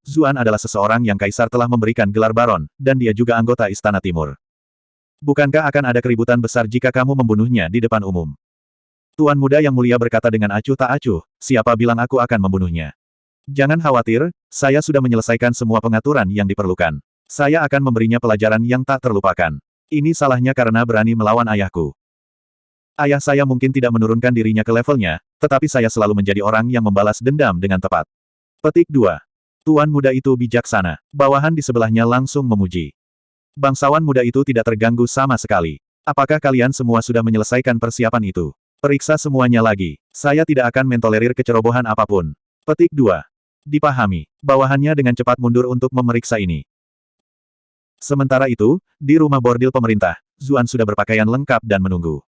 Zuan adalah seseorang yang kaisar telah memberikan gelar baron, dan dia juga anggota Istana Timur. Bukankah akan ada keributan besar jika kamu membunuhnya di depan umum? Tuan muda yang mulia berkata dengan acuh tak acuh, siapa bilang aku akan membunuhnya? Jangan khawatir, saya sudah menyelesaikan semua pengaturan yang diperlukan. Saya akan memberinya pelajaran yang tak terlupakan. Ini salahnya karena berani melawan ayahku. Ayah saya mungkin tidak menurunkan dirinya ke levelnya, tetapi saya selalu menjadi orang yang membalas dendam dengan tepat. Petik 2. Tuan muda itu bijaksana. Bawahan di sebelahnya langsung memuji. Bangsawan muda itu tidak terganggu sama sekali. Apakah kalian semua sudah menyelesaikan persiapan itu? Periksa semuanya lagi. Saya tidak akan mentolerir kecerobohan apapun. Petik 2. Dipahami. Bawahannya dengan cepat mundur untuk memeriksa ini. Sementara itu, di rumah bordil pemerintah, Zuan sudah berpakaian lengkap dan menunggu.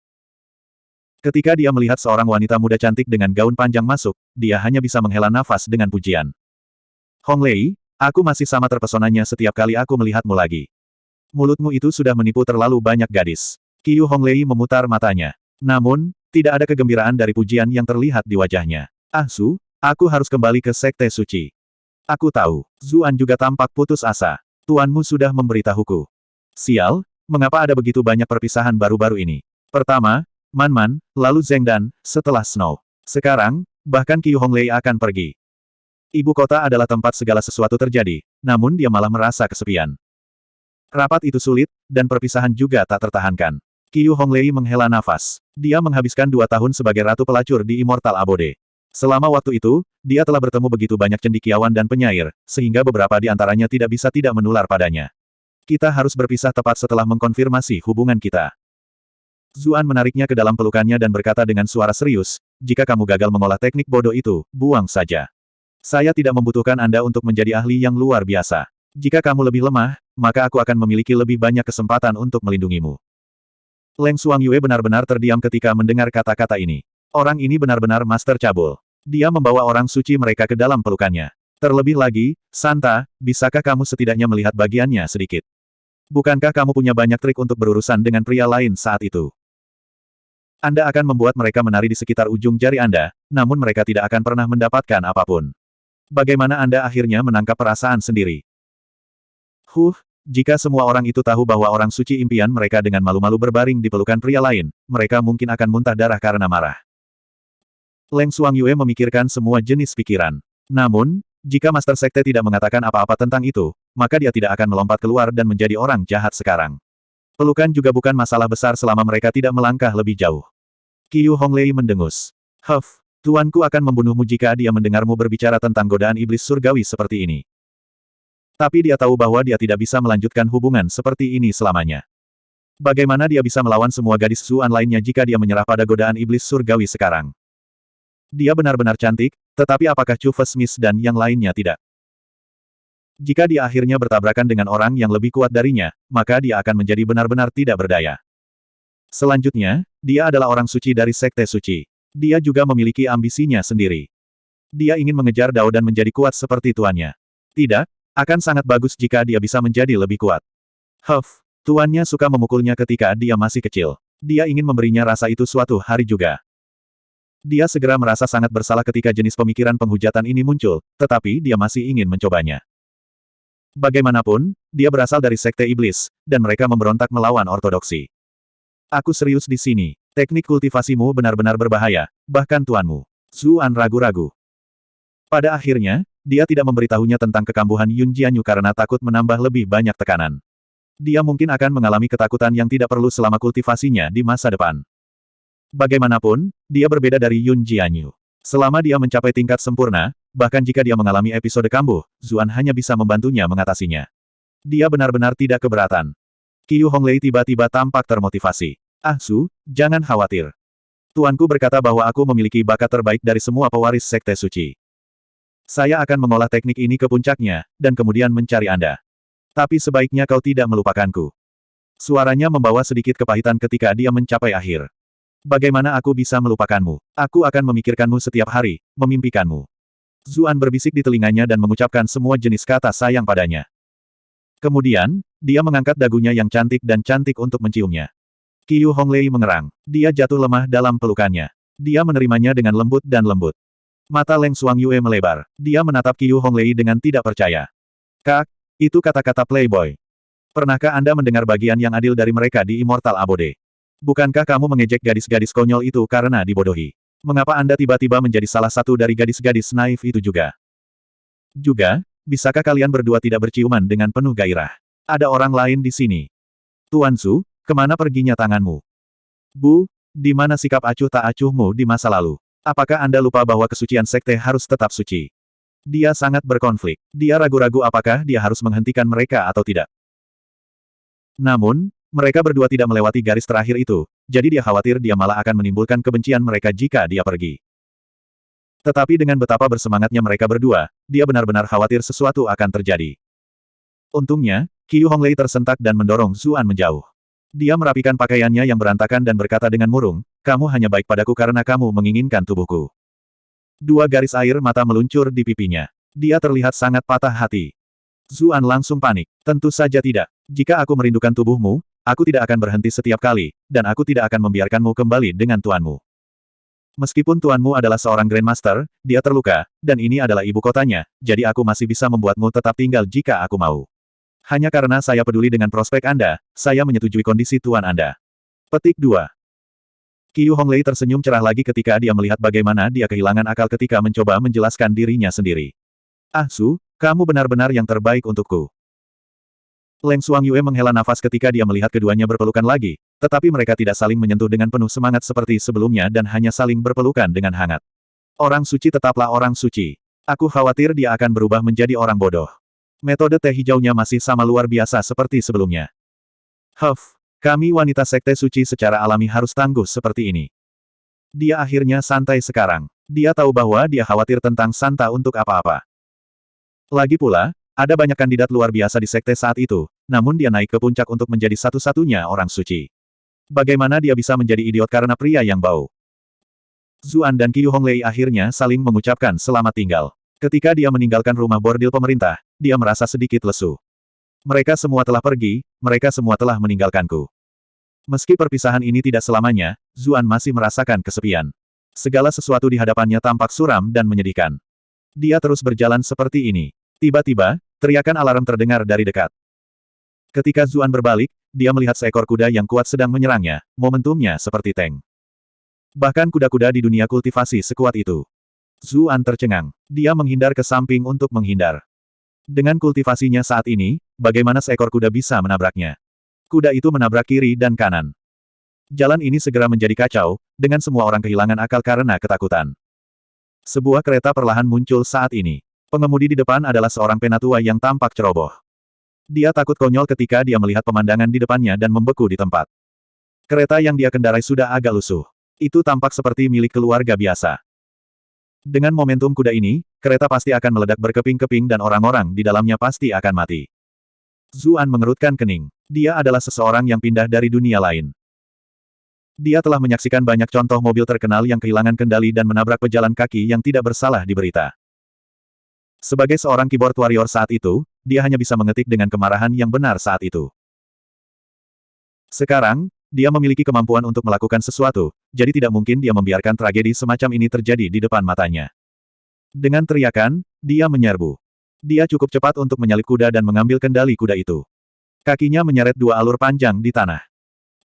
Ketika dia melihat seorang wanita muda cantik dengan gaun panjang masuk, dia hanya bisa menghela nafas dengan pujian. Hong Lei, aku masih sama terpesonanya setiap kali aku melihatmu lagi. Mulutmu itu sudah menipu terlalu banyak gadis. Qiu Hong Lei memutar matanya. Namun, tidak ada kegembiraan dari pujian yang terlihat di wajahnya. Ah Su, aku harus kembali ke Sekte Suci. Aku tahu, Zuan juga tampak putus asa. Tuanmu sudah memberitahuku. Sial, mengapa ada begitu banyak perpisahan baru-baru ini? Pertama, Man, lalu Zheng Dan, setelah Snow. Sekarang, bahkan Qiu Hong Lei akan pergi. Ibu kota adalah tempat segala sesuatu terjadi, namun dia malah merasa kesepian. Rapat itu sulit, dan perpisahan juga tak tertahankan. Qiu Hong Lei menghela nafas. Dia menghabiskan 2 tahun sebagai ratu pelacur di Immortal Abode. Selama waktu itu, dia telah bertemu begitu banyak cendekiawan dan penyair, sehingga beberapa di antaranya tidak bisa tidak menular padanya. Kita harus berpisah tepat setelah mengkonfirmasi hubungan kita. Zuan menariknya ke dalam pelukannya dan berkata dengan suara serius, jika kamu gagal mengolah teknik bodoh itu, buang saja. Saya tidak membutuhkan Anda untuk menjadi ahli yang luar biasa. Jika kamu lebih lemah, maka aku akan memiliki lebih banyak kesempatan untuk melindungimu. Leng Xuangyue benar-benar terdiam ketika mendengar kata-kata ini. Orang ini benar-benar master cabul. Dia membawa orang suci mereka ke dalam pelukannya. Terlebih lagi, Santa, bisakah kamu setidaknya melihat bagiannya sedikit? Bukankah kamu punya banyak trik untuk berurusan dengan pria lain saat itu? Anda akan membuat mereka menari di sekitar ujung jari Anda, namun mereka tidak akan pernah mendapatkan apapun. Bagaimana Anda akhirnya menangkap perasaan sendiri? Jika semua orang itu tahu bahwa orang suci impian mereka dengan malu-malu berbaring di pelukan pria lain, mereka mungkin akan muntah darah karena marah. Leng Xuangyue memikirkan semua jenis pikiran. Namun, jika Master Sekte tidak mengatakan apa-apa tentang itu, maka dia tidak akan melompat keluar dan menjadi orang jahat sekarang. Pelukan juga bukan masalah besar selama mereka tidak melangkah lebih jauh. Qiu Hong Lei mendengus. Tuanku akan membunuhmu jika dia mendengarmu berbicara tentang godaan iblis surgawi seperti ini. Tapi dia tahu bahwa dia tidak bisa melanjutkan hubungan seperti ini selamanya. Bagaimana dia bisa melawan semua gadis Zuan lainnya jika dia menyerah pada godaan iblis surgawi sekarang? Dia benar-benar cantik, tetapi apakah Chu Fesmis dan yang lainnya tidak? Jika dia akhirnya bertabrakan dengan orang yang lebih kuat darinya, maka dia akan menjadi benar-benar tidak berdaya. Selanjutnya, dia adalah orang suci dari Sekte Suci. Dia juga memiliki ambisinya sendiri. Dia ingin mengejar Dao dan menjadi kuat seperti tuannya. Tidak, akan sangat bagus jika dia bisa menjadi lebih kuat. Tuannya suka memukulnya ketika dia masih kecil. Dia ingin memberinya rasa itu suatu hari juga. Dia segera merasa sangat bersalah ketika jenis pemikiran penghujatan ini muncul, tetapi dia masih ingin mencobanya. Bagaimanapun, dia berasal dari Sekte Iblis, dan mereka memberontak melawan ortodoksi. Aku serius di sini. Teknik kultivasimu benar-benar berbahaya, bahkan tuanmu. Zuan ragu-ragu. Pada akhirnya, dia tidak memberitahunya tentang kekambuhan Yun Jianyu karena takut menambah lebih banyak tekanan. Dia mungkin akan mengalami ketakutan yang tidak perlu selama kultivasinya di masa depan. Bagaimanapun, dia berbeda dari Yun Jianyu. Selama dia mencapai tingkat sempurna, bahkan jika dia mengalami episode kambuh, Zuan hanya bisa membantunya mengatasinya. Dia benar-benar tidak keberatan. Qiu Hong Lei tiba-tiba tampak termotivasi. Ah Su, jangan khawatir. Tuanku berkata bahwa aku memiliki bakat terbaik dari semua pewaris Sekte Suci. Saya akan mengolah teknik ini ke puncaknya, dan kemudian mencari Anda. Tapi sebaiknya kau tidak melupakanku. Suaranya membawa sedikit kepahitan ketika dia mencapai akhir. Bagaimana aku bisa melupakanmu? Aku akan memikirkanmu setiap hari, memimpikanmu. Zuan berbisik di telinganya dan mengucapkan semua jenis kata sayang padanya. Kemudian, dia mengangkat dagunya yang cantik dan cantik untuk menciumnya. Qiu Hong Lei mengerang. Dia jatuh lemah dalam pelukannya. Dia menerimanya dengan lembut dan lembut. Mata Leng Xuangyue melebar. Dia menatap Qiu Honglei dengan tidak percaya. Kak, itu kata-kata playboy. Pernahkah Anda mendengar bagian yang adil dari mereka di Immortal Abode? Bukankah kamu mengejek gadis-gadis konyol itu karena dibodohi? Mengapa Anda tiba-tiba menjadi salah satu dari gadis-gadis naif itu juga? Juga, bisakah kalian berdua tidak berciuman dengan penuh gairah? Ada orang lain di sini. Tuan Su, kemana perginya tanganmu? Bu, di mana sikap acuh tak acuhmu di masa lalu? Apakah Anda lupa bahwa kesucian sekte harus tetap suci? Dia sangat berkonflik. Dia ragu-ragu apakah dia harus menghentikan mereka atau tidak. Namun, mereka berdua tidak melewati garis terakhir itu, jadi dia khawatir dia malah akan menimbulkan kebencian mereka jika dia pergi. Tetapi dengan betapa bersemangatnya mereka berdua, dia benar-benar khawatir sesuatu akan terjadi. Untungnya, Qiu Honglei tersentak dan mendorong Zuan menjauh. Dia merapikan pakaiannya yang berantakan dan berkata dengan murung, kamu hanya baik padaku karena kamu menginginkan tubuhku. Dua garis air mata meluncur di pipinya. Dia terlihat sangat patah hati. Zuan langsung panik. Tentu saja tidak. Jika aku merindukan tubuhmu, aku tidak akan berhenti setiap kali, dan aku tidak akan membiarkanmu kembali dengan tuanmu. Meskipun tuanmu adalah seorang Grandmaster, dia terluka, dan ini adalah ibu kotanya, jadi aku masih bisa membuatmu tetap tinggal jika aku mau. Hanya karena saya peduli dengan prospek Anda, saya menyetujui kondisi tuan Anda. Petik 2. Qiu Honglei tersenyum cerah lagi ketika dia melihat bagaimana dia kehilangan akal ketika mencoba menjelaskan dirinya sendiri. Ah Su, kamu benar-benar yang terbaik untukku. Leng Xuangyue menghela nafas ketika dia melihat keduanya berpelukan lagi, tetapi mereka tidak saling menyentuh dengan penuh semangat seperti sebelumnya dan hanya saling berpelukan dengan hangat. Orang suci tetaplah orang suci. Aku khawatir dia akan berubah menjadi orang bodoh. Metode teh hijaunya masih sama luar biasa seperti sebelumnya. Huff, kami wanita sekte suci secara alami harus tangguh seperti ini. Dia akhirnya santai sekarang. Dia tahu bahwa dia khawatir tentang Santa untuk apa-apa. Lagi pula, ada banyak kandidat luar biasa di sekte saat itu, namun dia naik ke puncak untuk menjadi satu-satunya orang suci. Bagaimana dia bisa menjadi idiot karena pria yang bau? Zuan dan Qiu Honglei akhirnya saling mengucapkan selamat tinggal. Ketika dia meninggalkan rumah bordil pemerintah, dia merasa sedikit lesu. Mereka semua telah pergi, mereka semua telah meninggalkanku. Meski perpisahan ini tidak selamanya, Zuan masih merasakan kesepian. Segala sesuatu di hadapannya tampak suram dan menyedihkan. Dia terus berjalan seperti ini. Tiba-tiba, teriakan alarm terdengar dari dekat. Ketika Zuan berbalik, dia melihat seekor kuda yang kuat sedang menyerangnya, momentumnya seperti tank. Bahkan kuda-kuda di dunia kultivasi sekuat itu. Zuan tercengang. Dia menghindar ke samping untuk menghindar. Dengan kultivasinya saat ini, bagaimana seekor kuda bisa menabraknya? Kuda itu menabrak kiri dan kanan. Jalan ini segera menjadi kacau, dengan semua orang kehilangan akal karena ketakutan. Sebuah kereta perlahan muncul saat ini. Pengemudi di depan adalah seorang penatua yang tampak ceroboh. Dia takut konyol ketika dia melihat pemandangan di depannya dan membeku di tempat. Kereta yang dia kendarai sudah agak lusuh. Itu tampak seperti milik keluarga biasa. Dengan momentum kuda ini, kereta pasti akan meledak berkeping-keping dan orang-orang di dalamnya pasti akan mati. Zuan mengerutkan kening. Dia adalah seseorang yang pindah dari dunia lain. Dia telah menyaksikan banyak contoh mobil terkenal yang kehilangan kendali dan menabrak pejalan kaki yang tidak bersalah di berita. Sebagai seorang keyboard warrior saat itu, dia hanya bisa mengetik dengan kemarahan yang benar saat itu. Sekarang, dia memiliki kemampuan untuk melakukan sesuatu, jadi tidak mungkin dia membiarkan tragedi semacam ini terjadi di depan matanya. Dengan teriakan, dia menyerbu. Dia cukup cepat untuk menyalip kuda dan mengambil kendali kuda itu. Kakinya menyeret dua alur panjang di tanah.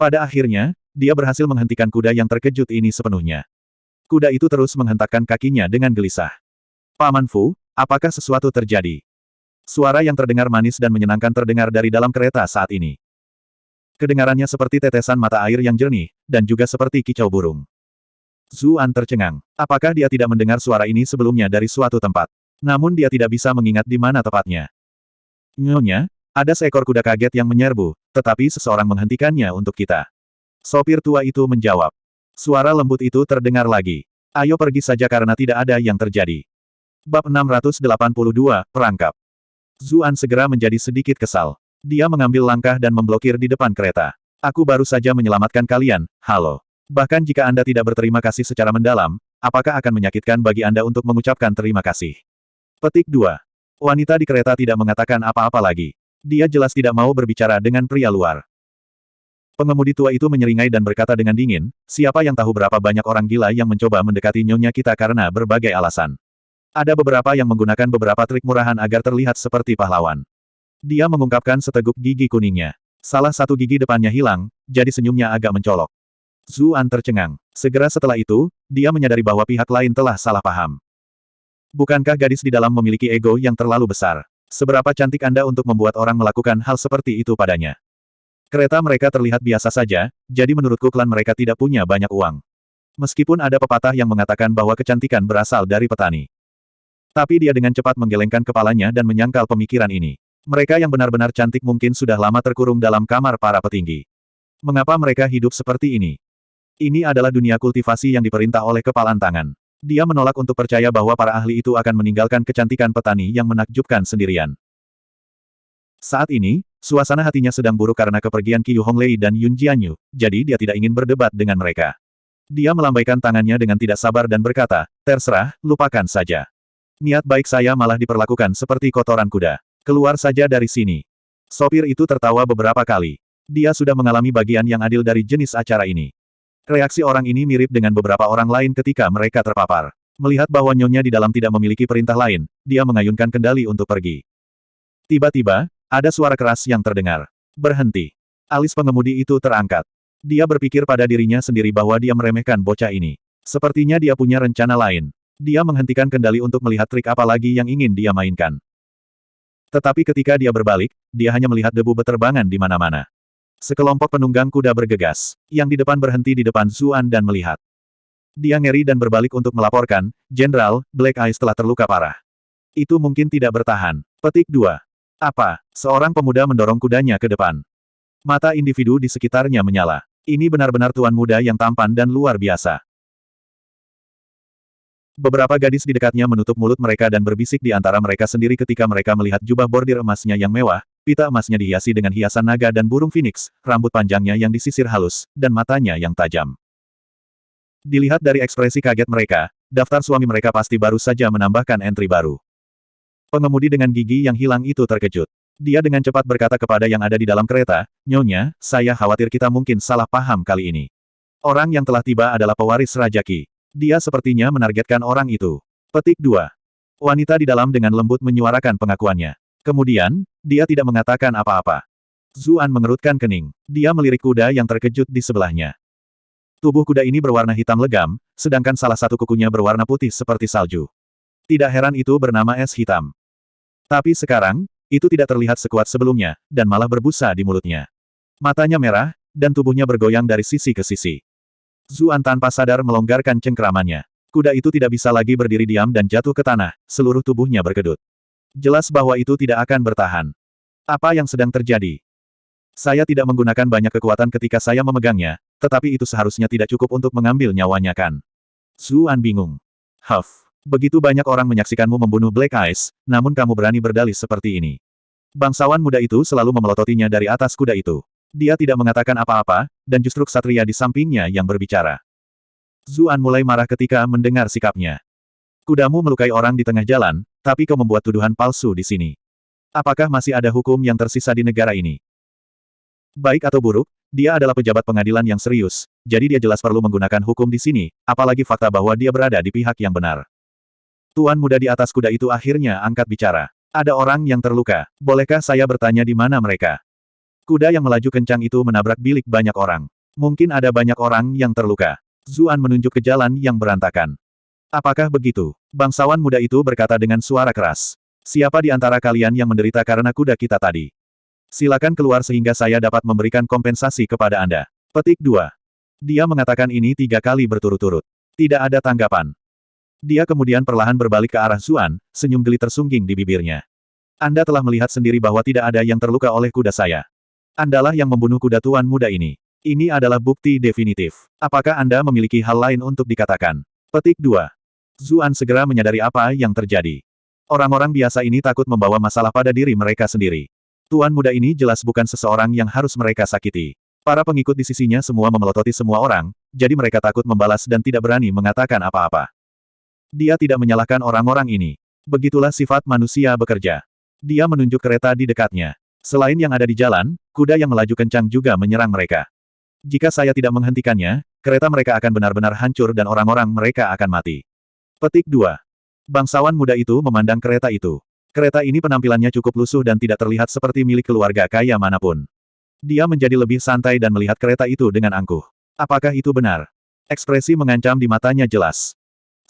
Pada akhirnya, dia berhasil menghentikan kuda yang terkejut ini sepenuhnya. Kuda itu terus menghentakkan kakinya dengan gelisah. Paman Fu, apakah sesuatu terjadi? Suara yang terdengar manis dan menyenangkan terdengar dari dalam kereta saat ini. Kedengarannya seperti tetesan mata air yang jernih, dan juga seperti kicau burung. Zuan tercengang. Apakah dia tidak mendengar suara ini sebelumnya dari suatu tempat? Namun dia tidak bisa mengingat di mana tepatnya. Nyonya, ada seekor kuda kaget yang menyerbu, tetapi seseorang menghentikannya untuk kita. Sopir tua itu menjawab. Suara lembut itu terdengar lagi. Ayo pergi saja karena tidak ada yang terjadi. Bab 682, Perangkap. Zuan segera menjadi sedikit kesal. Dia mengambil langkah dan memblokir di depan kereta. Aku baru saja menyelamatkan kalian, halo. Bahkan jika Anda tidak berterima kasih secara mendalam, apakah akan menyakitkan bagi Anda untuk mengucapkan terima kasih? Petik 2. Wanita di kereta tidak mengatakan apa-apa lagi. Dia jelas tidak mau berbicara dengan pria luar. Pengemudi tua itu menyeringai dan berkata dengan dingin, siapa yang tahu berapa banyak orang gila yang mencoba mendekati nyonya kita karena berbagai alasan. Ada beberapa yang menggunakan beberapa trik murahan agar terlihat seperti pahlawan. Dia mengungkapkan seteguk gigi kuningnya. Salah satu gigi depannya hilang, jadi senyumnya agak mencolok. Zuan tercengang. Segera setelah itu, dia menyadari bahwa pihak lain telah salah paham. Bukankah gadis di dalam memiliki ego yang terlalu besar? Seberapa cantik Anda untuk membuat orang melakukan hal seperti itu padanya? Kereta mereka terlihat biasa saja, jadi menurutku klan mereka tidak punya banyak uang. Meskipun ada pepatah yang mengatakan bahwa kecantikan berasal dari petani. Tapi dia dengan cepat menggelengkan kepalanya dan menyangkal pemikiran ini. Mereka yang benar-benar cantik mungkin sudah lama terkurung dalam kamar para petinggi. Mengapa mereka hidup seperti ini? Ini adalah dunia kultivasi yang diperintah oleh kepalan tangan. Dia menolak untuk percaya bahwa para ahli itu akan meninggalkan kecantikan petani yang menakjubkan sendirian. Saat ini, suasana hatinya sedang buruk karena kepergian Qiu Honglei dan Yun Jianyu, jadi dia tidak ingin berdebat dengan mereka. Dia melambaikan tangannya dengan tidak sabar dan berkata, terserah, lupakan saja. Niat baik saya malah diperlakukan seperti kotoran kuda. Keluar saja dari sini. Sopir itu tertawa beberapa kali. Dia sudah mengalami bagian yang adil dari jenis acara ini. Reaksi orang ini mirip dengan beberapa orang lain ketika mereka terpapar. Melihat bahwa nyonya di dalam tidak memiliki perintah lain, dia mengayunkan kendali untuk pergi. Tiba-tiba, ada suara keras yang terdengar. Berhenti. Alis pengemudi itu terangkat. Dia berpikir pada dirinya sendiri bahwa dia meremehkan bocah ini. Sepertinya dia punya rencana lain. Dia menghentikan kendali untuk melihat trik apa lagi yang ingin dia mainkan. Tetapi ketika dia berbalik, dia hanya melihat debu beterbangan di mana-mana. Sekelompok penunggang kuda bergegas. Yang di depan berhenti di depan Zuan dan melihat. Dia ngeri dan berbalik untuk melaporkan, Jenderal, Black Eyes telah terluka parah. Itu mungkin tidak bertahan. Petik 2. Apa? Seorang pemuda mendorong kudanya ke depan. Mata individu di sekitarnya menyala. Ini benar-benar tuan muda yang tampan dan luar biasa. Beberapa gadis di dekatnya menutup mulut mereka dan berbisik di antara mereka sendiri ketika mereka melihat jubah bordir emasnya yang mewah, pita emasnya dihiasi dengan hiasan naga dan burung phoenix, rambut panjangnya yang disisir halus, dan matanya yang tajam. Dilihat dari ekspresi kaget mereka, daftar suami mereka pasti baru saja menambahkan entry baru. Pengemudi dengan gigi yang hilang itu terkejut. Dia dengan cepat berkata kepada yang ada di dalam kereta, Nyonya, saya khawatir kita mungkin salah paham kali ini. Orang yang telah tiba adalah pewaris Raja Qi. Dia sepertinya menargetkan orang itu. Petik 2. Wanita di dalam dengan lembut menyuarakan pengakuannya. Kemudian, dia tidak mengatakan apa-apa. Zuan mengerutkan kening. Dia melirik kuda yang terkejut di sebelahnya. Tubuh kuda ini berwarna hitam legam, sedangkan salah satu kukunya berwarna putih seperti salju. Tidak heran itu bernama es hitam. Tapi sekarang, itu tidak terlihat sekuat sebelumnya, dan malah berbusa di mulutnya. Matanya merah, dan tubuhnya bergoyang dari sisi ke sisi. Zuan tanpa sadar melonggarkan cengkeramannya. Kuda itu tidak bisa lagi berdiri diam dan jatuh ke tanah, seluruh tubuhnya berkedut. Jelas bahwa itu tidak akan bertahan. Apa yang sedang terjadi? Saya tidak menggunakan banyak kekuatan ketika saya memegangnya, tetapi itu seharusnya tidak cukup untuk mengambil nyawanya kan? Zuan bingung. Huff. Begitu banyak orang menyaksikanmu membunuh Black Eyes, namun kamu berani berdalih seperti ini. Bangsawan muda itu selalu memelototinya dari atas kuda itu. Dia tidak mengatakan apa-apa, dan justru ksatria di sampingnya yang berbicara. Zuan mulai marah ketika mendengar sikapnya. Kudamu melukai orang di tengah jalan, tapi kau membuat tuduhan palsu di sini. Apakah masih ada hukum yang tersisa di negara ini? Baik atau buruk, dia adalah pejabat pengadilan yang serius, jadi dia jelas perlu menggunakan hukum di sini, apalagi fakta bahwa dia berada di pihak yang benar. Tuan muda di atas kuda itu akhirnya angkat bicara. Ada orang yang terluka. Bolehkah saya bertanya di mana mereka? Kuda yang melaju kencang itu menabrak bilik banyak orang. Mungkin ada banyak orang yang terluka. Zuan menunjuk ke jalan yang berantakan. Apakah begitu? Bangsawan muda itu berkata dengan suara keras. Siapa di antara kalian yang menderita karena kuda kita tadi? Silakan keluar sehingga saya dapat memberikan kompensasi kepada Anda. Petik 2. Dia mengatakan ini 3 kali berturut-turut. Tidak ada tanggapan. Dia kemudian perlahan berbalik ke arah Zuan, senyum geli tersungging di bibirnya. Anda telah melihat sendiri bahwa tidak ada yang terluka oleh kuda saya. Andalah yang membunuh kuda tuan muda ini. Ini adalah bukti definitif. Apakah Anda memiliki hal lain untuk dikatakan? Petik 2. Zuan segera menyadari apa yang terjadi. Orang-orang biasa ini takut membawa masalah pada diri mereka sendiri. Tuan muda ini jelas bukan seseorang yang harus mereka sakiti. Para pengikut di sisinya semua memelototi semua orang, jadi mereka takut membalas dan tidak berani mengatakan apa-apa. Dia tidak menyalahkan orang-orang ini. Begitulah sifat manusia bekerja. Dia menunjuk kereta di dekatnya. Selain yang ada di jalan, kuda yang melaju kencang juga menyerang mereka. Jika saya tidak menghentikannya, kereta mereka akan benar-benar hancur dan orang-orang mereka akan mati. Petik 2. Bangsawan muda itu memandang kereta itu. Kereta ini penampilannya cukup lusuh dan tidak terlihat seperti milik keluarga kaya manapun. Dia menjadi lebih santai dan melihat kereta itu dengan angkuh. Apakah itu benar? Ekspresi mengancam di matanya jelas.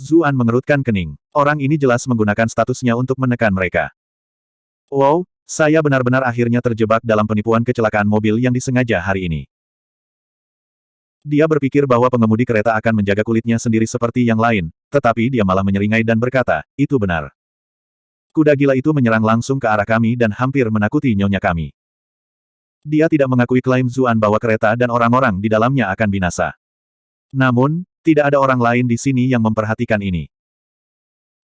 Zuan mengerutkan kening. Orang ini jelas menggunakan statusnya untuk menekan mereka. Wow, saya benar-benar akhirnya terjebak dalam penipuan kecelakaan mobil yang disengaja hari ini. Dia berpikir bahwa pengemudi kereta akan menjaga kulitnya sendiri seperti yang lain, tetapi dia malah menyeringai dan berkata, itu benar. Kuda gila itu menyerang langsung ke arah kami dan hampir menakuti nyonya kami. Dia tidak mengakui klaim Zuan bahwa kereta dan orang-orang di dalamnya akan binasa. Namun, tidak ada orang lain di sini yang memperhatikan ini.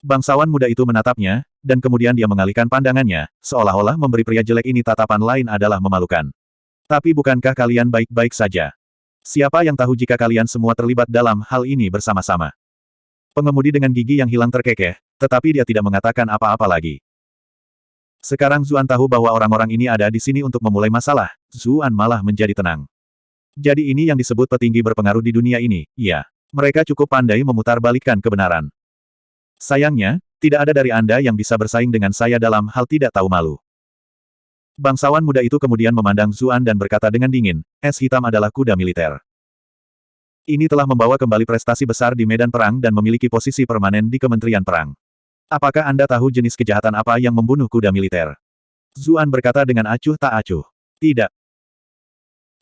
Bangsawan muda itu menatapnya, dan kemudian dia mengalihkan pandangannya, seolah-olah memberi pria jelek ini tatapan lain adalah memalukan. Tapi bukankah kalian baik-baik saja? Siapa yang tahu jika kalian semua terlibat dalam hal ini bersama-sama? Pengemudi dengan gigi yang hilang terkekeh, tetapi dia tidak mengatakan apa-apa lagi. Sekarang Zuan tahu bahwa orang-orang ini ada di sini untuk memulai masalah, Zuan malah menjadi tenang. Jadi ini yang disebut petinggi berpengaruh di dunia ini, iya. Mereka cukup pandai memutarbalikkan kebenaran. Sayangnya, tidak ada dari Anda yang bisa bersaing dengan saya dalam hal tidak tahu malu. Bangsawan muda itu kemudian memandang Zuan dan berkata dengan dingin, es hitam adalah kuda militer. Ini telah membawa kembali prestasi besar di medan perang dan memiliki posisi permanen di Kementerian Perang. Apakah Anda tahu jenis kejahatan apa yang membunuh kuda militer? Zuan berkata dengan acuh tak acuh. Tidak.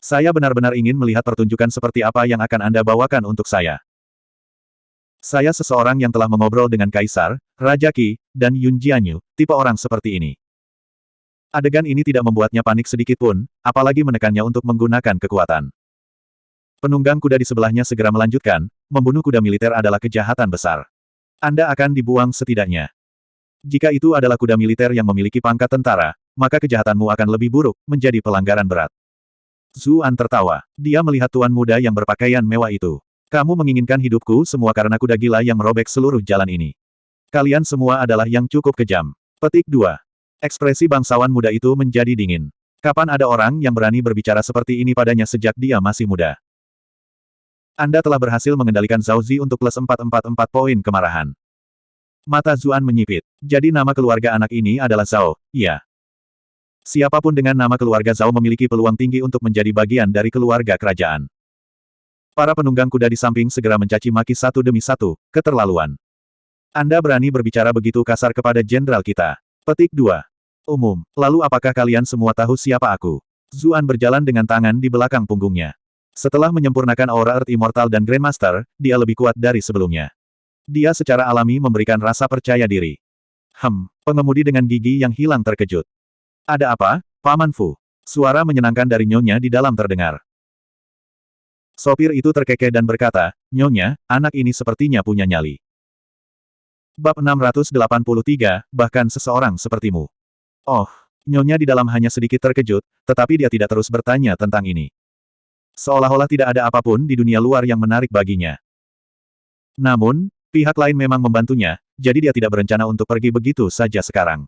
Saya benar-benar ingin melihat pertunjukan seperti apa yang akan Anda bawakan untuk saya. Saya seseorang yang telah mengobrol dengan Kaisar, Raja Qi, dan Yun Jianyu, tipe orang seperti ini. Adegan ini tidak membuatnya panik sedikit pun, apalagi menekannya untuk menggunakan kekuatan. Penunggang kuda di sebelahnya segera melanjutkan, membunuh kuda militer adalah kejahatan besar. Anda akan dibuang setidaknya. Jika itu adalah kuda militer yang memiliki pangkat tentara, maka kejahatanmu akan lebih buruk, menjadi pelanggaran berat. Zuan tertawa. Dia melihat tuan muda yang berpakaian mewah itu. Kamu menginginkan hidupku semua karena kuda gila yang merobek seluruh jalan ini. Kalian semua adalah yang cukup kejam. Petik 2. Ekspresi bangsawan muda itu menjadi dingin. Kapan ada orang yang berani berbicara seperti ini padanya sejak dia masih muda? Anda telah berhasil mengendalikan Zhao Zi untuk plus 444 poin kemarahan. Mata Zuan menyipit. Jadi nama keluarga anak ini adalah Zhao, iya. Siapapun dengan nama keluarga Zhao memiliki peluang tinggi untuk menjadi bagian dari keluarga kerajaan. Para penunggang kuda di samping segera mencaci maki satu demi satu, keterlaluan. Anda berani berbicara begitu kasar kepada jenderal kita. Petik 2. Umum, lalu apakah kalian semua tahu siapa aku? Zuan berjalan dengan tangan di belakang punggungnya. Setelah menyempurnakan aura Earth Immortal dan Grandmaster, dia lebih kuat dari sebelumnya. Dia secara alami memberikan rasa percaya diri. Pengemudi dengan gigi yang hilang terkejut. Ada apa, Paman Fu? Suara menyenangkan dari nyonya di dalam terdengar. Sopir itu terkekeh dan berkata, Nyonya, anak ini sepertinya punya nyali. Bab 683, bahkan seseorang sepertimu. Oh, nyonya di dalam hanya sedikit terkejut, tetapi dia tidak terus bertanya tentang ini. Seolah-olah tidak ada apapun di dunia luar yang menarik baginya. Namun, pihak lain memang membantunya, jadi dia tidak berencana untuk pergi begitu saja sekarang.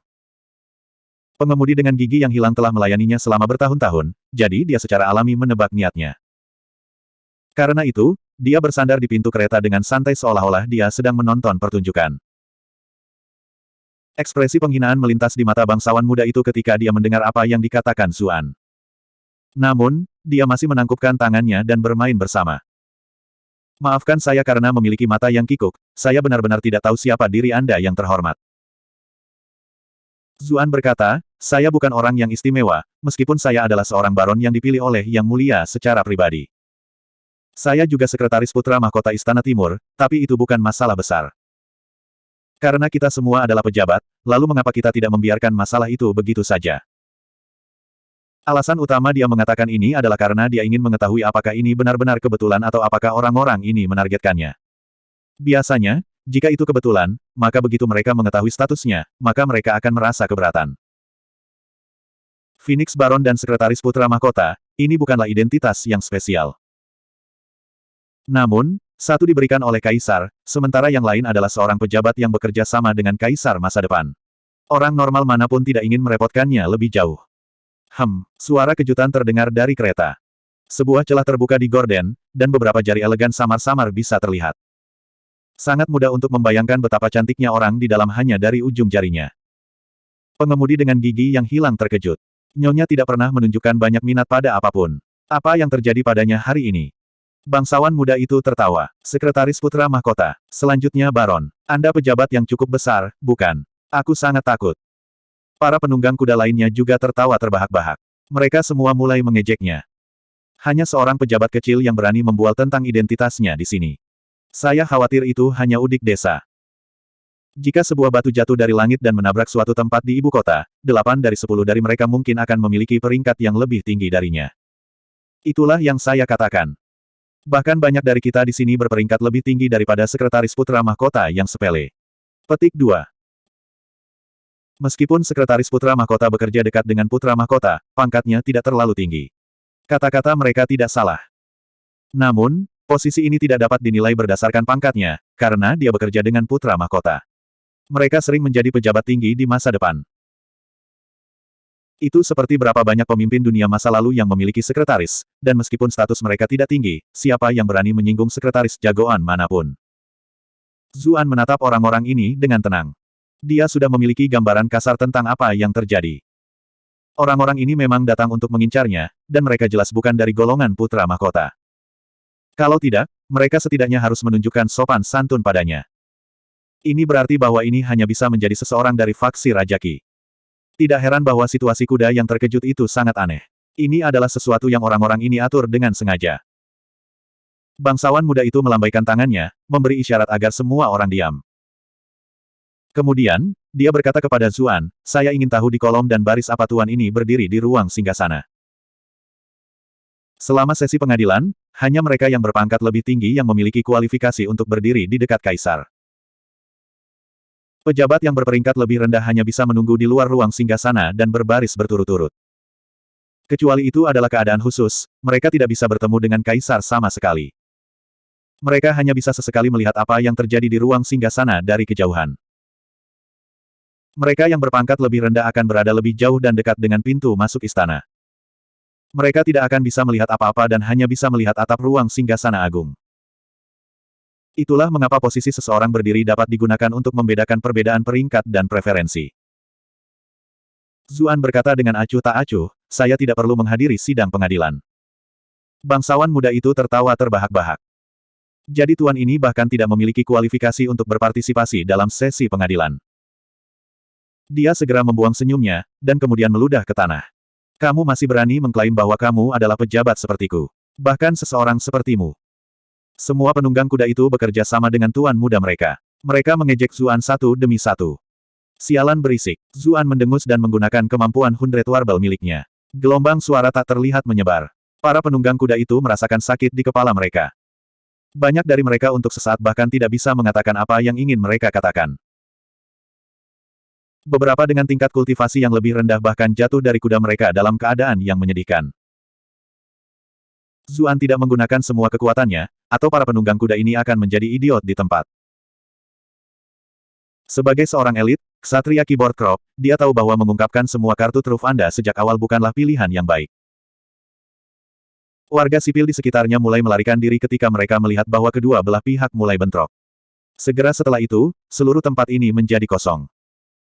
Pengemudi dengan gigi yang hilang telah melayaninya selama bertahun-tahun, jadi dia secara alami menebak niatnya. Karena itu, dia bersandar di pintu kereta dengan santai seolah-olah dia sedang menonton pertunjukan. Ekspresi penghinaan melintas di mata bangsawan muda itu ketika dia mendengar apa yang dikatakan Zuan. Namun, dia masih menangkupkan tangannya dan bermain bersama. Maafkan saya karena memiliki mata yang kikuk, saya benar-benar tidak tahu siapa diri Anda yang terhormat. Zuan berkata, saya bukan orang yang istimewa, meskipun saya adalah seorang baron yang dipilih oleh Yang Mulia secara pribadi. Saya juga sekretaris putra mahkota Istana Timur, tapi itu bukan masalah besar. Karena kita semua adalah pejabat, lalu mengapa kita tidak membiarkan masalah itu begitu saja? Alasan utama dia mengatakan ini adalah karena dia ingin mengetahui apakah ini benar-benar kebetulan atau apakah orang-orang ini menargetkannya. Biasanya, jika itu kebetulan, maka begitu mereka mengetahui statusnya, maka mereka akan merasa keberatan. Phoenix Baron dan Sekretaris Putra Mahkota, ini bukanlah identitas yang spesial. Namun, satu diberikan oleh Kaisar, sementara yang lain adalah seorang pejabat yang bekerja sama dengan Kaisar masa depan. Orang normal manapun tidak ingin merepotkannya lebih jauh. Suara kejutan terdengar dari kereta. Sebuah celah terbuka di gorden, dan beberapa jari elegan samar-samar bisa terlihat. Sangat mudah untuk membayangkan betapa cantiknya orang di dalam hanya dari ujung jarinya. Pengemudi dengan gigi yang hilang terkejut. Nyonya tidak pernah menunjukkan banyak minat pada apapun. Apa yang terjadi padanya hari ini? Bangsawan muda itu tertawa. Sekretaris Putra Mahkota. Selanjutnya Baron. Anda pejabat yang cukup besar, bukan? Aku sangat takut. Para penunggang kuda lainnya juga tertawa terbahak-bahak. Mereka semua mulai mengejeknya. Hanya seorang pejabat kecil yang berani membual tentang identitasnya di sini. Saya khawatir itu hanya udik desa. Jika sebuah batu jatuh dari langit dan menabrak suatu tempat di ibu kota, 8 dari 10 dari mereka mungkin akan memiliki peringkat yang lebih tinggi darinya. Itulah yang saya katakan. Bahkan banyak dari kita di sini berperingkat lebih tinggi daripada Sekretaris Putra Mahkota yang sepele. Petik 2. Meskipun Sekretaris Putra Mahkota bekerja dekat dengan Putra Mahkota, pangkatnya tidak terlalu tinggi. Kata-kata mereka tidak salah. Namun, posisi ini tidak dapat dinilai berdasarkan pangkatnya, karena dia bekerja dengan Putra Mahkota. Mereka sering menjadi pejabat tinggi di masa depan. Itu seperti berapa banyak pemimpin dunia masa lalu yang memiliki sekretaris, dan meskipun status mereka tidak tinggi, siapa yang berani menyinggung sekretaris jagoan manapun? Zuan menatap orang-orang ini dengan tenang. Dia sudah memiliki gambaran kasar tentang apa yang terjadi. Orang-orang ini memang datang untuk mengincarnya, dan mereka jelas bukan dari golongan Putra Mahkota. Kalau tidak, mereka setidaknya harus menunjukkan sopan santun padanya. Ini berarti bahwa ini hanya bisa menjadi seseorang dari faksi Raja Qi. Tidak heran bahwa situasi kuda yang terkejut itu sangat aneh. Ini adalah sesuatu yang orang-orang ini atur dengan sengaja. Bangsawan muda itu melambaikan tangannya, memberi isyarat agar semua orang diam. Kemudian, dia berkata kepada Zuan, saya ingin tahu di kolom dan baris apa tuan ini berdiri di ruang singgasana. Selama sesi pengadilan, hanya mereka yang berpangkat lebih tinggi yang memiliki kualifikasi untuk berdiri di dekat kaisar. Pejabat yang berperingkat lebih rendah hanya bisa menunggu di luar ruang singgasana dan berbaris berturut-turut. Kecuali itu adalah keadaan khusus, mereka tidak bisa bertemu dengan kaisar sama sekali. Mereka hanya bisa sesekali melihat apa yang terjadi di ruang singgasana dari kejauhan. Mereka yang berpangkat lebih rendah akan berada lebih jauh dan dekat dengan pintu masuk istana. Mereka tidak akan bisa melihat apa-apa dan hanya bisa melihat atap ruang singgasana agung. Itulah mengapa posisi seseorang berdiri dapat digunakan untuk membedakan perbedaan peringkat dan preferensi. Zuan berkata dengan acuh tak acuh, saya tidak perlu menghadiri sidang pengadilan. Bangsawan muda itu tertawa terbahak-bahak. Jadi tuan ini bahkan tidak memiliki kualifikasi untuk berpartisipasi dalam sesi pengadilan. Dia segera membuang senyumnya, dan kemudian meludah ke tanah. Kamu masih berani mengklaim bahwa kamu adalah pejabat sepertiku. Bahkan seseorang sepertimu. Semua penunggang kuda itu bekerja sama dengan tuan muda mereka. Mereka mengejek Zuan satu demi satu. Sialan berisik. Zuan mendengus dan menggunakan kemampuan Hundred Warble miliknya. Gelombang suara tak terlihat menyebar. Para penunggang kuda itu merasakan sakit di kepala mereka. Banyak dari mereka untuk sesaat bahkan tidak bisa mengatakan apa yang ingin mereka katakan. Beberapa dengan tingkat kultivasi yang lebih rendah bahkan jatuh dari kuda mereka dalam keadaan yang menyedihkan. Zuan tidak menggunakan semua kekuatannya, atau para penunggang kuda ini akan menjadi idiot di tempat. Sebagai seorang elit, Ksatria Keyboard Crop, dia tahu bahwa mengungkapkan semua kartu truf Anda sejak awal bukanlah pilihan yang baik. Warga sipil di sekitarnya mulai melarikan diri ketika mereka melihat bahwa kedua belah pihak mulai bentrok. Segera setelah itu, seluruh tempat ini menjadi kosong.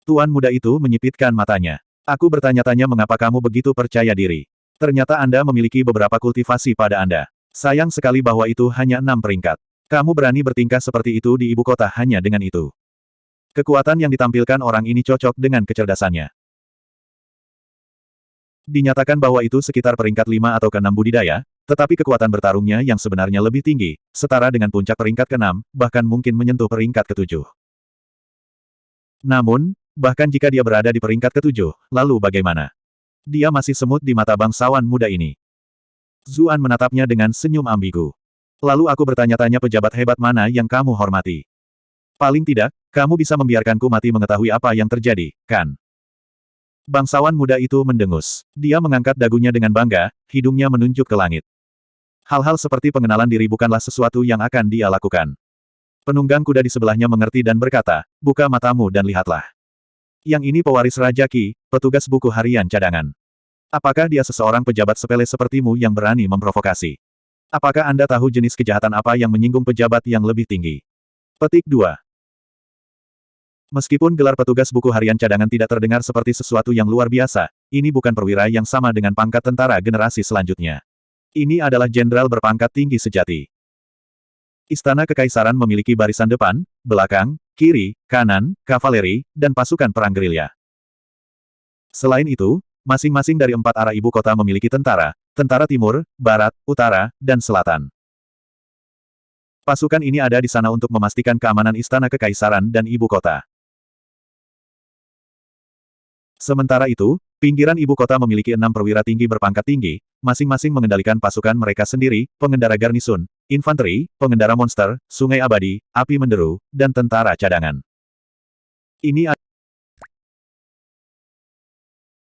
Tuan muda itu menyipitkan matanya. Aku bertanya-tanya mengapa kamu begitu percaya diri. Ternyata Anda memiliki beberapa kultivasi pada Anda. Sayang sekali bahwa itu hanya 6 peringkat. Kamu berani bertingkah seperti itu di ibu kota hanya dengan itu. Kekuatan yang ditampilkan orang ini cocok dengan kecerdasannya. Dinyatakan bahwa itu sekitar peringkat 5 atau ke-6 budidaya, tetapi kekuatan bertarungnya yang sebenarnya lebih tinggi, setara dengan puncak peringkat ke-6, bahkan mungkin menyentuh peringkat ke-7. Namun, bahkan jika dia berada di peringkat ke-7, lalu bagaimana? Dia masih semut di mata bangsawan muda ini. Zuan menatapnya dengan senyum ambigu. Lalu aku bertanya-tanya pejabat hebat mana yang kamu hormati. Paling tidak, kamu bisa membiarkanku mati mengetahui apa yang terjadi, kan? Bangsawan muda itu mendengus. Dia mengangkat dagunya dengan bangga, hidungnya menunjuk ke langit. Hal-hal seperti pengenalan diri bukanlah sesuatu yang akan dia lakukan. Penunggang kuda di sebelahnya mengerti dan berkata, buka matamu dan lihatlah. Yang ini pewaris Raja Qi, petugas buku harian cadangan. Apakah dia seseorang pejabat sepele sepertimu yang berani memprovokasi? Apakah Anda tahu jenis kejahatan apa yang menyinggung pejabat yang lebih tinggi? Petik 2. Meskipun gelar petugas buku harian cadangan tidak terdengar seperti sesuatu yang luar biasa, ini bukan perwira yang sama dengan pangkat tentara generasi selanjutnya. Ini adalah jenderal berpangkat tinggi sejati. Istana Kekaisaran memiliki barisan depan, belakang, kiri, kanan, kavaleri, dan pasukan perang gerilya. Selain itu, masing-masing dari 4 arah ibu kota memiliki tentara, tentara timur, barat, utara, dan selatan. Pasukan ini ada di sana untuk memastikan keamanan Istana Kekaisaran dan ibu kota. Sementara itu, pinggiran ibu kota memiliki 6 perwira tinggi berpangkat tinggi, masing-masing mengendalikan pasukan mereka sendiri, pengendara garnisun, infanteri, pengendara monster, sungai abadi, api menderu, dan tentara cadangan.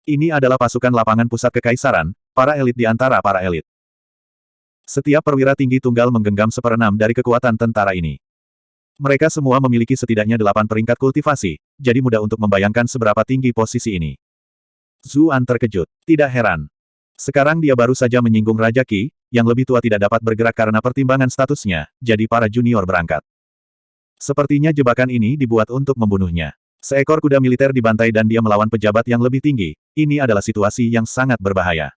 Ini adalah pasukan lapangan pusat kekaisaran, para elit di antara para elit. Setiap perwira tinggi tunggal menggenggam 1/6 dari kekuatan tentara ini. Mereka semua memiliki setidaknya 8 peringkat kultivasi, jadi mudah untuk membayangkan seberapa tinggi posisi ini. Zuan terkejut. Tidak heran. Sekarang dia baru saja menyinggung Raja Qi, yang lebih tua tidak dapat bergerak karena pertimbangan statusnya, jadi para junior berangkat. Sepertinya jebakan ini dibuat untuk membunuhnya. Seekor kuda militer dibantai dan dia melawan pejabat yang lebih tinggi, ini adalah situasi yang sangat berbahaya.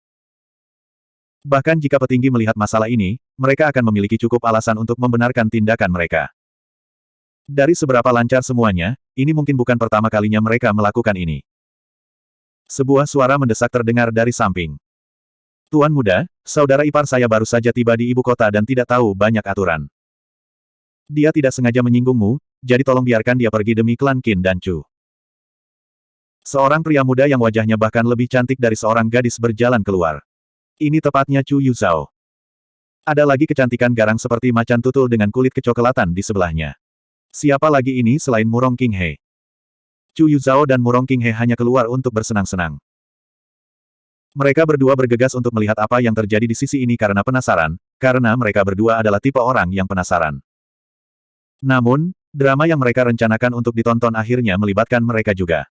Bahkan jika petinggi melihat masalah ini, mereka akan memiliki cukup alasan untuk membenarkan tindakan mereka. Dari seberapa lancar semuanya, ini mungkin bukan pertama kalinya mereka melakukan ini. Sebuah suara mendesak terdengar dari samping. Tuan muda, saudara ipar saya baru saja tiba di ibu kota dan tidak tahu banyak aturan. Dia tidak sengaja menyinggungmu, jadi tolong biarkan dia pergi demi klan Qin dan Chu. Seorang pria muda yang wajahnya bahkan lebih cantik dari seorang gadis berjalan keluar. Ini tepatnya Chu Yuzhao. Ada lagi kecantikan garang seperti macan tutul dengan kulit kecoklatan di sebelahnya. Siapa lagi ini selain Murong Qinghe? Chu Yuzhao dan Murong Qinghe hanya keluar untuk bersenang-senang. Mereka berdua bergegas untuk melihat apa yang terjadi di sisi ini karena penasaran, karena mereka berdua adalah tipe orang yang penasaran. Namun, drama yang mereka rencanakan untuk ditonton akhirnya melibatkan mereka juga.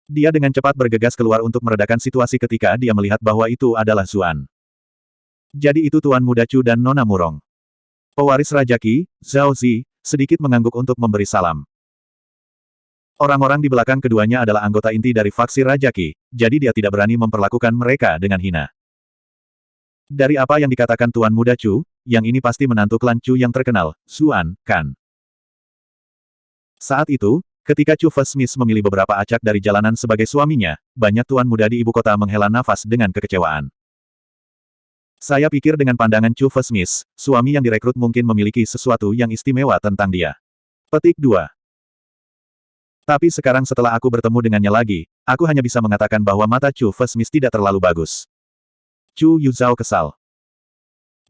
Dia dengan cepat bergegas keluar untuk meredakan situasi ketika dia melihat bahwa itu adalah Zuan. Jadi itu Tuan Muda Chu dan Nona Murong. Pewaris Raja Qi, Zhao Zi, sedikit mengangguk untuk memberi salam. Orang-orang di belakang keduanya adalah anggota inti dari faksi Raja Qi, jadi dia tidak berani memperlakukan mereka dengan hina. Dari apa yang dikatakan Tuan Muda Chu, yang ini pasti menantu klan Chu yang terkenal, Zuan, kan? Saat itu, ketika Chu Fesmis memilih beberapa acak dari jalanan sebagai suaminya, banyak tuan muda di ibu kota menghela nafas dengan kekecewaan. Saya pikir dengan pandangan Chu Fesmis, suami yang direkrut mungkin memiliki sesuatu yang istimewa tentang dia. Petik 2. Tapi sekarang setelah aku bertemu dengannya lagi, aku hanya bisa mengatakan bahwa mata Chu Fesmis tidak terlalu bagus. Chu Yuzhao kesal.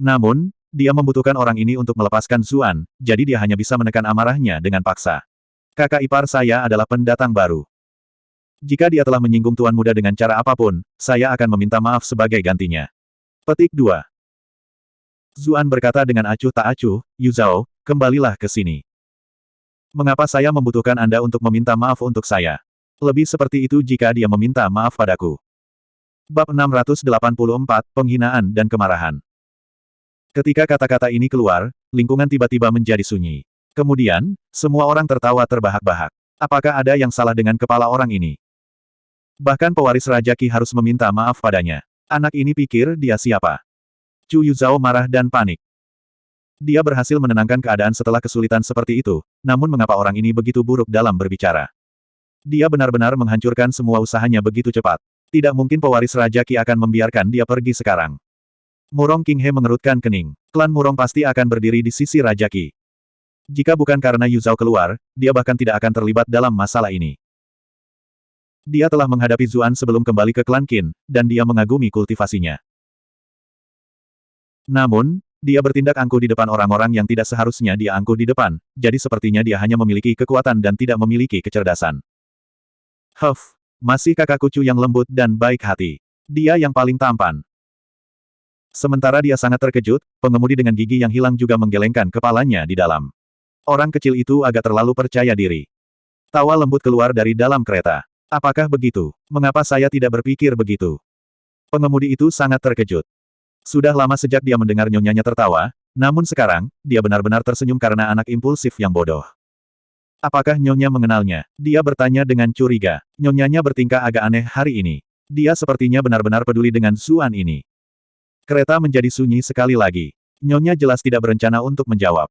Namun, dia membutuhkan orang ini untuk melepaskan Zuan, jadi dia hanya bisa menekan amarahnya dengan paksa. Kakak ipar saya adalah pendatang baru. Jika dia telah menyinggung tuan muda dengan cara apapun, saya akan meminta maaf sebagai gantinya. Petik 2. Zuan berkata dengan acuh tak acuh, Yuzhao, kembalilah ke sini. Mengapa saya membutuhkan Anda untuk meminta maaf untuk saya? Lebih seperti itu jika dia meminta maaf padaku. Bab 684, Penghinaan dan Kemarahan. Ketika kata-kata ini keluar, lingkungan tiba-tiba menjadi sunyi. Kemudian, semua orang tertawa terbahak-bahak. Apakah ada yang salah dengan kepala orang ini? Bahkan pewaris Raja Qi harus meminta maaf padanya. Anak ini pikir dia siapa? Chu Yuzhao marah dan panik. Dia berhasil menenangkan keadaan setelah kesulitan seperti itu, namun mengapa orang ini begitu buruk dalam berbicara? Dia benar-benar menghancurkan semua usahanya begitu cepat. Tidak mungkin pewaris Raja Qi akan membiarkan dia pergi sekarang. Murong Qinghe mengerutkan kening. Klan Murong pasti akan berdiri di sisi Raja Qi. Jika bukan karena Yuzhao keluar, dia bahkan tidak akan terlibat dalam masalah ini. Dia telah menghadapi Zuan sebelum kembali ke klan Qin, dan dia mengagumi kultivasinya. Namun, dia bertindak angkuh di depan orang-orang yang tidak seharusnya dia angkuh di depan, jadi sepertinya dia hanya memiliki kekuatan dan tidak memiliki kecerdasan. Huff, masih kakak kucu yang lembut dan baik hati. Dia yang paling tampan. Sementara dia sangat terkejut, pengemudi dengan gigi yang hilang juga menggelengkan kepalanya di dalam. Orang kecil itu agak terlalu percaya diri. Tawa lembut keluar dari dalam kereta. Apakah begitu? Mengapa saya tidak berpikir begitu? Pengemudi itu sangat terkejut. Sudah lama sejak dia mendengar nyonyanya tertawa, namun sekarang, dia benar-benar tersenyum karena anak impulsif yang bodoh. Apakah nyonya mengenalnya? Dia bertanya dengan curiga. Nyonyanya bertingkah agak aneh hari ini. Dia sepertinya benar-benar peduli dengan Zuan ini. Kereta menjadi sunyi sekali lagi. Nyonya jelas tidak berencana untuk menjawab.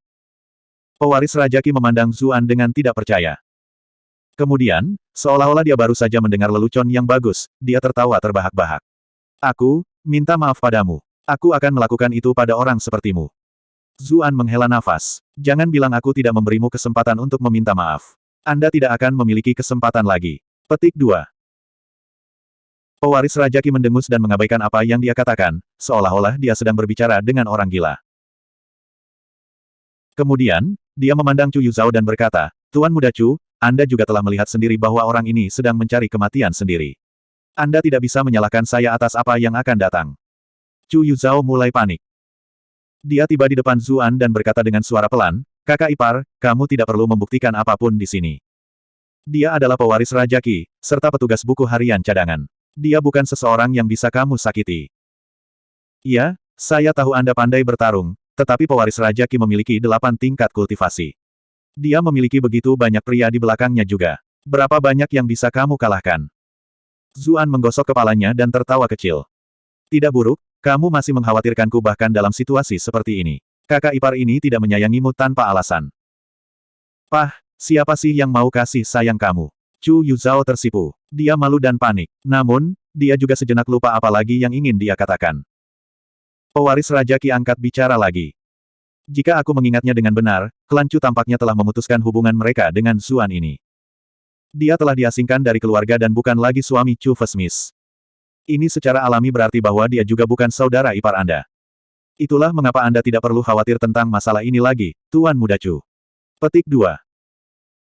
Pewaris Raja Qi memandang Zuan dengan tidak percaya. Kemudian, seolah-olah dia baru saja mendengar lelucon yang bagus, dia tertawa terbahak-bahak. Aku, minta maaf padamu. Aku akan melakukan itu pada orang sepertimu. Zuan menghela nafas. Jangan bilang aku tidak memberimu kesempatan untuk meminta maaf. Anda tidak akan memiliki kesempatan lagi. Petik 2. Pewaris Raja Qi mendengus dan mengabaikan apa yang dia katakan, seolah-olah dia sedang berbicara dengan orang gila. Kemudian, dia memandang Chu Yuzhao dan berkata, Tuan Muda Chu, Anda juga telah melihat sendiri bahwa orang ini sedang mencari kematian sendiri. Anda tidak bisa menyalahkan saya atas apa yang akan datang. Chu Yuzhao mulai panik. Dia tiba di depan Zuan dan berkata dengan suara pelan, Kakak ipar, kamu tidak perlu membuktikan apapun di sini. Dia adalah pewaris Raja Qi, serta petugas buku harian cadangan. Dia bukan seseorang yang bisa kamu sakiti. Iya, saya tahu Anda pandai bertarung, tetapi pewaris Raja Qi memiliki 8 tingkat kultivasi. Dia memiliki begitu banyak pria di belakangnya juga. Berapa banyak yang bisa kamu kalahkan? Zuan menggosok kepalanya dan tertawa kecil. Tidak buruk, kamu masih mengkhawatirkanku bahkan dalam situasi seperti ini. Kakak ipar ini tidak menyayangimu tanpa alasan. Pah, siapa sih yang mau kasih sayang kamu? Chu Yuzhao tersipu. Dia malu dan panik. Namun, dia juga sejenak lupa apa lagi yang ingin dia katakan. Pewaris Raja Qi angkat bicara lagi. Jika aku mengingatnya dengan benar, klan Chu tampaknya telah memutuskan hubungan mereka dengan Zuan ini. Dia telah diasingkan dari keluarga dan bukan lagi suami Chu Fesmis. Ini secara alami berarti bahwa dia juga bukan saudara ipar Anda. Itulah mengapa Anda tidak perlu khawatir tentang masalah ini lagi, Tuan Muda Chu. Petik 2.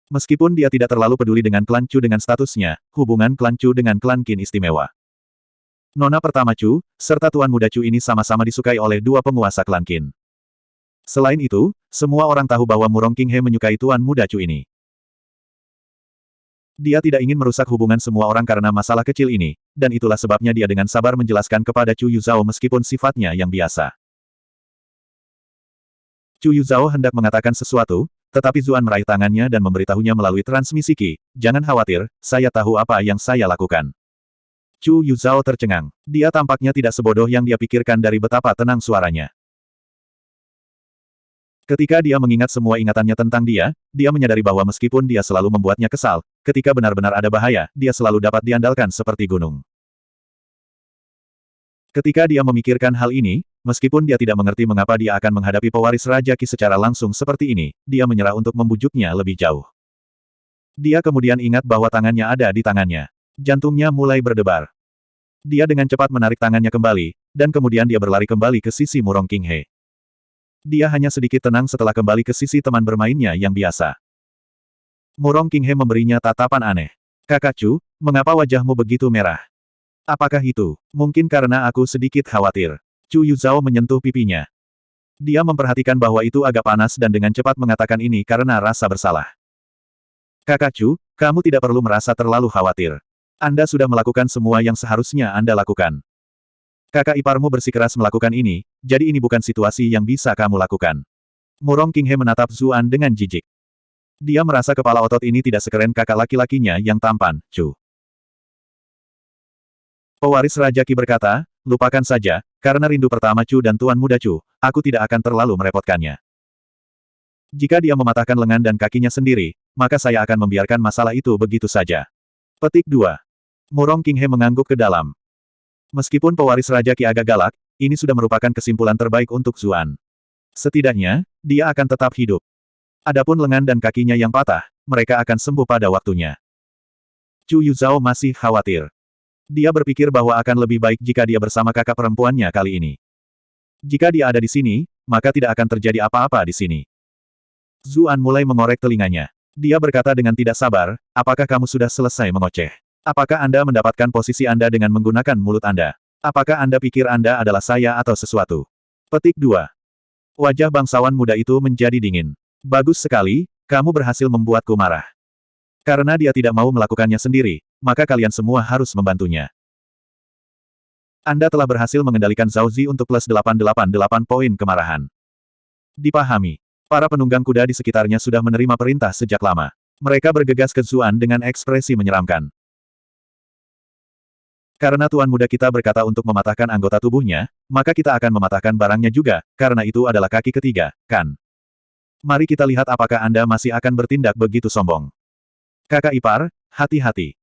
Meskipun dia tidak terlalu peduli dengan klan Chu dengan statusnya, hubungan klan Chu dengan klan Qin istimewa. Nona pertama Chu, serta Tuan Muda Chu ini sama-sama disukai oleh dua penguasa klan Qin. Selain itu, semua orang tahu bahwa Murong Qinghe menyukai Tuan Muda Chu ini. Dia tidak ingin merusak hubungan semua orang karena masalah kecil ini, dan itulah sebabnya dia dengan sabar menjelaskan kepada Chu Yuzhao meskipun sifatnya yang biasa. Chu Yuzhao hendak mengatakan sesuatu, tetapi Zuan meraih tangannya dan memberitahunya melalui transmisi Qi, jangan khawatir, saya tahu apa yang saya lakukan. Chu Yuzhao tercengang. Dia tampaknya tidak sebodoh yang dia pikirkan dari betapa tenang suaranya. Ketika dia mengingat semua ingatannya tentang dia menyadari bahwa meskipun dia selalu membuatnya kesal, ketika benar-benar ada bahaya, dia selalu dapat diandalkan seperti gunung. Ketika dia memikirkan hal ini, meskipun dia tidak mengerti mengapa dia akan menghadapi pewaris Raja Qi secara langsung seperti ini, dia menyerah untuk membujuknya lebih jauh. Dia kemudian ingat bahwa tangannya ada di tangannya. Jantungnya mulai berdebar. Dia dengan cepat menarik tangannya kembali, dan kemudian dia berlari kembali ke sisi Murong Qinghe. Dia hanya sedikit tenang setelah kembali ke sisi teman bermainnya yang biasa. Murong Qinghe memberinya tatapan aneh. Kakak Chu, mengapa wajahmu begitu merah? Apakah itu? Mungkin karena aku sedikit khawatir. Chu Yuzhao menyentuh pipinya. Dia memperhatikan bahwa itu agak panas dan dengan cepat mengatakan ini karena rasa bersalah. Kakak Chu, kamu tidak perlu merasa terlalu khawatir. Anda sudah melakukan semua yang seharusnya Anda lakukan. Kakak iparmu bersikeras melakukan ini, jadi ini bukan situasi yang bisa kamu lakukan. Murong Qinghe menatap Zuan dengan jijik. Dia merasa kepala otot ini tidak sekeren kakak laki-lakinya yang tampan, Chu. Pewaris Raja Qi berkata, lupakan saja, karena rindu pertama Chu dan Tuan Muda Chu, aku tidak akan terlalu merepotkannya. Jika dia mematahkan lengan dan kakinya sendiri, maka saya akan membiarkan masalah itu begitu saja. Petik 2. Murong Qinghe mengangguk ke dalam. Meskipun pewaris Raja Qi agak galak, ini sudah merupakan kesimpulan terbaik untuk Zuan. Setidaknya, dia akan tetap hidup. Adapun lengan dan kakinya yang patah, mereka akan sembuh pada waktunya. Chu Yuzhao masih khawatir. Dia berpikir bahwa akan lebih baik jika dia bersama kakak perempuannya kali ini. Jika dia ada di sini, maka tidak akan terjadi apa-apa di sini. Zuan mulai mengorek telinganya. Dia berkata dengan tidak sabar, apakah kamu sudah selesai mengoceh? Apakah Anda mendapatkan posisi Anda dengan menggunakan mulut Anda? Apakah Anda pikir Anda adalah saya atau sesuatu? Petik 2. Wajah bangsawan muda itu menjadi dingin. Bagus sekali, kamu berhasil membuatku marah. Karena dia tidak mau melakukannya sendiri, maka kalian semua harus membantunya. Anda telah berhasil mengendalikan Zhao Zi untuk plus 888 poin kemarahan. Dipahami. Para penunggang kuda di sekitarnya sudah menerima perintah sejak lama. Mereka bergegas ke Zuan dengan ekspresi menyeramkan. Karena tuan muda kita berkata untuk mematahkan anggota tubuhnya, maka kita akan mematahkan barangnya juga, karena itu adalah kaki ketiga, kan? Mari kita lihat apakah Anda masih akan bertindak begitu sombong. Kakak ipar, hati-hati.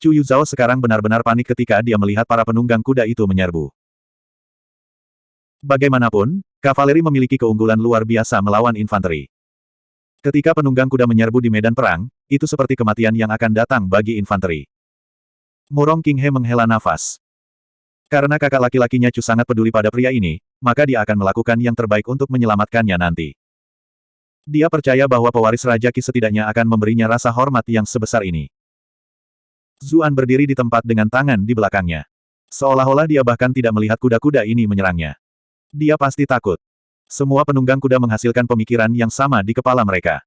Chu Yuzhao sekarang benar-benar panik ketika dia melihat para penunggang kuda itu menyerbu. Bagaimanapun, kavaleri memiliki keunggulan luar biasa melawan infanteri. Ketika penunggang kuda menyerbu di medan perang, itu seperti kematian yang akan datang bagi infanteri. Murong Qinghe menghela nafas. Karena kakak laki-lakinya Chu sangat peduli pada pria ini, maka dia akan melakukan yang terbaik untuk menyelamatkannya nanti. Dia percaya bahwa pewaris Raja Qi setidaknya akan memberinya rasa hormat yang sebesar ini. Zuan berdiri di tempat dengan tangan di belakangnya. Seolah-olah dia bahkan tidak melihat kuda-kuda ini menyerangnya. Dia pasti takut. Semua penunggang kuda menghasilkan pemikiran yang sama di kepala mereka.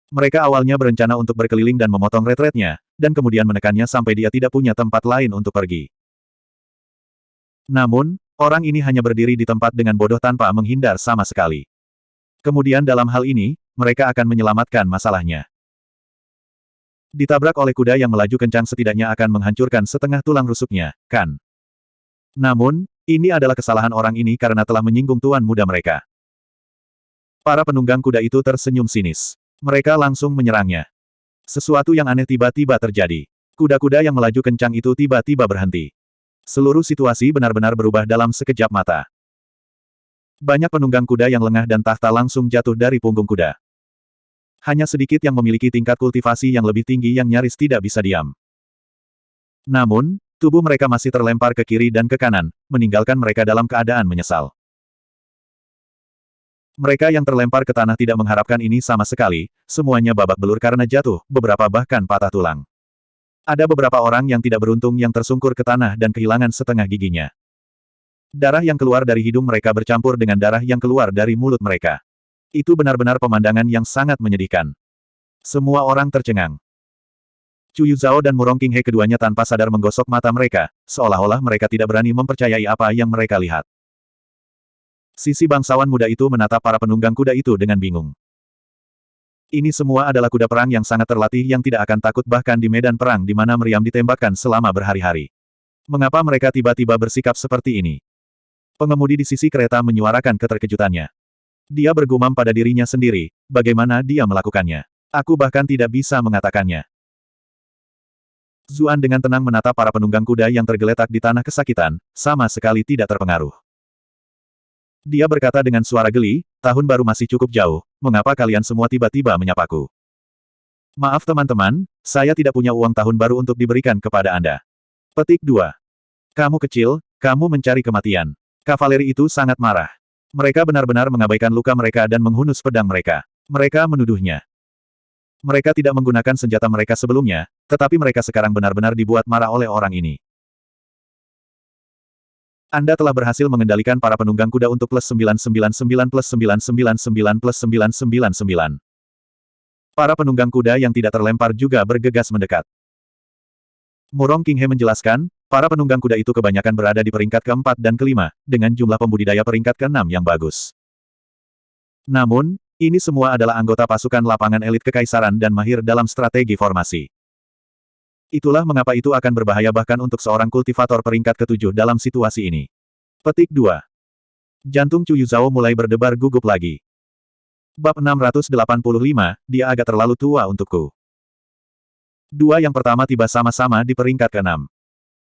Mereka awalnya berencana untuk berkeliling dan memotong retretnya, dan kemudian menekannya sampai dia tidak punya tempat lain untuk pergi. Namun, orang ini hanya berdiri di tempat dengan bodoh tanpa menghindar sama sekali. Kemudian dalam hal ini, mereka akan menyelamatkan masalahnya. Ditabrak oleh kuda yang melaju kencang setidaknya akan menghancurkan setengah tulang rusuknya, kan? Namun, ini adalah kesalahan orang ini karena telah menyinggung tuan muda mereka. Para penunggang kuda itu tersenyum sinis. Mereka langsung menyerangnya. Sesuatu yang aneh tiba-tiba terjadi. Kuda-kuda yang melaju kencang itu tiba-tiba berhenti. Seluruh situasi benar-benar berubah dalam sekejap mata. Banyak penunggang kuda yang lengah dan tahta langsung jatuh dari punggung kuda. Hanya sedikit yang memiliki tingkat kultivasi yang lebih tinggi yang nyaris tidak bisa diam. Namun, tubuh mereka masih terlempar ke kiri dan ke kanan, meninggalkan mereka dalam keadaan menyesal. Mereka yang terlempar ke tanah tidak mengharapkan ini sama sekali, semuanya babak belur karena jatuh, beberapa bahkan patah tulang. Ada beberapa orang yang tidak beruntung yang tersungkur ke tanah dan kehilangan setengah giginya. Darah yang keluar dari hidung mereka bercampur dengan darah yang keluar dari mulut mereka. Itu benar-benar pemandangan yang sangat menyedihkan. Semua orang tercengang. Chu Yuzhao dan Murong Qinghe keduanya tanpa sadar menggosok mata mereka, seolah-olah mereka tidak berani mempercayai apa yang mereka lihat. Sisi bangsawan muda itu menatap para penunggang kuda itu dengan bingung. Ini semua adalah kuda perang yang sangat terlatih yang tidak akan takut bahkan di medan perang di mana meriam ditembakkan selama berhari-hari. Mengapa mereka tiba-tiba bersikap seperti ini? Pengemudi di sisi kereta menyuarakan keterkejutannya. Dia bergumam pada dirinya sendiri, bagaimana dia melakukannya. Aku bahkan tidak bisa mengatakannya. Zuan dengan tenang menatap para penunggang kuda yang tergeletak di tanah kesakitan, sama sekali tidak terpengaruh. Dia berkata dengan suara geli, tahun baru masih cukup jauh, mengapa kalian semua tiba-tiba menyapaku? Maaf teman-teman, saya tidak punya uang tahun baru untuk diberikan kepada Anda. Petik 2. Kamu kecil, kamu mencari kematian. Kavaleri itu sangat marah. Mereka benar-benar mengabaikan luka mereka dan menghunus pedang mereka. Mereka menuduhnya. Mereka tidak menggunakan senjata mereka sebelumnya, tetapi mereka sekarang benar-benar dibuat marah oleh orang ini. Anda telah berhasil mengendalikan para penunggang kuda untuk plus 999 plus 999 plus 999. Para penunggang kuda yang tidak terlempar juga bergegas mendekat. Murong Qinghe menjelaskan, para penunggang kuda itu kebanyakan berada di peringkat keempat dan kelima, dengan jumlah pembudidaya peringkat keenam yang bagus. Namun, ini semua adalah anggota pasukan lapangan elit kekaisaran dan mahir dalam strategi formasi. Itulah mengapa itu akan berbahaya bahkan untuk seorang kultivator peringkat ketujuh dalam situasi ini. Petik 2. Jantung Chu Yuzhao mulai berdebar gugup lagi. Bab 685, dia agak terlalu tua untukku. Dua yang pertama tiba sama-sama di peringkat ke-6.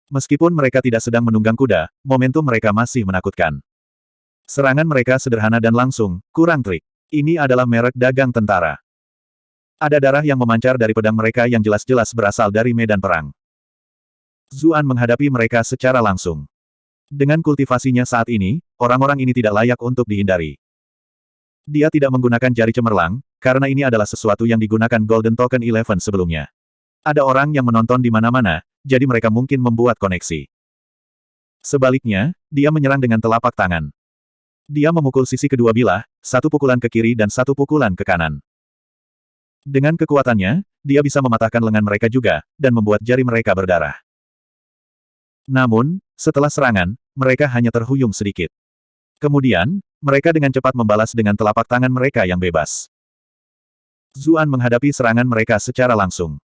Meskipun mereka tidak sedang menunggang kuda, momentum mereka masih menakutkan. Serangan mereka sederhana dan langsung, kurang trik. Ini adalah merek dagang tentara. Ada darah yang memancar dari pedang mereka yang jelas-jelas berasal dari medan perang. Zuan menghadapi mereka secara langsung. Dengan kultivasinya saat ini, orang-orang ini tidak layak untuk dihindari. Dia tidak menggunakan jari cemerlang, karena ini adalah sesuatu yang digunakan Golden Token 11 sebelumnya. Ada orang yang menonton di mana-mana, jadi mereka mungkin membuat koneksi. Sebaliknya, dia menyerang dengan telapak tangan. Dia memukul sisi kedua bilah, satu pukulan ke kiri dan satu pukulan ke kanan. Dengan kekuatannya, dia bisa mematahkan lengan mereka juga, dan membuat jari mereka berdarah. Namun, setelah serangan, mereka hanya terhuyung sedikit. Kemudian, mereka dengan cepat membalas dengan telapak tangan mereka yang bebas. Zuan menghadapi serangan mereka secara langsung.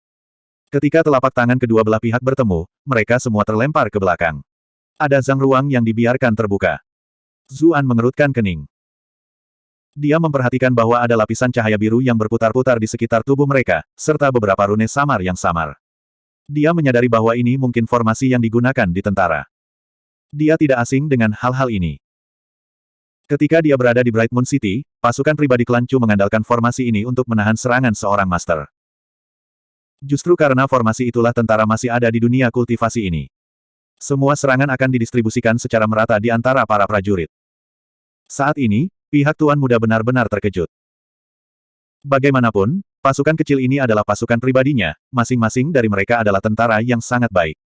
Ketika telapak tangan kedua belah pihak bertemu, mereka semua terlempar ke belakang. Ada zang ruang yang dibiarkan terbuka. Zuan mengerutkan kening. Dia memperhatikan bahwa ada lapisan cahaya biru yang berputar-putar di sekitar tubuh mereka, serta beberapa rune samar yang samar. Dia menyadari bahwa ini mungkin formasi yang digunakan di tentara. Dia tidak asing dengan hal-hal ini. Ketika dia berada di Bright Moon City, pasukan pribadi klan Chu mengandalkan formasi ini untuk menahan serangan seorang master. Justru karena formasi itulah tentara masih ada di dunia kultivasi ini. Semua serangan akan didistribusikan secara merata di antara para prajurit. Saat ini, pihak Tuan Muda benar-benar terkejut. Bagaimanapun, pasukan kecil ini adalah pasukan pribadinya, masing-masing dari mereka adalah tentara yang sangat baik.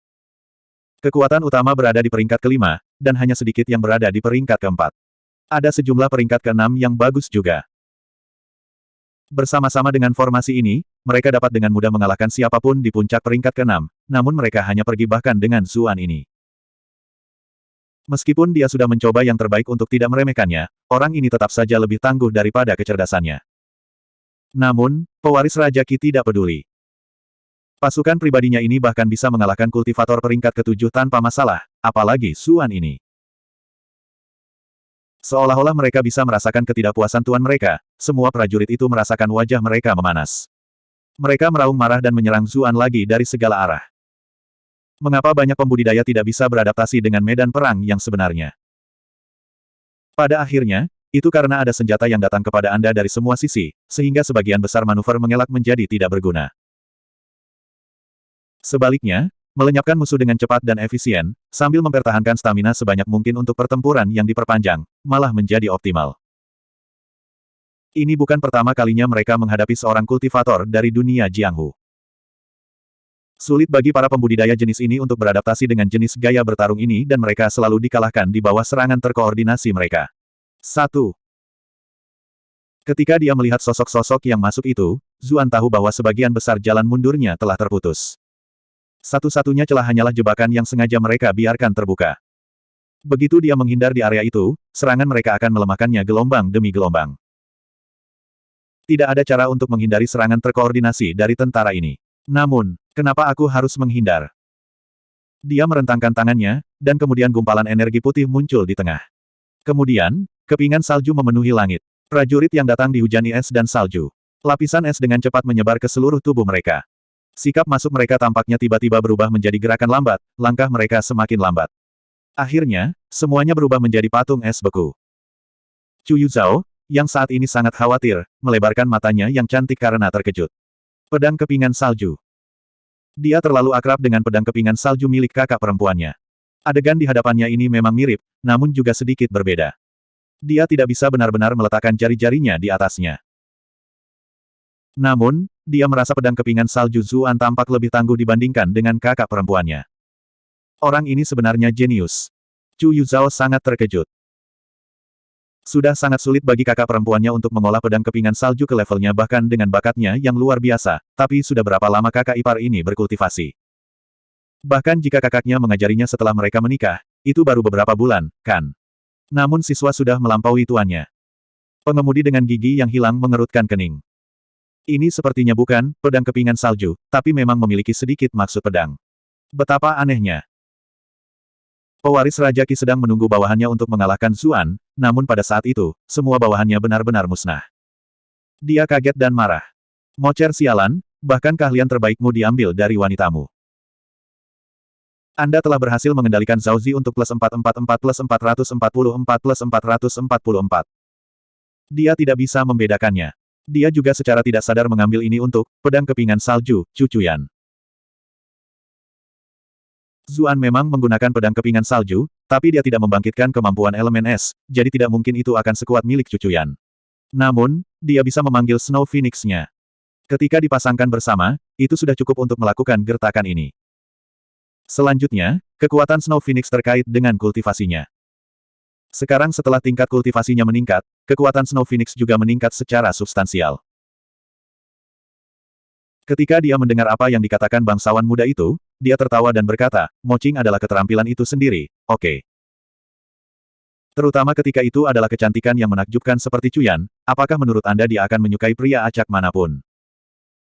Kekuatan utama berada di peringkat kelima, dan hanya sedikit yang berada di peringkat keempat. Ada sejumlah peringkat keenam yang bagus juga. Bersama-sama dengan formasi ini, mereka dapat dengan mudah mengalahkan siapapun di puncak peringkat keenam, namun mereka hanya pergi bahkan dengan Zuan ini. Meskipun dia sudah mencoba yang terbaik untuk tidak meremehkannya, orang ini tetap saja lebih tangguh daripada kecerdasannya. Namun, pewaris Raja Qi tidak peduli. Pasukan pribadinya ini bahkan bisa mengalahkan kultivator peringkat ketujuh tanpa masalah, apalagi Zuan ini. Seolah-olah mereka bisa merasakan ketidakpuasan tuan mereka, semua prajurit itu merasakan wajah mereka memanas. Mereka meraung marah dan menyerang Zuan lagi dari segala arah. Mengapa banyak pembudidaya tidak bisa beradaptasi dengan medan perang yang sebenarnya? Pada akhirnya, itu karena ada senjata yang datang kepada Anda dari semua sisi, sehingga sebagian besar manuver mengelak menjadi tidak berguna. Sebaliknya, melenyapkan musuh dengan cepat dan efisien, sambil mempertahankan stamina sebanyak mungkin untuk pertempuran yang diperpanjang, malah menjadi optimal. Ini bukan pertama kalinya mereka menghadapi seorang kultivator dari dunia Jianghu. Sulit bagi para pembudidaya jenis ini untuk beradaptasi dengan jenis gaya bertarung ini dan mereka selalu dikalahkan di bawah serangan terkoordinasi mereka. 1. Ketika dia melihat sosok-sosok yang masuk itu, Zuan tahu bahwa sebagian besar jalan mundurnya telah terputus. Satu-satunya celah hanyalah jebakan yang sengaja mereka biarkan terbuka. Begitu dia menghindar di area itu, serangan mereka akan melemahkannya gelombang demi gelombang. Tidak ada cara untuk menghindari serangan terkoordinasi dari tentara ini. Namun, kenapa aku harus menghindar? Dia merentangkan tangannya, dan kemudian gumpalan energi putih muncul di tengah. Kemudian, kepingan salju memenuhi langit. Prajurit yang datang dihujani es dan salju. Lapisan es dengan cepat menyebar ke seluruh tubuh mereka. Sikap masuk mereka tampaknya tiba-tiba berubah menjadi gerakan lambat, langkah mereka semakin lambat. Akhirnya, semuanya berubah menjadi patung es beku. Chu Yuzhao, yang saat ini sangat khawatir, melebarkan matanya yang cantik karena terkejut. Pedang kepingan salju. Dia terlalu akrab dengan pedang kepingan salju milik kakak perempuannya. Adegan di hadapannya ini memang mirip, namun juga sedikit berbeda. Dia tidak bisa benar-benar meletakkan jari-jarinya di atasnya. Namun, dia merasa pedang kepingan salju Zuan tampak lebih tangguh dibandingkan dengan kakak perempuannya. Orang ini sebenarnya jenius. Chu Yuzhao sangat terkejut. Sudah sangat sulit bagi kakak perempuannya untuk mengolah pedang kepingan salju ke levelnya bahkan dengan bakatnya yang luar biasa, tapi sudah berapa lama kakak ipar ini berkultivasi. Bahkan jika kakaknya mengajarinya setelah mereka menikah, itu baru beberapa bulan, kan? Namun siswa sudah melampaui tuannya. Pengemudi dengan gigi yang hilang mengerutkan kening. Ini sepertinya bukan pedang kepingan salju, tapi memang memiliki sedikit maksud pedang. Betapa anehnya. Pewaris Raja Qi sedang menunggu bawahannya untuk mengalahkan Zuan, namun pada saat itu, semua bawahannya benar-benar musnah. Dia kaget dan marah. Mocer sialan, bahkan keahlian terbaikmu diambil dari wanitamu. Anda telah berhasil mengendalikan Zhao Zi untuk plus 444 plus 444 plus 444. Dia tidak bisa membedakannya. Dia juga secara tidak sadar mengambil ini untuk pedang kepingan salju, Cucuyan. Zuan memang menggunakan pedang kepingan salju, tapi dia tidak membangkitkan kemampuan elemen es, jadi tidak mungkin itu akan sekuat milik Cucuyan. Namun, dia bisa memanggil Snow Phoenix-nya. Ketika dipasangkan bersama, itu sudah cukup untuk melakukan gertakan ini. Selanjutnya, kekuatan Snow Phoenix terkait dengan kultivasinya. Sekarang setelah tingkat kultivasinya meningkat, kekuatan Snow Phoenix juga meningkat secara substansial. Ketika dia mendengar apa yang dikatakan bangsawan muda itu, dia tertawa dan berkata, "Moching adalah keterampilan itu sendiri, oke. Terutama ketika itu adalah kecantikan yang menakjubkan seperti Cuyan, apakah menurut Anda dia akan menyukai pria acak manapun?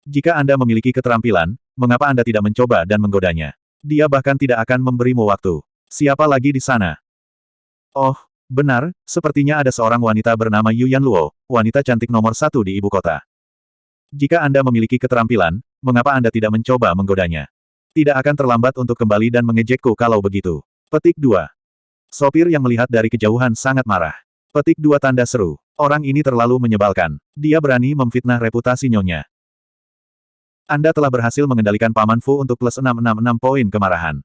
Jika Anda memiliki keterampilan, mengapa Anda tidak mencoba dan menggodanya? Dia bahkan tidak akan memberimu waktu. Siapa lagi di sana?" "Oh, benar, sepertinya ada seorang wanita bernama Yu Yanluo, wanita cantik nomor satu di ibu kota. Jika Anda memiliki keterampilan, mengapa Anda tidak mencoba menggodanya? Tidak akan terlambat untuk kembali dan mengejekku kalau begitu." Petik 2. Sopir yang melihat dari kejauhan sangat marah. Petik 2 tanda seru. Orang ini terlalu menyebalkan. Dia berani memfitnah reputasi nyonya. Anda telah berhasil mengendalikan Paman Fu untuk plus 666 poin kemarahan.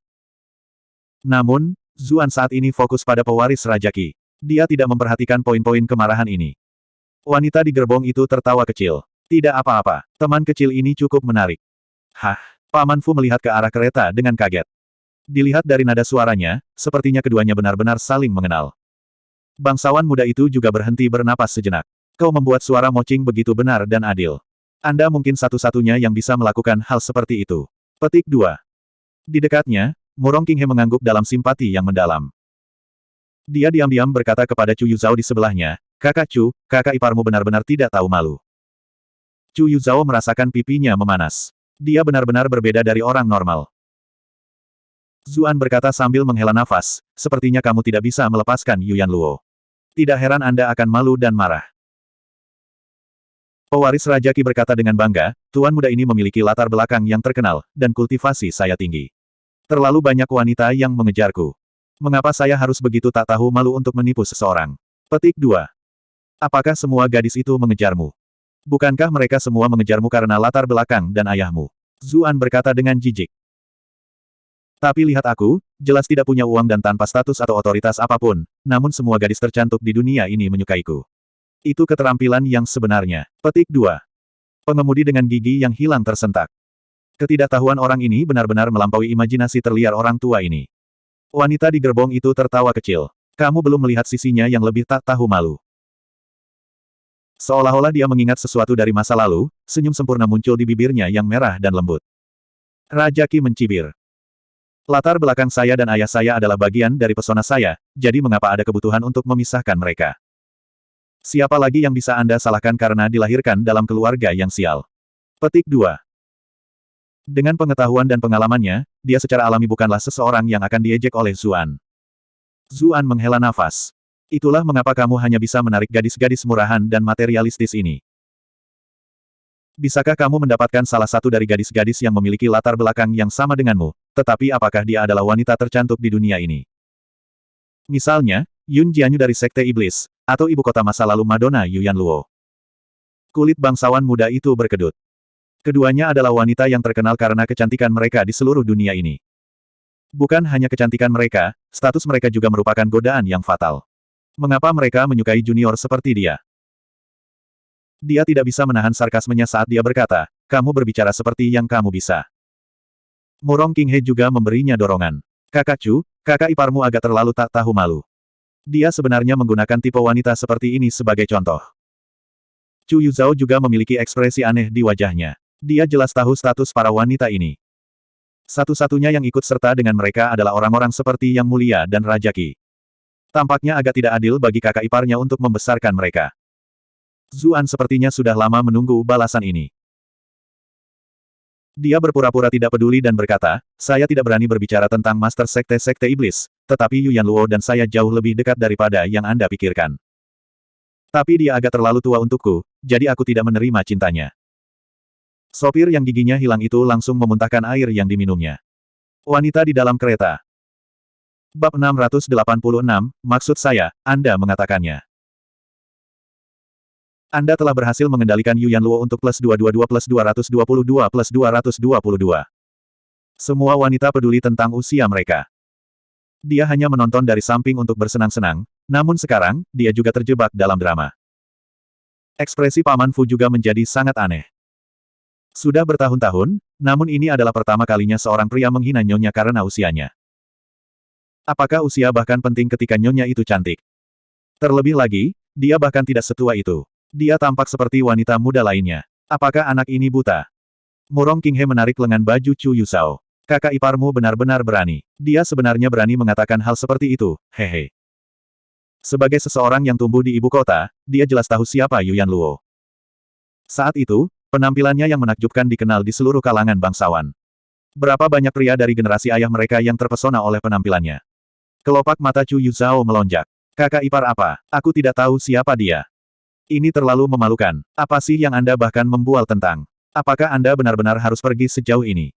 Namun, Zuan saat ini fokus pada pewaris Raja Qi. Dia tidak memperhatikan poin-poin kemarahan ini. Wanita di gerbong itu tertawa kecil. Tidak apa-apa, teman kecil ini cukup menarik. Hah, Paman Fu melihat ke arah kereta dengan kaget. Dilihat dari nada suaranya, sepertinya keduanya benar-benar saling mengenal. Bangsawan muda itu juga berhenti bernapas sejenak. Kau membuat suara Moching begitu benar dan adil. Anda mungkin satu-satunya yang bisa melakukan hal seperti itu. Petik 2. Di dekatnya, Murong Qinghe mengangguk dalam simpati yang mendalam. Dia diam-diam berkata kepada Chu Yuzhao di sebelahnya, "Kakak Chu, kakak iparmu benar-benar tidak tahu malu." Chu Yuzhao merasakan pipinya memanas. Dia benar-benar berbeda dari orang normal. Zuan berkata sambil menghela nafas, "Sepertinya kamu tidak bisa melepaskan Yu Yanluo. Tidak heran Anda akan malu dan marah." Pewaris Raja Qi berkata dengan bangga, "Tuan muda ini memiliki latar belakang yang terkenal, dan kultivasi saya tinggi. Terlalu banyak wanita yang mengejarku. Mengapa saya harus begitu tak tahu malu untuk menipu seseorang?" Petik 2. Apakah semua gadis itu mengejarmu? Bukankah mereka semua mengejarmu karena latar belakang dan ayahmu? Zuan berkata dengan jijik. Tapi lihat aku, jelas tidak punya uang dan tanpa status atau otoritas apapun, namun semua gadis tercantik di dunia ini menyukaiku. Itu keterampilan yang sebenarnya. Petik 2. Pengemudi dengan gigi yang hilang tersentak. Ketidaktahuan orang ini benar-benar melampaui imajinasi terliar orang tua ini. Wanita di gerbong itu tertawa kecil. Kamu belum melihat sisinya yang lebih tak tahu malu. Seolah-olah dia mengingat sesuatu dari masa lalu, senyum sempurna muncul di bibirnya yang merah dan lembut. Raja Qi mencibir. Latar belakang saya dan ayah saya adalah bagian dari pesona saya, jadi mengapa ada kebutuhan untuk memisahkan mereka? Siapa lagi yang bisa Anda salahkan karena dilahirkan dalam keluarga yang sial? Petik 2. Dengan pengetahuan dan pengalamannya, dia secara alami bukanlah seseorang yang akan diejek oleh Zuan. Zuan menghela nafas. Itulah mengapa kamu hanya bisa menarik gadis-gadis murahan dan materialistis ini. Bisakah kamu mendapatkan salah satu dari gadis-gadis yang memiliki latar belakang yang sama denganmu, tetapi apakah dia adalah wanita tercantik di dunia ini? Misalnya, Yun Jianyu dari Sekte Iblis, atau ibu kota masa lalu Madonna Yu Yanluo. Kulit bangsawan muda itu berkedut. Keduanya adalah wanita yang terkenal karena kecantikan mereka di seluruh dunia ini. Bukan hanya kecantikan mereka, status mereka juga merupakan godaan yang fatal. Mengapa mereka menyukai junior seperti dia? Dia tidak bisa menahan sarkasmenya saat dia berkata, "Kamu berbicara seperti yang kamu bisa." Murong Qinghe juga memberinya dorongan. "Kakak Chu, kakak iparmu agak terlalu tak tahu malu. Dia sebenarnya menggunakan tipe wanita seperti ini sebagai contoh." Chu Yuzhao juga memiliki ekspresi aneh di wajahnya. Dia jelas tahu status para wanita ini. Satu-satunya yang ikut serta dengan mereka adalah orang-orang seperti Yang Mulia dan Raja Qi. Tampaknya agak tidak adil bagi kakak iparnya untuk membesarkan mereka. Zuan sepertinya sudah lama menunggu balasan ini. Dia berpura-pura tidak peduli dan berkata, "Saya tidak berani berbicara tentang Master Sekte-Sekte Iblis, tetapi Yu Yanluo dan saya jauh lebih dekat daripada yang Anda pikirkan. Tapi dia agak terlalu tua untukku, jadi aku tidak menerima cintanya." Sopir yang giginya hilang itu langsung memuntahkan air yang diminumnya. Wanita di dalam kereta. Bab 686, maksud saya, Anda mengatakannya. Anda telah berhasil mengendalikan Yu Yanluo untuk plus 222 plus 222 plus 222. Semua wanita peduli tentang usia mereka. Dia hanya menonton dari samping untuk bersenang-senang, namun sekarang, dia juga terjebak dalam drama. Ekspresi Paman Fu juga menjadi sangat aneh. Sudah bertahun-tahun, namun ini adalah pertama kalinya seorang pria menghina nyonya karena usianya. Apakah usia bahkan penting ketika nyonya itu cantik? Terlebih lagi, dia bahkan tidak setua itu. Dia tampak seperti wanita muda lainnya. Apakah anak ini buta? Murong Qinghe menarik lengan baju Chu Yuzhao. Kakak iparmu benar-benar berani. Dia sebenarnya berani mengatakan hal seperti itu, hehe. Sebagai seseorang yang tumbuh di ibu kota, dia jelas tahu siapa Yuyan Luo. Saat itu, penampilannya yang menakjubkan dikenal di seluruh kalangan bangsawan. Berapa banyak pria dari generasi ayah mereka yang terpesona oleh penampilannya. Kelopak mata Chu Yuzhao melonjak. Kakak ipar apa? Aku tidak tahu siapa dia. Ini terlalu memalukan. Apa sih yang Anda bahkan membual tentang? Apakah Anda benar-benar harus pergi sejauh ini?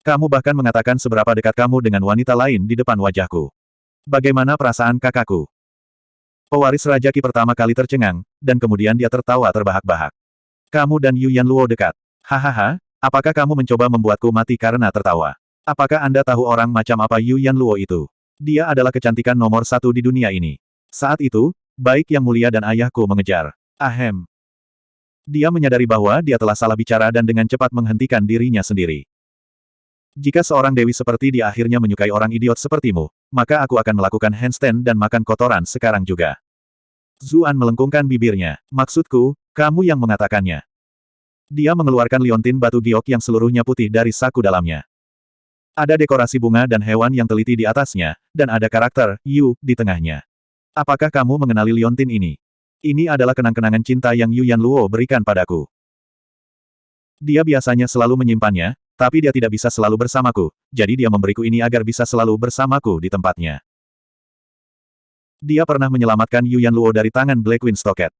Kamu bahkan mengatakan seberapa dekat kamu dengan wanita lain di depan wajahku. Bagaimana perasaan kakakku? Pewaris Raja Qi pertama kali tercengang, dan kemudian dia tertawa terbahak-bahak. Kamu dan Yuyan Luo dekat. Hahaha, apakah kamu mencoba membuatku mati karena tertawa? Apakah Anda tahu orang macam apa Yuyan Luo itu? Dia adalah kecantikan nomor satu di dunia ini. Saat itu, baik Yang Mulia dan ayahku mengejar. Ahem. Dia menyadari bahwa dia telah salah bicara dan dengan cepat menghentikan dirinya sendiri. Jika seorang dewi seperti dia akhirnya menyukai orang idiot sepertimu, maka aku akan melakukan handstand dan makan kotoran sekarang juga. Zuan melengkungkan bibirnya. Maksudku, kamu yang mengatakannya. Dia mengeluarkan liontin batu giok yang seluruhnya putih dari saku dalamnya. Ada dekorasi bunga dan hewan yang teliti di atasnya, dan ada karakter, Yu, di tengahnya. Apakah kamu mengenali liontin ini? Ini adalah kenang-kenangan cinta yang Yuyan Luo berikan padaku. Dia biasanya selalu menyimpannya, tapi dia tidak bisa selalu bersamaku, jadi dia memberiku ini agar bisa selalu bersamaku di tempatnya. Dia pernah menyelamatkan Yuyan Luo dari tangan Blackwing Stocket.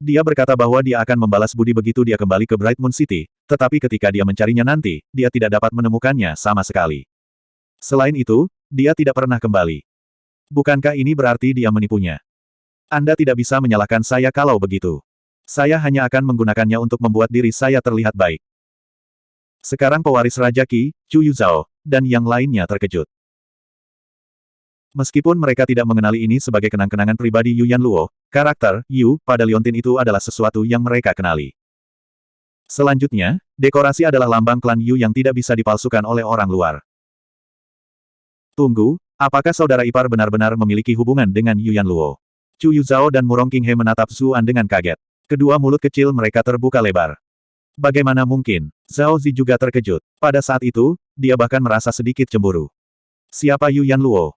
Dia berkata bahwa dia akan membalas budi begitu dia kembali ke Bright Moon City, tetapi ketika dia mencarinya nanti, dia tidak dapat menemukannya sama sekali. Selain itu, dia tidak pernah kembali. Bukankah ini berarti dia menipunya? Anda tidak bisa menyalahkan saya kalau begitu. Saya hanya akan menggunakannya untuk membuat diri saya terlihat baik. Sekarang pewaris Raja Qi, Chu Yuzhao, dan yang lainnya terkejut. Meskipun mereka tidak mengenali ini sebagai kenang-kenangan pribadi Yuyan Luo, karakter, Yu, pada liontin itu adalah sesuatu yang mereka kenali. Selanjutnya, dekorasi adalah lambang klan Yu yang tidak bisa dipalsukan oleh orang luar. Tunggu, apakah saudara ipar benar-benar memiliki hubungan dengan Yuyan Luo? Chu Yuzhao dan Murong Qinghe menatap Zuan dengan kaget. Kedua mulut kecil mereka terbuka lebar. Bagaimana mungkin? Zhao Zi juga terkejut. Pada saat itu, dia bahkan merasa sedikit cemburu. Siapa Yuyan Luo?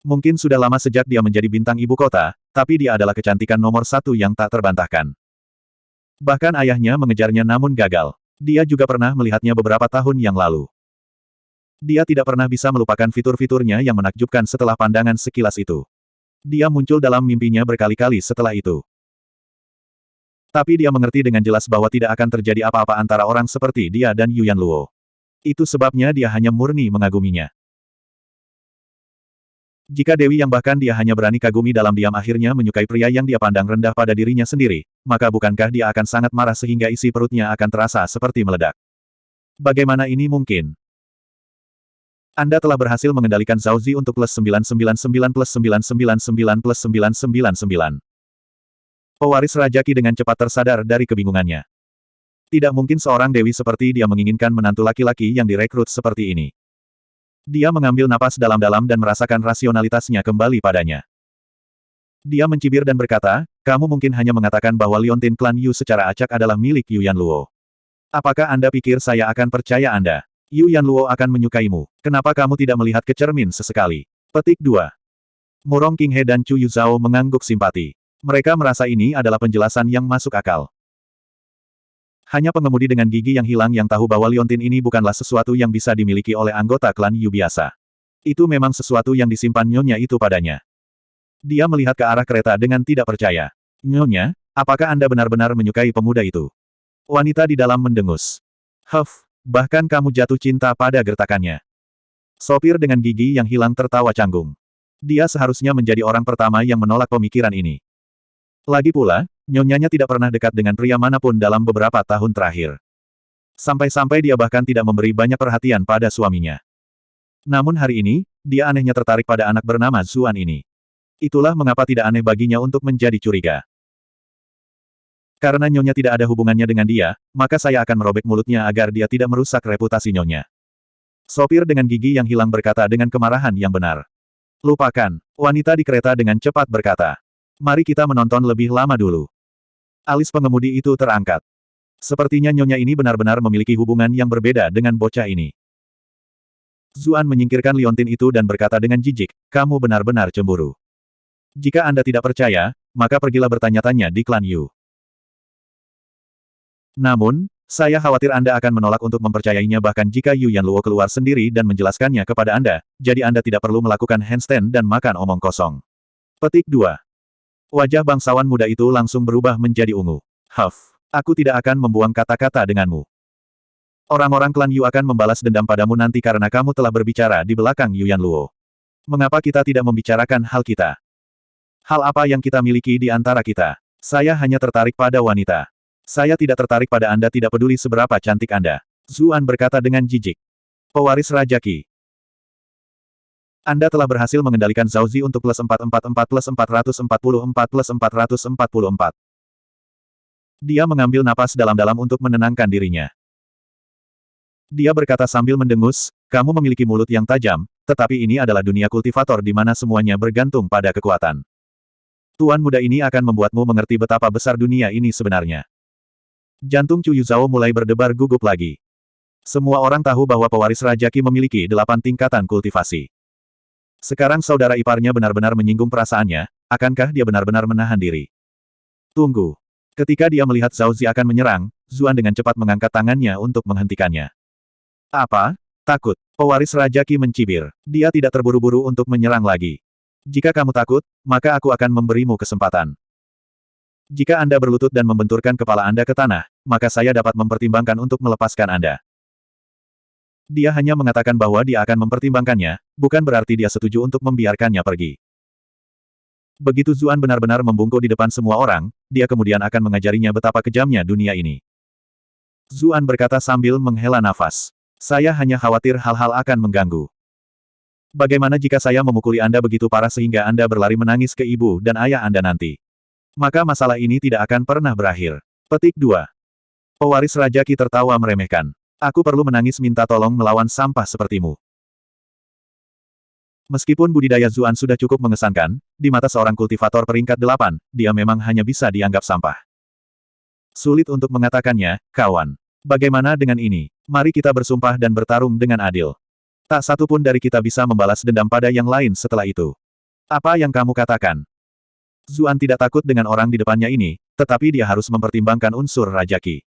Mungkin sudah lama sejak dia menjadi bintang ibu kota, tapi dia adalah kecantikan nomor satu yang tak terbantahkan. Bahkan ayahnya mengejarnya namun gagal. Dia juga pernah melihatnya beberapa tahun yang lalu. Dia tidak pernah bisa melupakan fitur-fiturnya yang menakjubkan setelah pandangan sekilas itu. Dia muncul dalam mimpinya berkali-kali setelah itu. Tapi dia mengerti dengan jelas bahwa tidak akan terjadi apa-apa antara orang seperti dia dan Yuyan Luo. Itu sebabnya dia hanya murni mengaguminya. Jika Dewi yang bahkan dia hanya berani kagumi dalam diam akhirnya menyukai pria yang dia pandang rendah pada dirinya sendiri, maka bukankah dia akan sangat marah sehingga isi perutnya akan terasa seperti meledak? Bagaimana ini mungkin? Anda telah berhasil mengendalikan Zhao Zi untuk plus 999 plus 999 plus 999. Pewaris Raja Qi dengan cepat tersadar dari kebingungannya. Tidak mungkin seorang dewi seperti dia menginginkan menantu laki-laki yang direkrut seperti ini. Dia mengambil napas dalam-dalam dan merasakan rasionalitasnya kembali padanya. Dia mencibir dan berkata, kamu mungkin hanya mengatakan bahwa liontin klan Yu secara acak adalah milik Yuyan Luo. Apakah Anda pikir saya akan percaya Anda? Yuyan Luo akan menyukaimu. Kenapa kamu tidak melihat ke cermin sesekali? Petik 2. Murong Qinghe dan Chu Yuzhao mengangguk simpati. Mereka merasa ini adalah penjelasan yang masuk akal. Hanya pengemudi dengan gigi yang hilang yang tahu bahwa liontin ini bukanlah sesuatu yang bisa dimiliki oleh anggota klan Yu biasa. Itu memang sesuatu yang disimpan nyonya itu padanya. Dia melihat ke arah kereta dengan tidak percaya. Nyonya, apakah Anda benar-benar menyukai pemuda itu? Wanita di dalam mendengus. Huff, bahkan kamu jatuh cinta pada gertakannya. Sopir dengan gigi yang hilang tertawa canggung. Dia seharusnya menjadi orang pertama yang menolak pemikiran ini. Lagi pula, nyonyanya tidak pernah dekat dengan pria manapun dalam beberapa tahun terakhir. Sampai-sampai dia bahkan tidak memberi banyak perhatian pada suaminya. Namun hari ini, dia anehnya tertarik pada anak bernama Zuan ini. Itulah mengapa tidak aneh baginya untuk menjadi curiga. Karena nyonya tidak ada hubungannya dengan dia, maka saya akan merobek mulutnya agar dia tidak merusak reputasi nyonya. Sopir dengan gigi yang hilang berkata dengan kemarahan yang benar. Lupakan, wanita di kereta dengan cepat berkata. Mari kita menonton lebih lama dulu. Alis pengemudi itu terangkat. Sepertinya nyonya ini benar-benar memiliki hubungan yang berbeda dengan bocah ini. Zuan menyingkirkan liontin itu dan berkata dengan jijik, kamu benar-benar cemburu. Jika Anda tidak percaya, maka pergilah bertanya-tanya di klan Yu. Namun, saya khawatir Anda akan menolak untuk mempercayainya bahkan jika Yu Yanluo keluar sendiri dan menjelaskannya kepada Anda, jadi Anda tidak perlu melakukan handstand dan makan omong kosong. Petik 2. Wajah bangsawan muda itu langsung berubah menjadi ungu. Huff, aku tidak akan membuang kata-kata denganmu. Orang-orang klan Yu akan membalas dendam padamu nanti karena kamu telah berbicara di belakang Yu Yanluo. Mengapa kita tidak membicarakan hal kita? Hal apa yang kita miliki di antara kita? Saya hanya tertarik pada wanita. Saya tidak tertarik pada Anda tidak peduli seberapa cantik Anda. Zuan berkata dengan jijik. Pewaris Raja Qi. Anda telah berhasil mengendalikan Zhao Zi untuk plus 444 plus 444 plus 444. Dia mengambil napas dalam-dalam untuk menenangkan dirinya. Dia berkata sambil mendengus, kamu memiliki mulut yang tajam, tetapi ini adalah dunia kultivator di mana semuanya bergantung pada kekuatan. Tuan muda ini akan membuatmu mengerti betapa besar dunia ini sebenarnya. Jantung Chu Yuzhao mulai berdebar gugup lagi. Semua orang tahu bahwa pewaris Raja Qi memiliki 8 tingkatan kultivasi. Sekarang saudara iparnya benar-benar menyinggung perasaannya, akankah dia benar-benar menahan diri? Tunggu. Ketika dia melihat Zhao Zi akan menyerang, Zuan dengan cepat mengangkat tangannya untuk menghentikannya. Apa? Takut. Pewaris Raja Qi mencibir. Dia tidak terburu-buru untuk menyerang lagi. Jika kamu takut, maka aku akan memberimu kesempatan. Jika Anda berlutut dan membenturkan kepala Anda ke tanah, maka saya dapat mempertimbangkan untuk melepaskan Anda. Dia hanya mengatakan bahwa dia akan mempertimbangkannya, bukan berarti dia setuju untuk membiarkannya pergi. Begitu Zuan benar-benar membungkuk di depan semua orang, dia kemudian akan mengajarinya betapa kejamnya dunia ini. Zuan berkata sambil menghela nafas. Saya hanya khawatir hal-hal akan mengganggu. Bagaimana jika saya memukuli Anda begitu parah sehingga Anda berlari menangis ke ibu dan ayah Anda nanti? Maka masalah ini tidak akan pernah berakhir. Petik 2. Pewaris Raja Qi tertawa meremehkan. Aku perlu menangis minta tolong melawan sampah sepertimu. Meskipun budidaya Zuan sudah cukup mengesankan, di mata seorang kultivator peringkat 8, dia memang hanya bisa dianggap sampah. Sulit untuk mengatakannya, kawan. Bagaimana dengan ini? Mari kita bersumpah dan bertarung dengan adil. Tak satu pun dari kita bisa membalas dendam pada yang lain setelah itu. Apa yang kamu katakan? Zuan tidak takut dengan orang di depannya ini, tetapi dia harus mempertimbangkan unsur Raja Qi.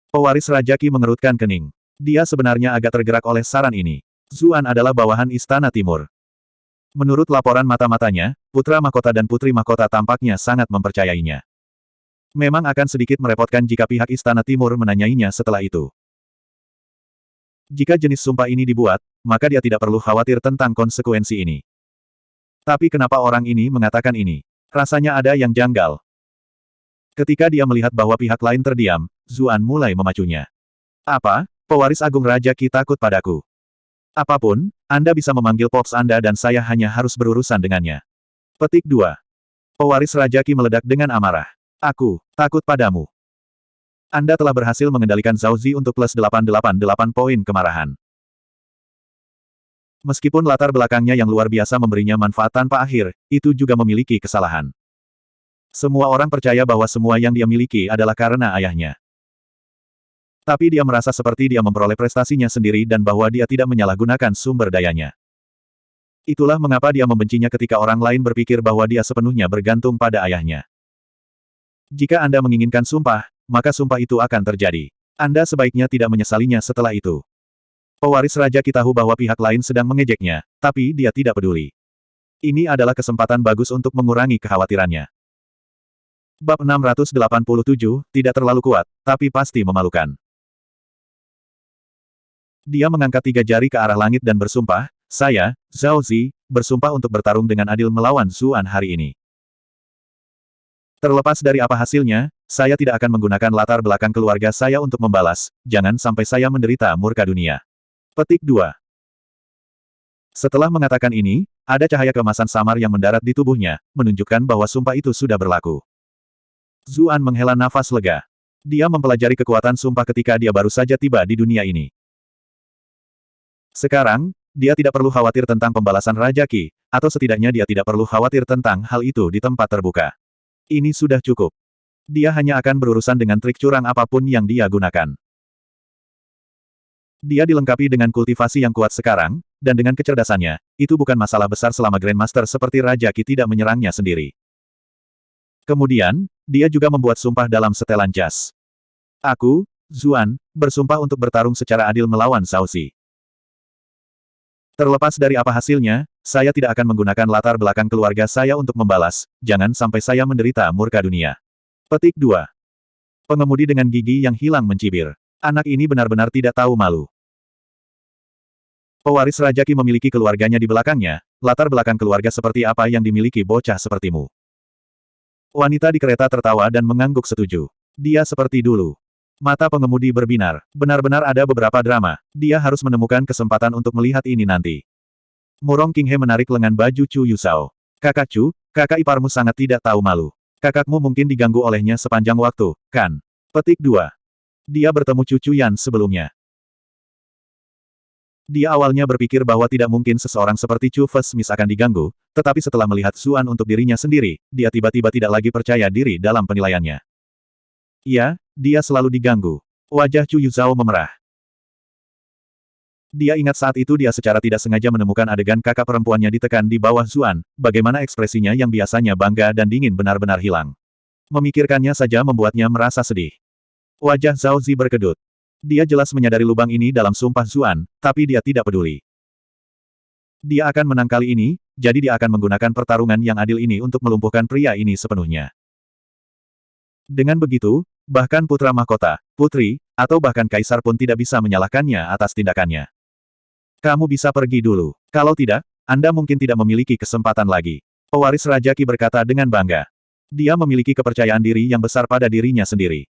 Pewaris Raja Qi mengerutkan kening. Dia sebenarnya agak tergerak oleh saran ini. Zuan adalah bawahan Istana Timur. Menurut laporan mata-matanya, putra mahkota dan putri mahkota tampaknya sangat mempercayainya. Memang akan sedikit merepotkan jika pihak Istana Timur menanyainya setelah itu. Jika jenis sumpah ini dibuat, maka dia tidak perlu khawatir tentang konsekuensi ini. Tapi kenapa orang ini mengatakan ini? Rasanya ada yang janggal. Ketika dia melihat bahwa pihak lain terdiam, Zuan mulai memacunya. Apa? Pewaris Agung Raja Qi takut padaku. Apapun, Anda bisa memanggil Pops Anda dan saya hanya harus berurusan dengannya. Petik 2. Pewaris Raja Qi meledak dengan amarah. Aku takut padamu. Anda telah berhasil mengendalikan Zhao Zi untuk plus 888 poin kemarahan. Meskipun latar belakangnya yang luar biasa memberinya manfaat tanpa akhir, itu juga memiliki kesalahan. Semua orang percaya bahwa semua yang dia miliki adalah karena ayahnya. Tapi dia merasa seperti dia memperoleh prestasinya sendiri dan bahwa dia tidak menyalahgunakan sumber dayanya. Itulah mengapa dia membencinya ketika orang lain berpikir bahwa dia sepenuhnya bergantung pada ayahnya. Jika Anda menginginkan sumpah, maka sumpah itu akan terjadi. Anda sebaiknya tidak menyesalinya setelah itu. Pewaris Raja Qi tahu bahwa pihak lain sedang mengejeknya, tapi dia tidak peduli. Ini adalah kesempatan bagus untuk mengurangi kekhawatirannya. Bab 687, tidak terlalu kuat, tapi pasti memalukan. Dia mengangkat 3 jari ke arah langit dan bersumpah, saya, Zhao Zi, bersumpah untuk bertarung dengan adil melawan Zuan hari ini. Terlepas dari apa hasilnya, saya tidak akan menggunakan latar belakang keluarga saya untuk membalas, jangan sampai saya menderita murka dunia. Petik 2. Setelah mengatakan ini, ada cahaya keemasan samar yang mendarat di tubuhnya, menunjukkan bahwa sumpah itu sudah berlaku. Zuan menghela nafas lega. Dia mempelajari kekuatan sumpah ketika dia baru saja tiba di dunia ini. Sekarang, dia tidak perlu khawatir tentang pembalasan Raja Qi, atau setidaknya dia tidak perlu khawatir tentang hal itu di tempat terbuka. Ini sudah cukup. Dia hanya akan berurusan dengan trik curang apapun yang dia gunakan. Dia dilengkapi dengan kultivasi yang kuat sekarang, dan dengan kecerdasannya, itu bukan masalah besar selama Grandmaster seperti Raja Qi tidak menyerangnya sendiri. Kemudian, dia juga membuat sumpah dalam setelan jas. Aku, Zuan, bersumpah untuk bertarung secara adil melawan Zhao Zi. Terlepas dari apa hasilnya, saya tidak akan menggunakan latar belakang keluarga saya untuk membalas, jangan sampai saya menderita murka dunia. Petik 2. Pengemudi dengan gigi yang hilang mencibir. Anak ini benar-benar tidak tahu malu. Pewaris Raja Qi memiliki keluarganya di belakangnya, latar belakang keluarga seperti apa yang dimiliki bocah sepertimu. Wanita di kereta tertawa dan mengangguk setuju. Dia seperti dulu. Mata pengemudi berbinar. Benar-benar ada beberapa drama. Dia harus menemukan kesempatan untuk melihat ini nanti. Murong Qinghe menarik lengan baju Chu Yusao. Kakak Chu, kakak iparmu sangat tidak tahu malu. Kakakmu mungkin diganggu olehnya sepanjang waktu, kan? Petik 2. Dia bertemu Chu Chuyan sebelumnya. Dia awalnya berpikir bahwa tidak mungkin seseorang seperti Chu Fesmis akan diganggu, tetapi setelah melihat Zuan untuk dirinya sendiri, dia tiba-tiba tidak lagi percaya diri dalam penilaiannya. Iya, dia selalu diganggu. Wajah Chu Yuzhao memerah. Dia ingat saat itu dia secara tidak sengaja menemukan adegan kakak perempuannya ditekan di bawah Zuan, bagaimana ekspresinya yang biasanya bangga dan dingin benar-benar hilang. Memikirkannya saja membuatnya merasa sedih. Wajah Zhao Zi berkedut. Dia jelas menyadari lubang ini dalam sumpah Zuan, tapi dia tidak peduli. Dia akan menang kali ini, jadi dia akan menggunakan pertarungan yang adil ini untuk melumpuhkan pria ini sepenuhnya. Dengan begitu, bahkan putra mahkota, putri, atau bahkan kaisar pun tidak bisa menyalahkannya atas tindakannya. Kamu bisa pergi dulu. Kalau tidak, Anda mungkin tidak memiliki kesempatan lagi. Pewaris Raja Qi berkata dengan bangga. Dia memiliki kepercayaan diri yang besar pada dirinya sendiri.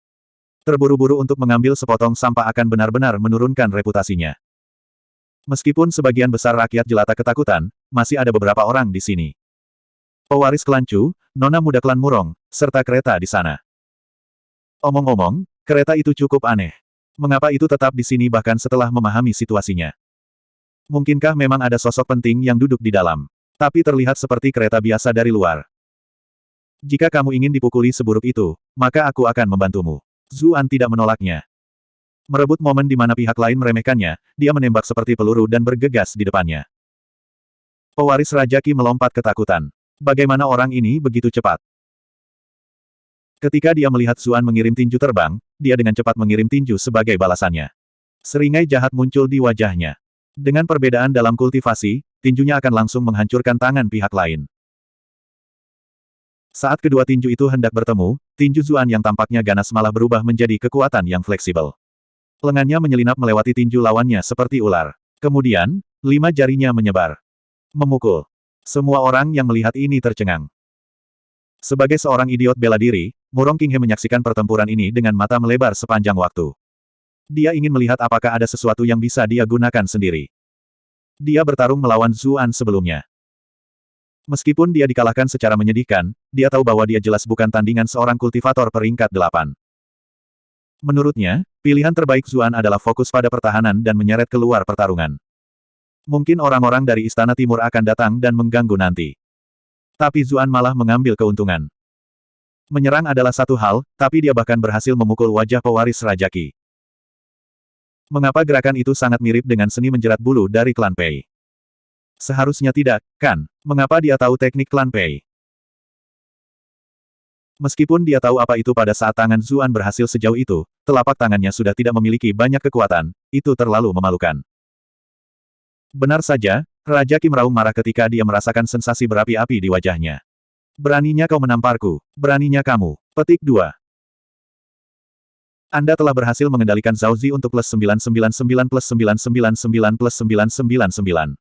Terburu-buru untuk mengambil sepotong sampah akan benar-benar menurunkan reputasinya. Meskipun sebagian besar rakyat jelata ketakutan, masih ada beberapa orang di sini. Pewaris klan Chu, nona muda klan Murong, serta kereta di sana. Omong-omong, kereta itu cukup aneh. Mengapa itu tetap di sini bahkan setelah memahami situasinya? Mungkinkah memang ada sosok penting yang duduk di dalam? Tapi terlihat seperti kereta biasa dari luar. Jika kamu ingin dipukuli seburuk itu, maka aku akan membantumu. Zuan tidak menolaknya. Merebut momen di mana pihak lain meremehkannya, dia menembak seperti peluru dan bergegas di depannya. Pewaris Raja Qi melompat ketakutan. Bagaimana orang ini begitu cepat? Ketika dia melihat Zuan mengirim tinju terbang, dia dengan cepat mengirim tinju sebagai balasannya. Seringai jahat muncul di wajahnya. Dengan perbedaan dalam kultivasi, tinjunya akan langsung menghancurkan tangan pihak lain. Saat kedua tinju itu hendak bertemu, tinju Zuan yang tampaknya ganas malah berubah menjadi kekuatan yang fleksibel. Lengannya menyelinap melewati tinju lawannya seperti ular. Kemudian, 5 jarinya menyebar. Memukul. Semua orang yang melihat ini tercengang. Sebagai seorang idiot bela diri, Murong Qinghe menyaksikan pertempuran ini dengan mata melebar sepanjang waktu. Dia ingin melihat apakah ada sesuatu yang bisa dia gunakan sendiri. Dia bertarung melawan Zuan sebelumnya. Meskipun dia dikalahkan secara menyedihkan, dia tahu bahwa dia jelas bukan tandingan seorang kultivator peringkat 8. Menurutnya, pilihan terbaik Zuan adalah fokus pada pertahanan dan menyeret keluar pertarungan. Mungkin orang-orang dari Istana Timur akan datang dan mengganggu nanti. Tapi Zuan malah mengambil keuntungan. Menyerang adalah satu hal, tapi dia bahkan berhasil memukul wajah pewaris Raja Qi. Mengapa gerakan itu sangat mirip dengan seni menjerat bulu dari klan Pei? Seharusnya tidak, kan? Mengapa dia tahu teknik klan Pei? Meskipun dia tahu apa itu pada saat tangan Zuan berhasil sejauh itu, telapak tangannya sudah tidak memiliki banyak kekuatan, itu terlalu memalukan. Benar saja, Raja Qi meraung marah ketika dia merasakan sensasi berapi-api di wajahnya. Beraninya kau menamparku, beraninya kamu. Petik 2. Anda telah berhasil mengendalikan Zhao Zi untuk plus 999 plus 999 plus 999.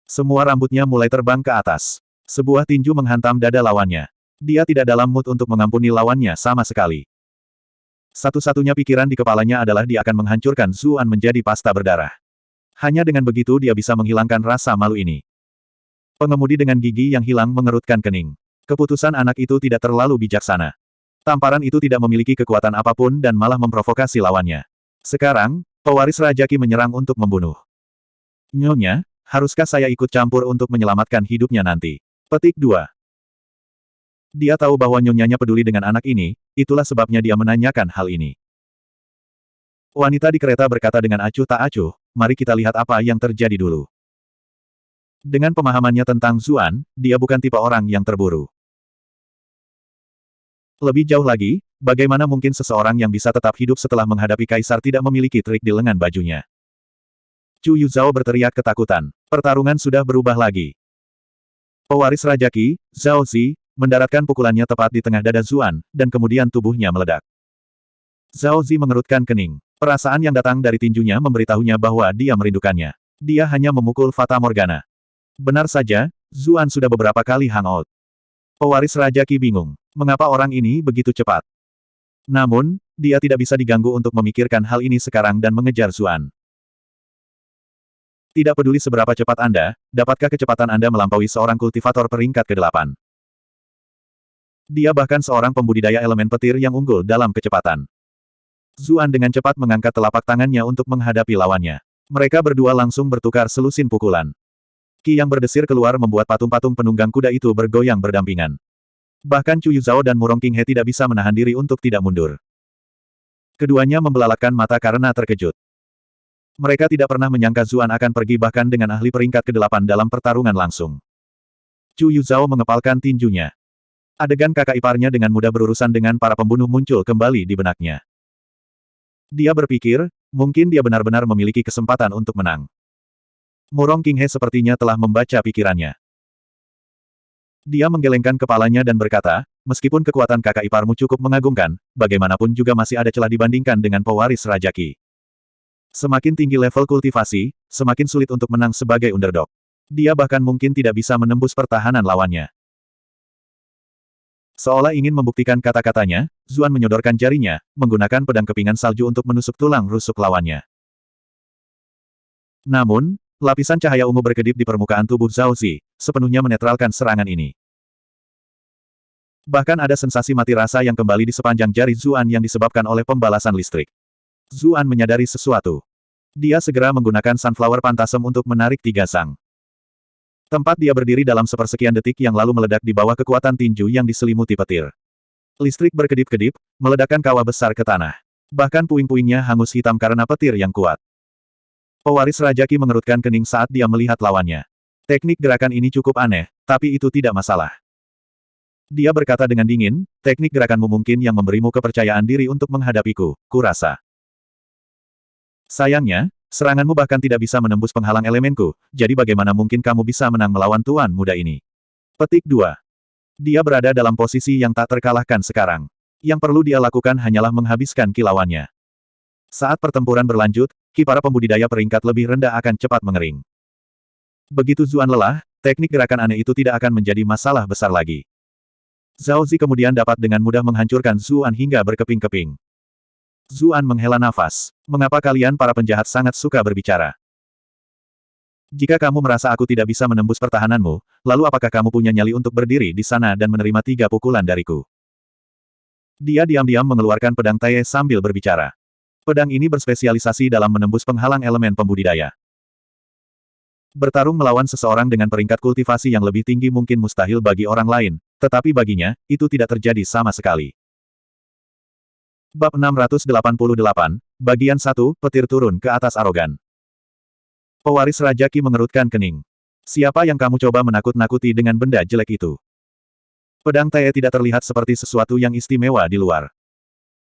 Semua rambutnya mulai terbang ke atas. Sebuah tinju menghantam dada lawannya. Dia tidak dalam mood untuk mengampuni lawannya sama sekali. Satu-satunya pikiran di kepalanya adalah dia akan menghancurkan Zuan menjadi pasta berdarah. Hanya dengan begitu dia bisa menghilangkan rasa malu ini. Pengemudi dengan gigi yang hilang mengerutkan kening. Keputusan anak itu tidak terlalu bijaksana. Tamparan itu tidak memiliki kekuatan apapun dan malah memprovokasi lawannya. Sekarang, pewaris Raja Qi menyerang untuk membunuh. Nyonya, haruskah saya ikut campur untuk menyelamatkan hidupnya nanti? Petik 2. Dia tahu bahwa nyonyanya peduli dengan anak ini, itulah sebabnya dia menanyakan hal ini. Wanita di kereta berkata dengan acuh tak acuh, mari kita lihat apa yang terjadi dulu. Dengan pemahamannya tentang Zuan, dia bukan tipe orang yang terburu. Lebih jauh lagi, bagaimana mungkin seseorang yang bisa tetap hidup setelah menghadapi kaisar tidak memiliki trik di lengan bajunya? Chu Yuzhao berteriak ketakutan. Pertarungan sudah berubah lagi. Pewaris Raja Qi, Zhao Zi, mendaratkan pukulannya tepat di tengah dada Zuan, dan kemudian tubuhnya meledak. Zhao Zi mengerutkan kening. Perasaan yang datang dari tinjunya memberitahunya bahwa dia merindukannya. Dia hanya memukul Fata Morgana. Benar saja, Zuan sudah beberapa kali hangout. Pewaris Raja Qi bingung. Mengapa orang ini begitu cepat? Namun, dia tidak bisa diganggu untuk memikirkan hal ini sekarang dan mengejar Zuan. Tidak peduli seberapa cepat Anda, dapatkah kecepatan Anda melampaui seorang kultivator peringkat ke-8? Dia bahkan seorang pembudidaya elemen petir yang unggul dalam kecepatan. Zuan dengan cepat mengangkat telapak tangannya untuk menghadapi lawannya. Mereka berdua langsung bertukar selusin pukulan. Qi yang berdesir keluar membuat patung-patung penunggang kuda itu bergoyang berdampingan. Bahkan Chu Yuzhao dan Murong Qinghe tidak bisa menahan diri untuk tidak mundur. Keduanya membelalakkan mata karena terkejut. Mereka tidak pernah menyangka Zuan akan pergi bahkan dengan ahli peringkat ke-8 dalam pertarungan langsung. Chu Yuzhao mengepalkan tinjunya. Adegan kakak iparnya dengan mudah berurusan dengan para pembunuh muncul kembali di benaknya. Dia berpikir, mungkin dia benar-benar memiliki kesempatan untuk menang. Murong Qinghe sepertinya telah membaca pikirannya. Dia menggelengkan kepalanya dan berkata, meskipun kekuatan kakak iparmu cukup mengagumkan, bagaimanapun juga masih ada celah dibandingkan dengan pewaris Raja Qi. Semakin tinggi level kultivasi, semakin sulit untuk menang sebagai underdog. Dia bahkan mungkin tidak bisa menembus pertahanan lawannya. Seolah ingin membuktikan kata-katanya, Zuan menyodorkan jarinya, menggunakan pedang kepingan salju untuk menusuk tulang rusuk lawannya. Namun, lapisan cahaya ungu berkedip di permukaan tubuh Zhao Zi, sepenuhnya menetralkan serangan ini. Bahkan ada sensasi mati rasa yang kembali di sepanjang jari Zuan yang disebabkan oleh pembalasan listrik. Zuan menyadari sesuatu. Dia segera menggunakan Sunflower Phantasm untuk menarik tiga sang. Tempat dia berdiri dalam sepersekian detik yang lalu meledak di bawah kekuatan tinju yang diselimuti petir. Listrik berkedip-kedip, meledakkan kawah besar ke tanah. Bahkan puing-puingnya hangus hitam karena petir yang kuat. Pewaris Raja Qi mengerutkan kening saat dia melihat lawannya. Teknik gerakan ini cukup aneh, tapi itu tidak masalah. Dia berkata dengan dingin, teknik gerakanmu mungkin yang memberimu kepercayaan diri untuk menghadapiku, kurasa. Sayangnya, seranganmu bahkan tidak bisa menembus penghalang elemenku, jadi bagaimana mungkin kamu bisa menang melawan tuan muda ini? Petik 2. Dia berada dalam posisi yang tak terkalahkan sekarang. Yang perlu dia lakukan hanyalah menghabiskan kilauannya. Saat pertempuran berlanjut, Qi para pembudidaya peringkat lebih rendah akan cepat mengering. Begitu Zuan lelah, teknik gerakan aneh itu tidak akan menjadi masalah besar lagi. Zhao Zi kemudian dapat dengan mudah menghancurkan Zuan hingga berkeping-keping. Zuan menghela nafas. Mengapa kalian para penjahat sangat suka berbicara? Jika kamu merasa aku tidak bisa menembus pertahananmu, lalu apakah kamu punya nyali untuk berdiri di sana dan menerima 3 pukulan dariku? Dia diam-diam mengeluarkan pedang Taye sambil berbicara. Pedang ini berspesialisasi dalam menembus penghalang elemen pembudidaya. Bertarung melawan seseorang dengan peringkat kultivasi yang lebih tinggi mungkin mustahil bagi orang lain, tetapi baginya, itu tidak terjadi sama sekali. Bab 688, Bagian 1, Petir turun ke atas arogan. Pewaris Raja Qi mengerutkan kening. Siapa yang kamu coba menakut-nakuti dengan benda jelek itu? Pedang Taye tidak terlihat seperti sesuatu yang istimewa di luar.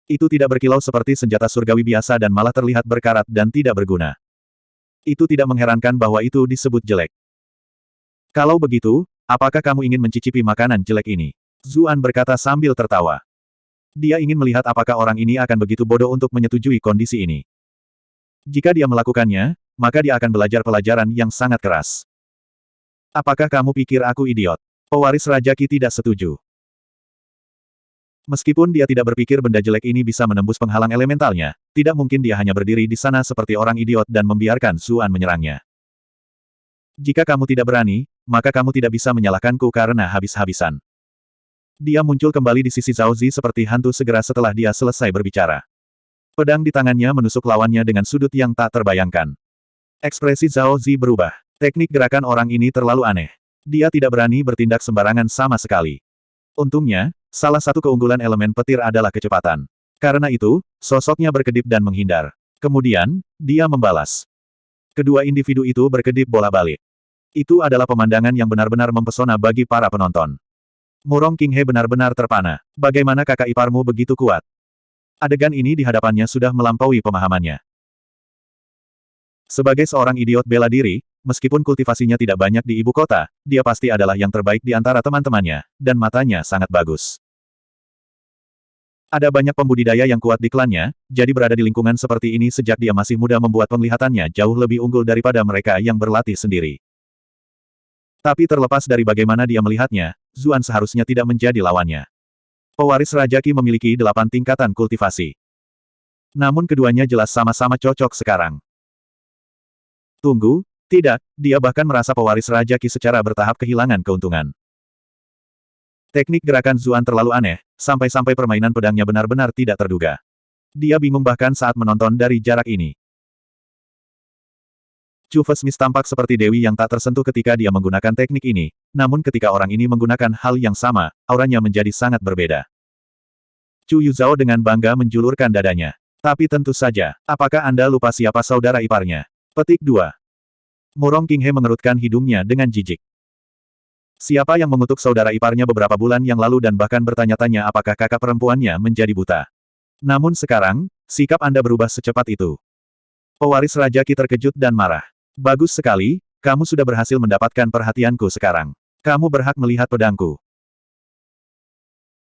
Itu tidak berkilau seperti senjata surgawi biasa dan malah terlihat berkarat dan tidak berguna. Itu tidak mengherankan bahwa itu disebut jelek. Kalau begitu, apakah kamu ingin mencicipi makanan jelek ini? Zuan berkata sambil tertawa. Dia ingin melihat apakah orang ini akan begitu bodoh untuk menyetujui kondisi ini. Jika dia melakukannya, maka dia akan belajar pelajaran yang sangat keras. Apakah kamu pikir aku idiot? Pewaris Raja Qi tidak setuju. Meskipun dia tidak berpikir benda jelek ini bisa menembus penghalang elementalnya, tidak mungkin dia hanya berdiri di sana seperti orang idiot dan membiarkan Zuan menyerangnya. Jika kamu tidak berani, maka kamu tidak bisa menyalahkanku karena habis-habisan. Dia muncul kembali di sisi Zhao Zi seperti hantu segera setelah dia selesai berbicara. Pedang di tangannya menusuk lawannya dengan sudut yang tak terbayangkan. Ekspresi Zhao Zi berubah. Teknik gerakan orang ini terlalu aneh. Dia tidak berani bertindak sembarangan sama sekali. Untungnya, salah satu keunggulan elemen petir adalah kecepatan. Karena itu, sosoknya berkedip dan menghindar. Kemudian, dia membalas. Kedua individu itu berkedip bola-balik. Itu adalah pemandangan yang benar-benar mempesona bagi para penonton. Murong Qinghe benar-benar terpana. Bagaimana kakak iparmu begitu kuat? Adegan ini di hadapannya sudah melampaui pemahamannya. Sebagai seorang idiot bela diri, meskipun kultivasinya tidak banyak di ibu kota, dia pasti adalah yang terbaik di antara teman-temannya, dan matanya sangat bagus. Ada banyak pembudidaya yang kuat di klannya, jadi berada di lingkungan seperti ini sejak dia masih muda membuat penglihatannya jauh lebih unggul daripada mereka yang berlatih sendiri. Tapi terlepas dari bagaimana dia melihatnya, Zuan seharusnya tidak menjadi lawannya. Pewaris Raja Qi memiliki 8 tingkatan kultivasi. Namun keduanya jelas sama-sama cocok sekarang. Tunggu, tidak, dia bahkan merasa pewaris Raja Qi secara bertahap kehilangan keuntungan. Teknik gerakan Zuan terlalu aneh, sampai-sampai permainan pedangnya benar-benar tidak terduga. Dia bingung bahkan saat menonton dari jarak ini. Chu Fesmis tampak seperti dewi yang tak tersentuh ketika dia menggunakan teknik ini, namun ketika orang ini menggunakan hal yang sama, auranya menjadi sangat berbeda. Chu Yuzhao dengan bangga menjulurkan dadanya. Tapi tentu saja, apakah Anda lupa siapa saudara iparnya? Petik 2. Murong Qinghe mengerutkan hidungnya dengan jijik. Siapa yang mengutuk saudara iparnya beberapa bulan yang lalu dan bahkan bertanya-tanya apakah kakak perempuannya menjadi buta. Namun sekarang, sikap Anda berubah secepat itu. Pewaris Raja Qi terkejut dan marah. Bagus sekali, kamu sudah berhasil mendapatkan perhatianku sekarang. Kamu berhak melihat pedangku.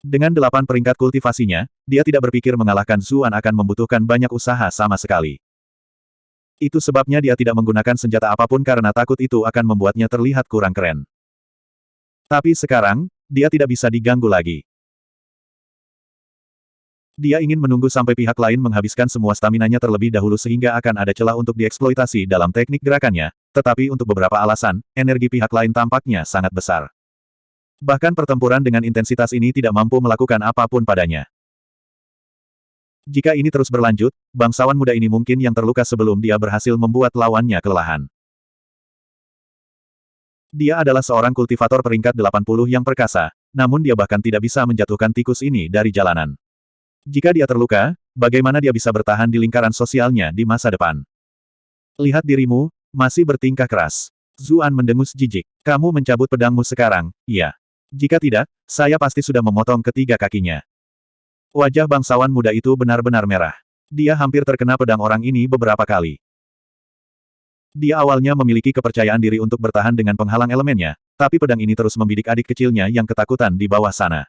Dengan 8 peringkat kultivasinya, dia tidak berpikir mengalahkan Zuan akan membutuhkan banyak usaha sama sekali. Itu sebabnya dia tidak menggunakan senjata apapun karena takut itu akan membuatnya terlihat kurang keren. Tapi sekarang, dia tidak bisa diganggu lagi. Dia ingin menunggu sampai pihak lain menghabiskan semua staminanya terlebih dahulu sehingga akan ada celah untuk dieksploitasi dalam teknik gerakannya, tetapi untuk beberapa alasan, energi pihak lain tampaknya sangat besar. Bahkan pertempuran dengan intensitas ini tidak mampu melakukan apapun padanya. Jika ini terus berlanjut, bangsawan muda ini mungkin yang terluka sebelum dia berhasil membuat lawannya kelelahan. Dia adalah seorang kultivator peringkat 80 yang perkasa, namun dia bahkan tidak bisa menjatuhkan tikus ini dari jalanan. Jika dia terluka, bagaimana dia bisa bertahan di lingkaran sosialnya di masa depan? Lihat dirimu, masih bertingkah keras. Zuan mendengus jijik. Kamu mencabut pedangmu sekarang, iya. Jika tidak, saya pasti sudah memotong ketiga kakinya. Wajah bangsawan muda itu benar-benar merah. Dia hampir terkena pedang orang ini beberapa kali. Dia awalnya memiliki kepercayaan diri untuk bertahan dengan penghalang elemennya, tapi pedang ini terus membidik adik kecilnya yang ketakutan di bawah sana.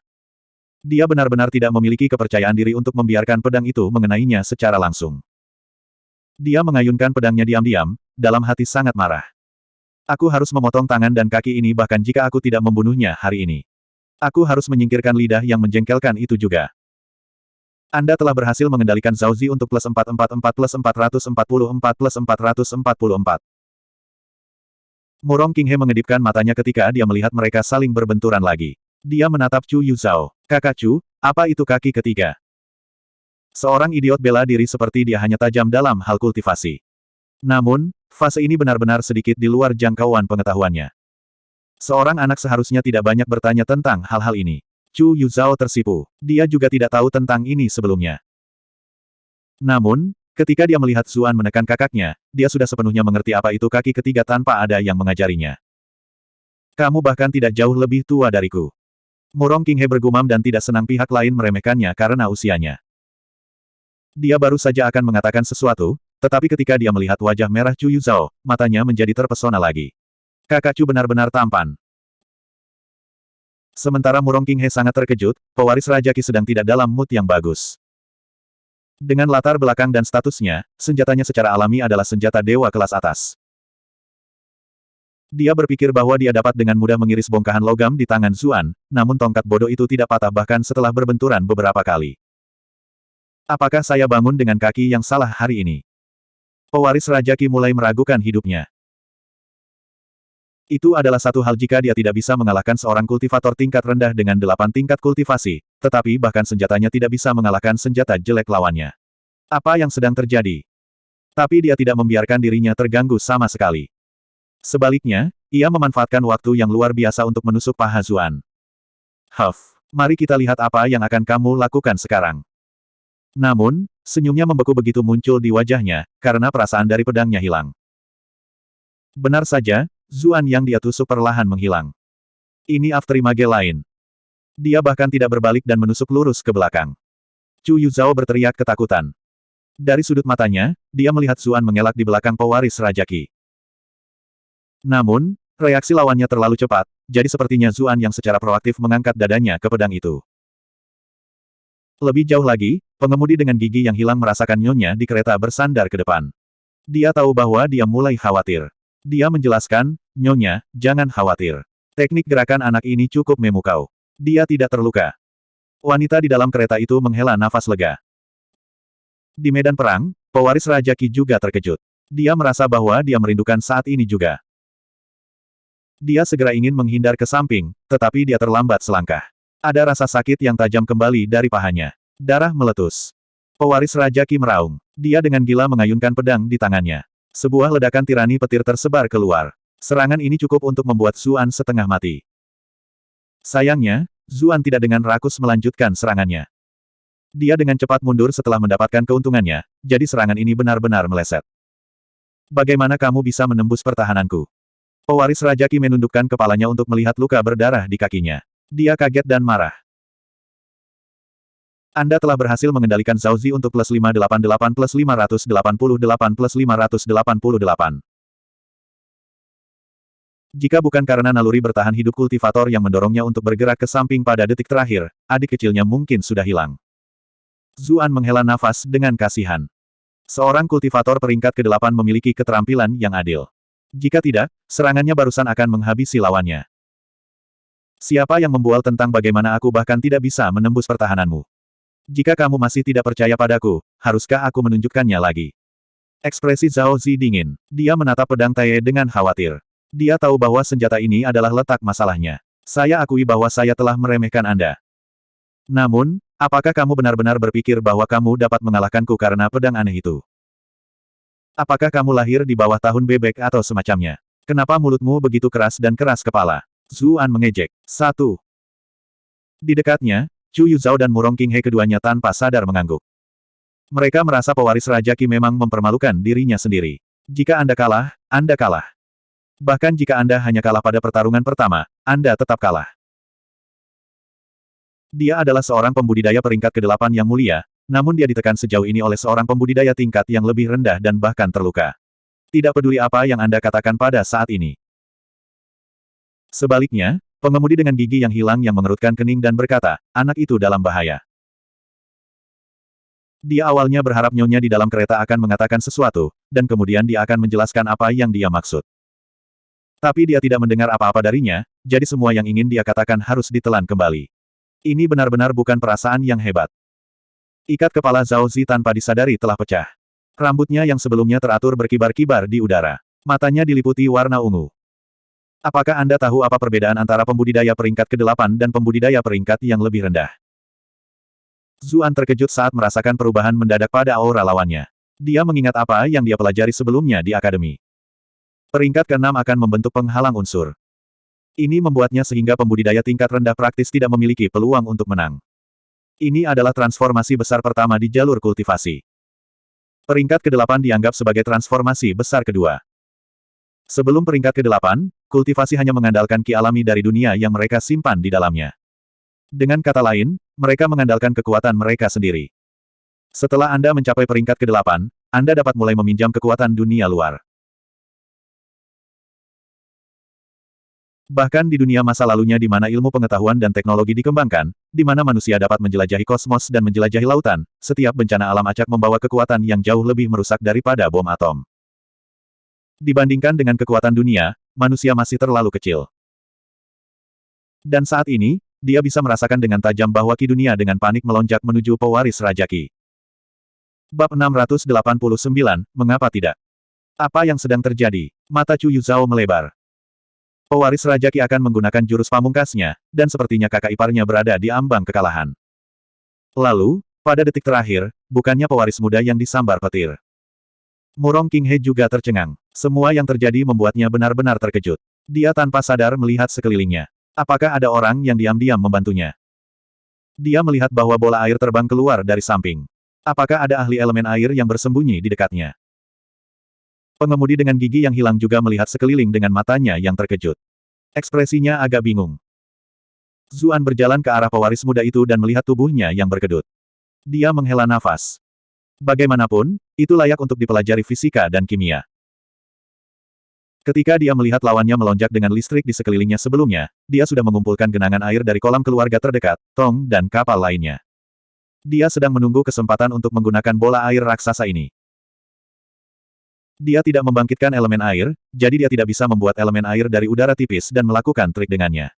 Dia benar-benar tidak memiliki kepercayaan diri untuk membiarkan pedang itu mengenainya secara langsung. Dia mengayunkan pedangnya diam-diam, dalam hati sangat marah. Aku harus memotong tangan dan kaki ini bahkan jika aku tidak membunuhnya hari ini. Aku harus menyingkirkan lidah yang menjengkelkan itu juga. Anda telah berhasil mengendalikan Zhao Zi untuk plus 444 plus 444 plus 444. Murong Qinghe mengedipkan matanya ketika dia melihat mereka saling berbenturan lagi. Dia menatap Chu Yuzhao. Kakak Chu, apa itu kaki ketiga? Seorang idiot bela diri seperti dia hanya tajam dalam hal kultivasi. Namun, fase ini benar-benar sedikit di luar jangkauan pengetahuannya. Seorang anak seharusnya tidak banyak bertanya tentang hal-hal ini. Chu Yuzhao tersipu. Dia juga tidak tahu tentang ini sebelumnya. Namun, ketika dia melihat Zuan menekan kakaknya, dia sudah sepenuhnya mengerti apa itu kaki ketiga tanpa ada yang mengajarinya. Kamu bahkan tidak jauh lebih tua dariku. Murong Qinghe bergumam dan tidak senang pihak lain meremehkannya karena usianya. Dia baru saja akan mengatakan sesuatu, tetapi ketika dia melihat wajah merah Chu Yuzhao, matanya menjadi terpesona lagi. Kakak Chu benar-benar tampan. Sementara Murong Qinghe sangat terkejut, pewaris Raja Qi sedang tidak dalam mood yang bagus. Dengan latar belakang dan statusnya, senjatanya secara alami adalah senjata dewa kelas atas. Dia berpikir bahwa dia dapat dengan mudah mengiris bongkahan logam di tangan Zuan, namun tongkat bodoh itu tidak patah bahkan setelah berbenturan beberapa kali. Apakah saya bangun dengan kaki yang salah hari ini? Pewaris Raja Qi mulai meragukan hidupnya. Itu adalah satu hal jika dia tidak bisa mengalahkan seorang kultivator tingkat rendah dengan 8 tingkat kultivasi, tetapi bahkan senjatanya tidak bisa mengalahkan senjata jelek lawannya. Apa yang sedang terjadi? Tapi dia tidak membiarkan dirinya terganggu sama sekali. Sebaliknya, ia memanfaatkan waktu yang luar biasa untuk menusuk paha Zuan. Huff. Mari kita lihat apa yang akan kamu lakukan sekarang. Namun, senyumnya membeku begitu muncul di wajahnya, karena perasaan dari pedangnya hilang. Benar saja, Zuan yang dia tusuk perlahan menghilang. Ini afterimage lain. Dia bahkan tidak berbalik dan menusuk lurus ke belakang. Chu Yuzhao berteriak ketakutan. Dari sudut matanya, dia melihat Zuan mengelak di belakang pewaris Raja Qi. Namun, reaksi lawannya terlalu cepat, jadi sepertinya Zuan yang secara proaktif mengangkat dadanya ke pedang itu. Lebih jauh lagi, pengemudi dengan gigi yang hilang merasakan nyonya di kereta bersandar ke depan. Dia tahu bahwa dia mulai khawatir. Dia menjelaskan, "Nyonya, jangan khawatir. Teknik gerakan anak ini cukup memukau. Dia tidak terluka." Wanita di dalam kereta itu menghela nafas lega. Di medan perang, pewaris Raja Qi juga terkejut. Dia merasa bahwa dia merindukan saat ini juga. Dia segera ingin menghindar ke samping, tetapi dia terlambat selangkah. Ada rasa sakit yang tajam kembali dari pahanya. Darah meletus. Pewaris Raja Qi meraung. Dia dengan gila mengayunkan pedang di tangannya. Sebuah ledakan tirani petir tersebar keluar. Serangan ini cukup untuk membuat Zuan setengah mati. Sayangnya, Zuan tidak dengan rakus melanjutkan serangannya. Dia dengan cepat mundur setelah mendapatkan keuntungannya, jadi serangan ini benar-benar meleset. Bagaimana kamu bisa menembus pertahananku? Pewaris Raja Qi menundukkan kepalanya untuk melihat luka berdarah di kakinya. Dia kaget dan marah. Anda telah berhasil mengendalikan Zhao Zi untuk plus 588 plus 588 plus 588. Jika bukan karena naluri bertahan hidup kultivator yang mendorongnya untuk bergerak ke samping pada detik terakhir, adik kecilnya mungkin sudah hilang. Zuan menghela nafas dengan kasihan. Seorang kultivator peringkat ke-8 memiliki keterampilan yang adil. Jika tidak, serangannya barusan akan menghabisi lawannya. Siapa yang membual tentang bagaimana aku bahkan tidak bisa menembus pertahananmu? Jika kamu masih tidak percaya padaku, haruskah aku menunjukkannya lagi? Ekspresi Zhao Zi dingin. Dia menatap pedang Taye dengan khawatir. Dia tahu bahwa senjata ini adalah letak masalahnya. Saya akui bahwa saya telah meremehkan Anda. Namun, apakah kamu benar-benar berpikir bahwa kamu dapat mengalahkanku karena pedang aneh itu? Apakah kamu lahir di bawah tahun bebek atau semacamnya? Kenapa mulutmu begitu keras dan keras kepala? Zuan mengejek. 1. Di dekatnya, Chu Yuzhao dan Murong Qinghe keduanya tanpa sadar mengangguk. Mereka merasa pewaris Raja Qi memang mempermalukan dirinya sendiri. Jika Anda kalah, Anda kalah. Bahkan jika Anda hanya kalah pada pertarungan pertama, Anda tetap kalah. Dia adalah seorang pembudidaya peringkat ke-8 yang mulia, namun dia ditekan sejauh ini oleh seorang pembudidaya tingkat yang lebih rendah dan bahkan terluka. Tidak peduli apa yang Anda katakan pada saat ini. Sebaliknya, pengemudi dengan gigi yang hilang yang mengerutkan kening dan berkata, anak itu dalam bahaya. Dia awalnya berharap nyonya di dalam kereta akan mengatakan sesuatu, dan kemudian dia akan menjelaskan apa yang dia maksud. Tapi dia tidak mendengar apa-apa darinya, jadi semua yang ingin dia katakan harus ditelan kembali. Ini benar-benar bukan perasaan yang hebat. Ikat kepala Zhao Zi tanpa disadari telah pecah. Rambutnya yang sebelumnya teratur berkibar-kibar di udara. Matanya diliputi warna ungu. Apakah Anda tahu apa perbedaan antara pembudidaya peringkat ke-8 dan pembudidaya peringkat yang lebih rendah? Zuan terkejut saat merasakan perubahan mendadak pada aura lawannya. Dia mengingat apa yang dia pelajari sebelumnya di akademi. Peringkat ke-6 akan membentuk penghalang unsur. Ini membuatnya sehingga pembudidaya tingkat rendah praktis tidak memiliki peluang untuk menang. Ini adalah transformasi besar pertama di jalur kultivasi. Peringkat ke-8 dianggap sebagai transformasi besar kedua. Sebelum peringkat ke-8, kultivasi hanya mengandalkan ki alami dari dunia yang mereka simpan di dalamnya. Dengan kata lain, mereka mengandalkan kekuatan mereka sendiri. Setelah Anda mencapai peringkat ke-8, Anda dapat mulai meminjam kekuatan dunia luar. Bahkan di dunia masa lalunya di mana ilmu pengetahuan dan teknologi dikembangkan, di mana manusia dapat menjelajahi kosmos dan menjelajahi lautan, setiap bencana alam acak membawa kekuatan yang jauh lebih merusak daripada bom atom. Dibandingkan dengan kekuatan dunia, manusia masih terlalu kecil. Dan saat ini, dia bisa merasakan dengan tajam bahwa ki dunia dengan panik melonjak menuju pewaris Raja Qi. Bab 689, mengapa tidak? Apa yang sedang terjadi? Mata Chu Yuzhao melebar. Pewaris Raja Qi akan menggunakan jurus pamungkasnya, dan sepertinya kakak iparnya berada di ambang kekalahan. Lalu, pada detik terakhir, bukannya pewaris muda yang disambar petir. Murong Qinghe juga tercengang. Semua yang terjadi membuatnya benar-benar terkejut. Dia tanpa sadar melihat sekelilingnya. Apakah ada orang yang diam-diam membantunya? Dia melihat bahwa bola air terbang keluar dari samping. Apakah ada ahli elemen air yang bersembunyi di dekatnya? Pengemudi dengan gigi yang hilang juga melihat sekeliling dengan matanya yang terkejut. Ekspresinya agak bingung. Zuan berjalan ke arah pewaris muda itu dan melihat tubuhnya yang berkedut. Dia menghela nafas. Bagaimanapun, itu layak untuk dipelajari fisika dan kimia. Ketika dia melihat lawannya melonjak dengan listrik di sekelilingnya sebelumnya, dia sudah mengumpulkan genangan air dari kolam keluarga terdekat, tong, dan kapal lainnya. Dia sedang menunggu kesempatan untuk menggunakan bola air raksasa ini. Dia tidak membangkitkan elemen air, jadi dia tidak bisa membuat elemen air dari udara tipis dan melakukan trik dengannya.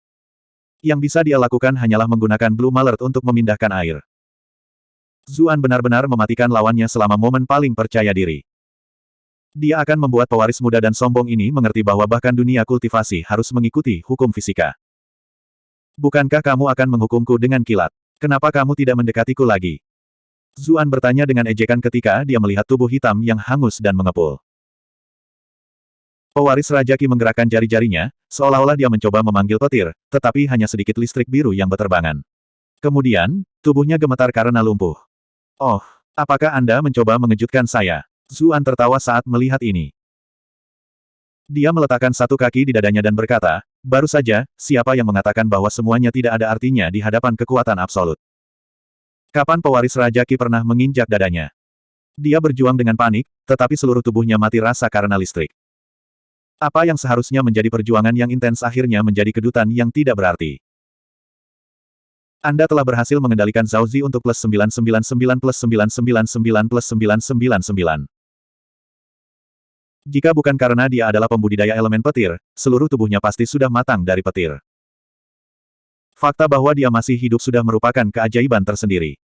Yang bisa dia lakukan hanyalah menggunakan Blue Malert untuk memindahkan air. Zuan benar-benar mematikan lawannya selama momen paling percaya diri. Dia akan membuat pewaris muda dan sombong ini mengerti bahwa bahkan dunia kultivasi harus mengikuti hukum fisika. Bukankah kamu akan menghukumku dengan kilat? Kenapa kamu tidak mendekatiku lagi? Zuan bertanya dengan ejekan ketika dia melihat tubuh hitam yang hangus dan mengepul. Pewaris Raja Qi menggerakkan jari-jarinya, seolah-olah dia mencoba memanggil petir, tetapi hanya sedikit listrik biru yang berterbangan. Kemudian, tubuhnya gemetar karena lumpuh. Oh, apakah Anda mencoba mengejutkan saya? Zuan tertawa saat melihat ini. Dia meletakkan satu kaki di dadanya dan berkata, baru saja, siapa yang mengatakan bahwa semuanya tidak ada artinya di hadapan kekuatan absolut? Kapan pewaris Raja Qi pernah menginjak dadanya? Dia berjuang dengan panik, tetapi seluruh tubuhnya mati rasa karena listrik. Apa yang seharusnya menjadi perjuangan yang intens akhirnya menjadi kedutan yang tidak berarti. Anda telah berhasil mengendalikan Zhao Zi untuk plus 999 plus 999 plus 999. Jika bukan karena dia adalah pembudidaya elemen petir, seluruh tubuhnya pasti sudah matang dari petir. Fakta bahwa dia masih hidup sudah merupakan keajaiban tersendiri.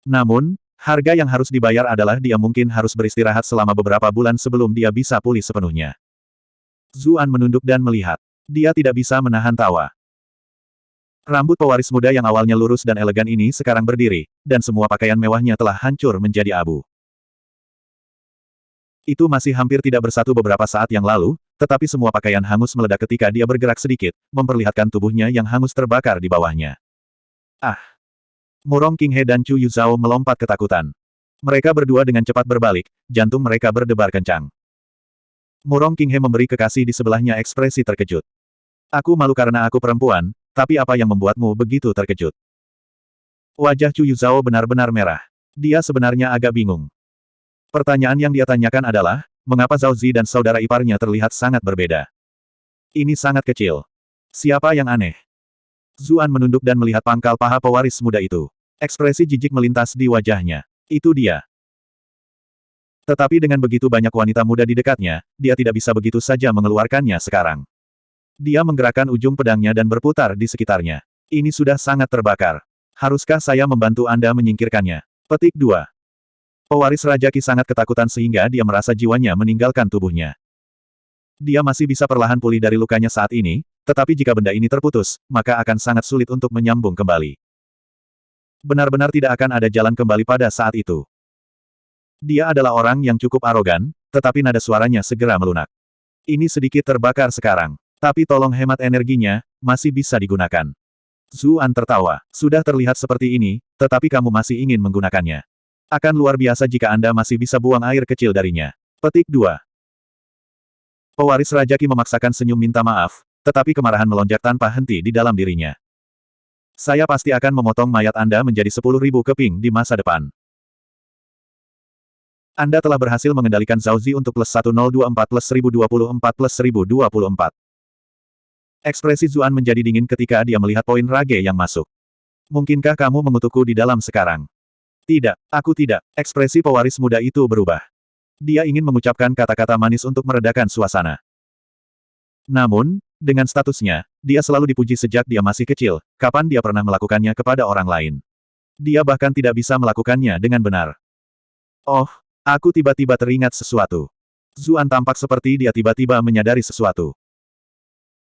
Namun, harga yang harus dibayar adalah dia mungkin harus beristirahat selama beberapa bulan sebelum dia bisa pulih sepenuhnya. Zuan menunduk dan melihat. Dia tidak bisa menahan tawa. Rambut pewaris muda yang awalnya lurus dan elegan ini sekarang berdiri, dan semua pakaian mewahnya telah hancur menjadi abu. Itu masih hampir tidak bersatu beberapa saat yang lalu, tetapi semua pakaian hangus meledak ketika dia bergerak sedikit, memperlihatkan tubuhnya yang hangus terbakar di bawahnya. Ah! Murong Qinghe dan Chu Yuzhao melompat ketakutan. Mereka berdua dengan cepat berbalik, jantung mereka berdebar kencang. Murong Qinghe memberi kekasih di sebelahnya ekspresi terkejut. Aku malu karena aku perempuan, tapi apa yang membuatmu begitu terkejut? Wajah Chu Yuzhao benar-benar merah. Dia sebenarnya agak bingung. Pertanyaan yang dia tanyakan adalah, mengapa Zhao Zi dan saudara iparnya terlihat sangat berbeda? Ini sangat kecil. Siapa yang aneh? Zuan menunduk dan melihat pangkal paha pewaris muda itu. Ekspresi jijik melintas di wajahnya. Itu dia. Tetapi dengan begitu banyak wanita muda di dekatnya, dia tidak bisa begitu saja mengeluarkannya sekarang. Dia menggerakkan ujung pedangnya dan berputar di sekitarnya. Ini sudah sangat terbakar. Haruskah saya membantu Anda menyingkirkannya? Petik 2. Pewaris Raja Qi sangat ketakutan sehingga dia merasa jiwanya meninggalkan tubuhnya. Dia masih bisa perlahan pulih dari lukanya saat ini, tetapi jika benda ini terputus, maka akan sangat sulit untuk menyambung kembali. Benar-benar tidak akan ada jalan kembali pada saat itu. Dia adalah orang yang cukup arogan, tetapi nada suaranya segera melunak. Ini sedikit terbakar sekarang. Tapi tolong hemat energinya, masih bisa digunakan. Zuan tertawa. Sudah terlihat seperti ini, tetapi kamu masih ingin menggunakannya. Akan luar biasa jika Anda masih bisa buang air kecil darinya. Petik 2. Pewaris Raja Qi memaksakan senyum minta maaf, tetapi kemarahan melonjak tanpa henti di dalam dirinya. Saya pasti akan memotong mayat Anda menjadi 10.000 keping di masa depan. Anda telah berhasil mengendalikan Zhao Zi untuk plus 1024 plus 1024 plus 1024. Ekspresi Zuan menjadi dingin ketika dia melihat poin rage yang masuk. Mungkinkah kamu mengutukku di dalam sekarang? Tidak, aku tidak. Ekspresi pewaris muda itu berubah. Dia ingin mengucapkan kata-kata manis untuk meredakan suasana. Namun, dengan statusnya, dia selalu dipuji sejak dia masih kecil, kapan dia pernah melakukannya kepada orang lain. Dia bahkan tidak bisa melakukannya dengan benar. Oh, aku tiba-tiba teringat sesuatu. Zuan tampak seperti dia tiba-tiba menyadari sesuatu.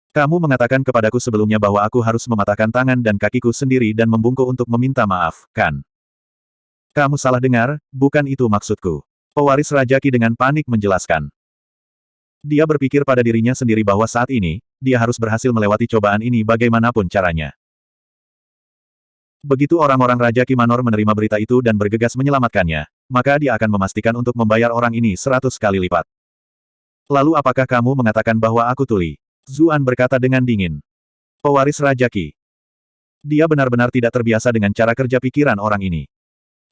Kamu mengatakan kepadaku sebelumnya bahwa aku harus mematahkan tangan dan kakiku sendiri dan membungkuk untuk meminta maaf, kan? Kamu salah dengar, bukan itu maksudku. Pewaris Raja Qi dengan panik menjelaskan. Dia berpikir pada dirinya sendiri bahwa saat ini, dia harus berhasil melewati cobaan ini bagaimanapun caranya. Begitu orang-orang Raja Kimanor menerima berita itu dan bergegas menyelamatkannya, maka dia akan memastikan untuk membayar orang ini 100 kali lipat. Lalu apakah kamu mengatakan bahwa aku tuli? Zuan berkata dengan dingin. Pewaris Raja Qi. Dia benar-benar tidak terbiasa dengan cara kerja pikiran orang ini.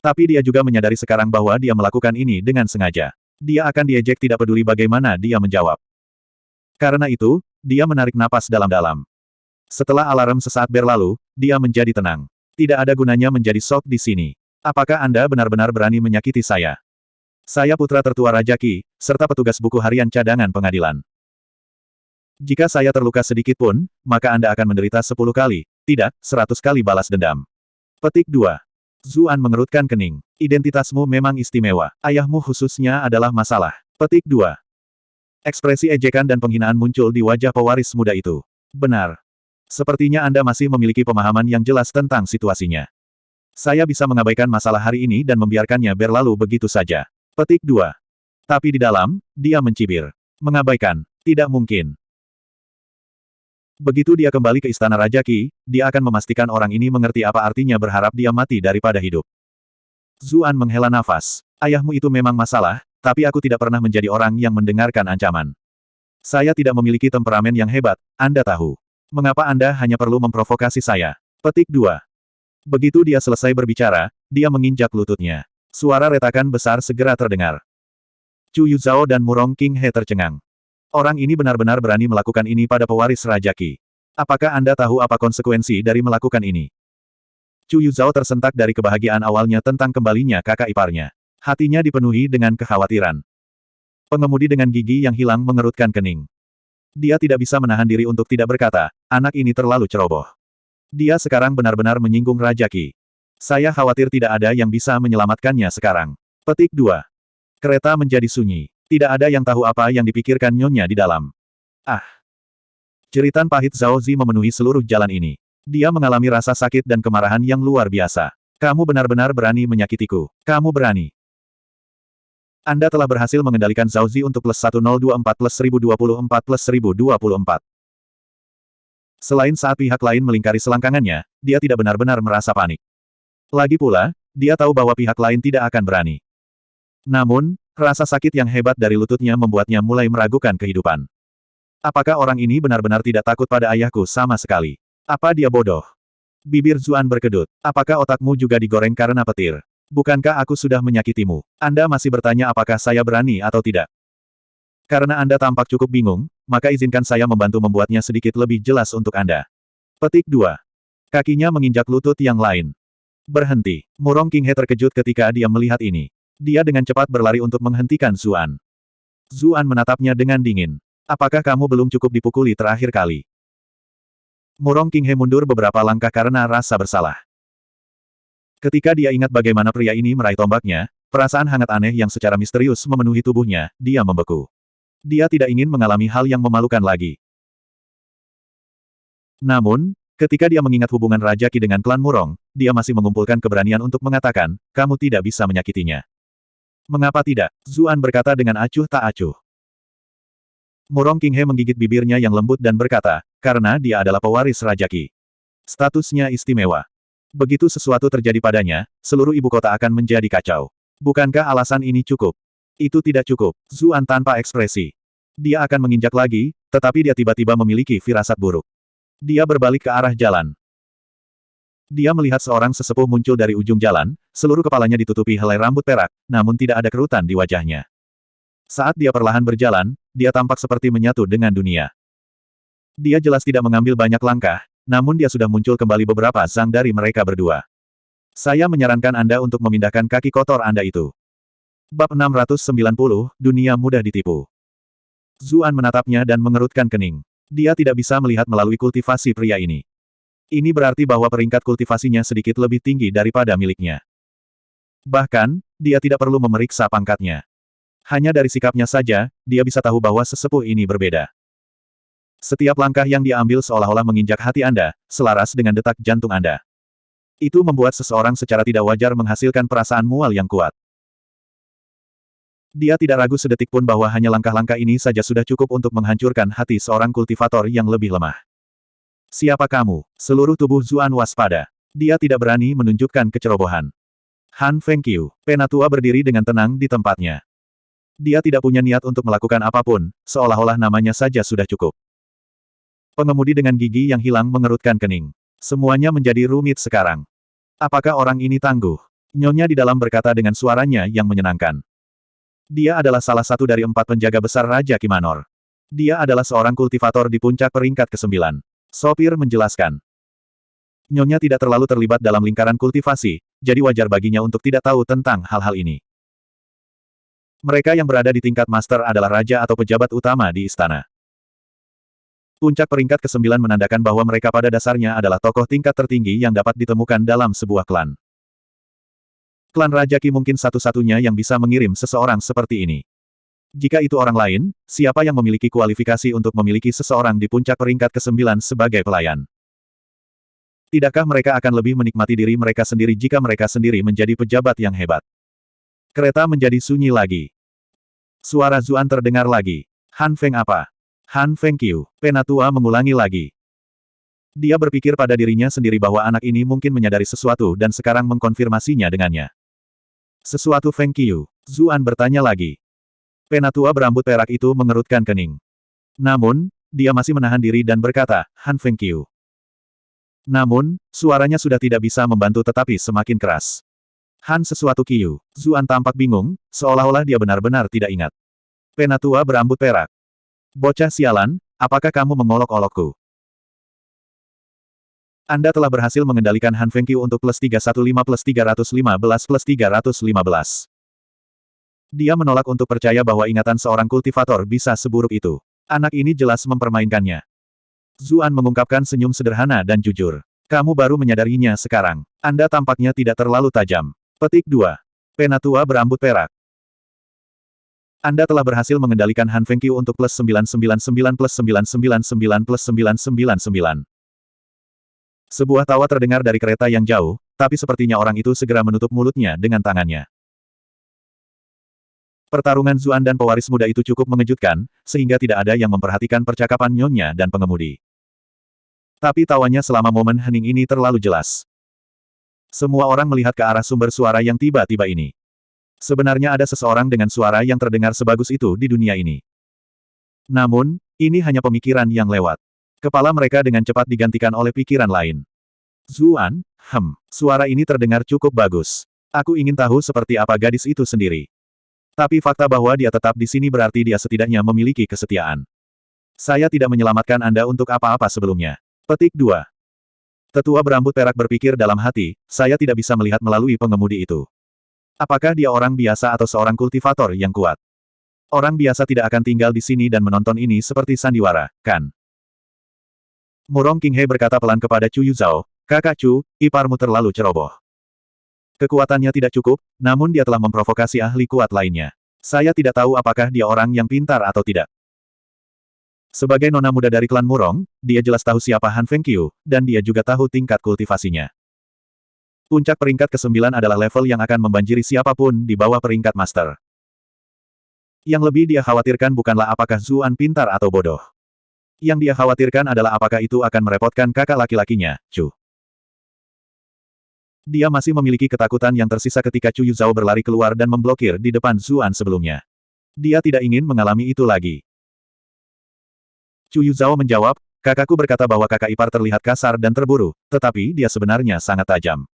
Tapi dia juga menyadari sekarang bahwa dia melakukan ini dengan sengaja. Dia akan diejek tidak peduli bagaimana dia menjawab. Karena itu, dia menarik napas dalam-dalam. Setelah alarm sesaat berlalu, dia menjadi tenang. Tidak ada gunanya menjadi sok di sini. Apakah Anda benar-benar berani menyakiti saya? Saya putra tertua Raja Qi, serta petugas buku harian cadangan pengadilan. Jika saya terluka sedikit pun, maka Anda akan menderita 10 kali, tidak, 100 kali balas dendam. Petik 2. Zuan mengerutkan kening. Identitasmu memang istimewa. Ayahmu khususnya adalah masalah. Petik 2. Ekspresi ejekan dan penghinaan muncul di wajah pewaris muda itu. Benar. Sepertinya Anda masih memiliki pemahaman yang jelas tentang situasinya. Saya bisa mengabaikan masalah hari ini dan membiarkannya berlalu begitu saja. Petik 2. Tapi di dalam, dia mencibir. Mengabaikan. Tidak mungkin. Begitu dia kembali ke Istana Raja Qi, dia akan memastikan orang ini mengerti apa artinya berharap dia mati daripada hidup. Zuan menghela nafas. Ayahmu itu memang masalah, tapi aku tidak pernah menjadi orang yang mendengarkan ancaman. Saya tidak memiliki temperamen yang hebat, Anda tahu. Mengapa Anda hanya perlu memprovokasi saya? Petik 2. Begitu dia selesai berbicara, dia menginjak lututnya. Suara retakan besar segera terdengar. Chu Yuzhao dan Murong Qinghe tercengang. Orang ini benar-benar berani melakukan ini pada pewaris Raja Qi. Apakah Anda tahu apa konsekuensi dari melakukan ini? Chu Yuzhao tersentak dari kebahagiaan awalnya tentang kembalinya kakak iparnya. Hatinya dipenuhi dengan kekhawatiran. Pengemudi dengan gigi yang hilang mengerutkan kening. Dia tidak bisa menahan diri untuk tidak berkata, anak ini terlalu ceroboh. Dia sekarang benar-benar menyinggung Raja Qi. Saya khawatir tidak ada yang bisa menyelamatkannya sekarang. Petik 2. Kereta menjadi sunyi. Tidak ada yang tahu apa yang dipikirkan nyonya di dalam. Ah! Jeritan pahit Zhao Zi memenuhi seluruh jalan ini. Dia mengalami rasa sakit dan kemarahan yang luar biasa. Kamu benar-benar berani menyakitiku. Kamu berani. Anda telah berhasil mengendalikan Zhao Zi untuk plus 1024 plus 1024 plus 1024. Selain saat pihak lain melingkari selangkangannya, dia tidak benar-benar merasa panik. Lagi pula, dia tahu bahwa pihak lain tidak akan berani. Namun, rasa sakit yang hebat dari lututnya membuatnya mulai meragukan kehidupan. Apakah orang ini benar-benar tidak takut pada ayahku sama sekali? Apa dia bodoh? Bibir Zuan berkedut. Apakah otakmu juga digoreng karena petir? Bukankah aku sudah menyakitimu? Anda masih bertanya apakah saya berani atau tidak? Karena Anda tampak cukup bingung, maka izinkan saya membantu membuatnya sedikit lebih jelas untuk Anda. Petik 2. Kakinya menginjak lutut yang lain. Berhenti. Murong Qinghe terkejut ketika dia melihat ini. Dia dengan cepat berlari untuk menghentikan Zuan. Zuan menatapnya dengan dingin. Apakah kamu belum cukup dipukuli terakhir kali? Murong Qinghe mundur beberapa langkah karena rasa bersalah. Ketika dia ingat bagaimana pria ini meraih tombaknya, perasaan hangat aneh yang secara misterius memenuhi tubuhnya, dia membeku. Dia tidak ingin mengalami hal yang memalukan lagi. Namun, ketika dia mengingat hubungan Raja Qi dengan klan Murong, dia masih mengumpulkan keberanian untuk mengatakan, kamu tidak bisa menyakitinya. Mengapa tidak? Zuan berkata dengan acuh tak acuh. Murong Qinghe menggigit bibirnya yang lembut dan berkata, karena dia adalah pewaris Raja Qi. Statusnya istimewa. Begitu sesuatu terjadi padanya, seluruh ibu kota akan menjadi kacau. Bukankah alasan ini cukup? Itu tidak cukup. Zuan tanpa ekspresi. Dia akan menginjak lagi, tetapi dia tiba-tiba memiliki firasat buruk. Dia berbalik ke arah jalan. Dia melihat seorang sesepuh muncul dari ujung jalan, seluruh kepalanya ditutupi helai rambut perak, namun tidak ada kerutan di wajahnya. Saat dia perlahan berjalan, dia tampak seperti menyatu dengan dunia. Dia jelas tidak mengambil banyak langkah, namun dia sudah muncul kembali beberapa zang dari mereka berdua. Saya menyarankan Anda untuk memindahkan kaki kotor Anda itu. Bab 690, Dunia Mudah Ditipu. Zuan menatapnya dan mengerutkan kening. Dia tidak bisa melihat melalui kultivasi pria ini. Ini berarti bahwa peringkat kultivasinya sedikit lebih tinggi daripada miliknya. Bahkan, dia tidak perlu memeriksa pangkatnya. Hanya dari sikapnya saja, dia bisa tahu bahwa sesepuh ini berbeda. Setiap langkah yang dia ambil seolah-olah menginjak hati Anda, selaras dengan detak jantung Anda. Itu membuat seseorang secara tidak wajar menghasilkan perasaan mual yang kuat. Dia tidak ragu sedetik pun bahwa hanya langkah-langkah ini saja sudah cukup untuk menghancurkan hati seorang kultivator yang lebih lemah. Siapa kamu? Seluruh tubuh Zuan waspada. Dia tidak berani menunjukkan kecerobohan. Han Fengqiu, penatua berdiri dengan tenang di tempatnya. Dia tidak punya niat untuk melakukan apapun, seolah-olah namanya saja sudah cukup. Pengemudi dengan gigi yang hilang mengerutkan kening. Semuanya menjadi rumit sekarang. Apakah orang ini tangguh? Nyonya di dalam berkata dengan suaranya yang menyenangkan. Dia adalah salah satu dari 4 penjaga besar Raja Kimanor. Dia adalah seorang kultivator di puncak peringkat ke-9. Sopir menjelaskan. Nyonya tidak terlalu terlibat dalam lingkaran kultivasi, jadi wajar baginya untuk tidak tahu tentang hal-hal ini. Mereka yang berada di tingkat master adalah raja atau pejabat utama di istana. Puncak peringkat ke-9 menandakan bahwa mereka pada dasarnya adalah tokoh tingkat tertinggi yang dapat ditemukan dalam sebuah klan. Klan Raja Qi mungkin satu-satunya yang bisa mengirim seseorang seperti ini. Jika itu orang lain, siapa yang memiliki kualifikasi untuk memiliki seseorang di puncak peringkat ke-9 sebagai pelayan? Tidakkah mereka akan lebih menikmati diri mereka sendiri jika mereka sendiri menjadi pejabat yang hebat? Kereta menjadi sunyi lagi. Suara Zuan terdengar lagi. Han Feng apa? Han Fengqiu, penatua mengulangi lagi. Dia berpikir pada dirinya sendiri bahwa anak ini mungkin menyadari sesuatu dan sekarang mengkonfirmasinya dengannya. Sesuatu Fengqiu, Zuan bertanya lagi. Penatua berambut perak itu mengerutkan kening. Namun, dia masih menahan diri dan berkata, Han Fengqiu. Namun, suaranya sudah tidak bisa membantu tetapi semakin keras. Han sesuatu Qiu, Zuan tampak bingung, seolah-olah dia benar-benar tidak ingat. Penatua berambut perak. Bocah sialan, apakah kamu mengolok-olokku? Anda telah berhasil mengendalikan Han Fengqiu untuk plus 315 plus 315 plus 315. Dia menolak untuk percaya bahwa ingatan seorang kultivator bisa seburuk itu. Anak ini jelas mempermainkannya. Zuan mengungkapkan senyum sederhana dan jujur. Kamu baru menyadarinya sekarang. Anda tampaknya tidak terlalu tajam. Petik 2. Penatua berambut perak. Anda telah berhasil mengendalikan Han Fengqiu untuk plus 999 plus 999 plus 999. Sebuah tawa terdengar dari kereta yang jauh, tapi sepertinya orang itu segera menutup mulutnya dengan tangannya. Pertarungan Zuan dan pewaris muda itu cukup mengejutkan, sehingga tidak ada yang memperhatikan percakapan nyonya dan pengemudi. Tapi tawanya selama momen hening ini terlalu jelas. Semua orang melihat ke arah sumber suara yang tiba-tiba ini. Sebenarnya ada seseorang dengan suara yang terdengar sebagus itu di dunia ini. Namun, ini hanya pemikiran yang lewat. Kepala mereka dengan cepat digantikan oleh pikiran lain. Zuan, suara ini terdengar cukup bagus. Aku ingin tahu seperti apa gadis itu sendiri. Tapi fakta bahwa dia tetap di sini berarti dia setidaknya memiliki kesetiaan. Saya tidak menyelamatkan Anda untuk apa-apa sebelumnya. Petik 2. Tetua berambut perak berpikir dalam hati, saya tidak bisa melihat melalui pengemudi itu. Apakah dia orang biasa atau seorang kultivator yang kuat? Orang biasa tidak akan tinggal di sini dan menonton ini seperti sandiwara, kan? Murong Qinghe berkata pelan kepada Chu Yuzhao, Kakak Chu, iparmu terlalu ceroboh. Kekuatannya tidak cukup, namun dia telah memprovokasi ahli kuat lainnya. Saya tidak tahu apakah dia orang yang pintar atau tidak. Sebagai nona muda dari klan Murong, dia jelas tahu siapa Han Fengqiu, dan dia juga tahu tingkat kultivasinya. Puncak peringkat ke-9 adalah level yang akan membanjiri siapapun di bawah peringkat master. Yang lebih dia khawatirkan bukanlah apakah Zuan pintar atau bodoh. Yang dia khawatirkan adalah apakah itu akan merepotkan kakak laki-lakinya, Chu. Dia masih memiliki ketakutan yang tersisa ketika Chu Yuzhao berlari keluar dan memblokir di depan Zuan sebelumnya. Dia tidak ingin mengalami itu lagi. Chu Yuzhao menjawab, kakakku berkata bahwa kakak ipar terlihat kasar dan terburu, tetapi dia sebenarnya sangat tajam.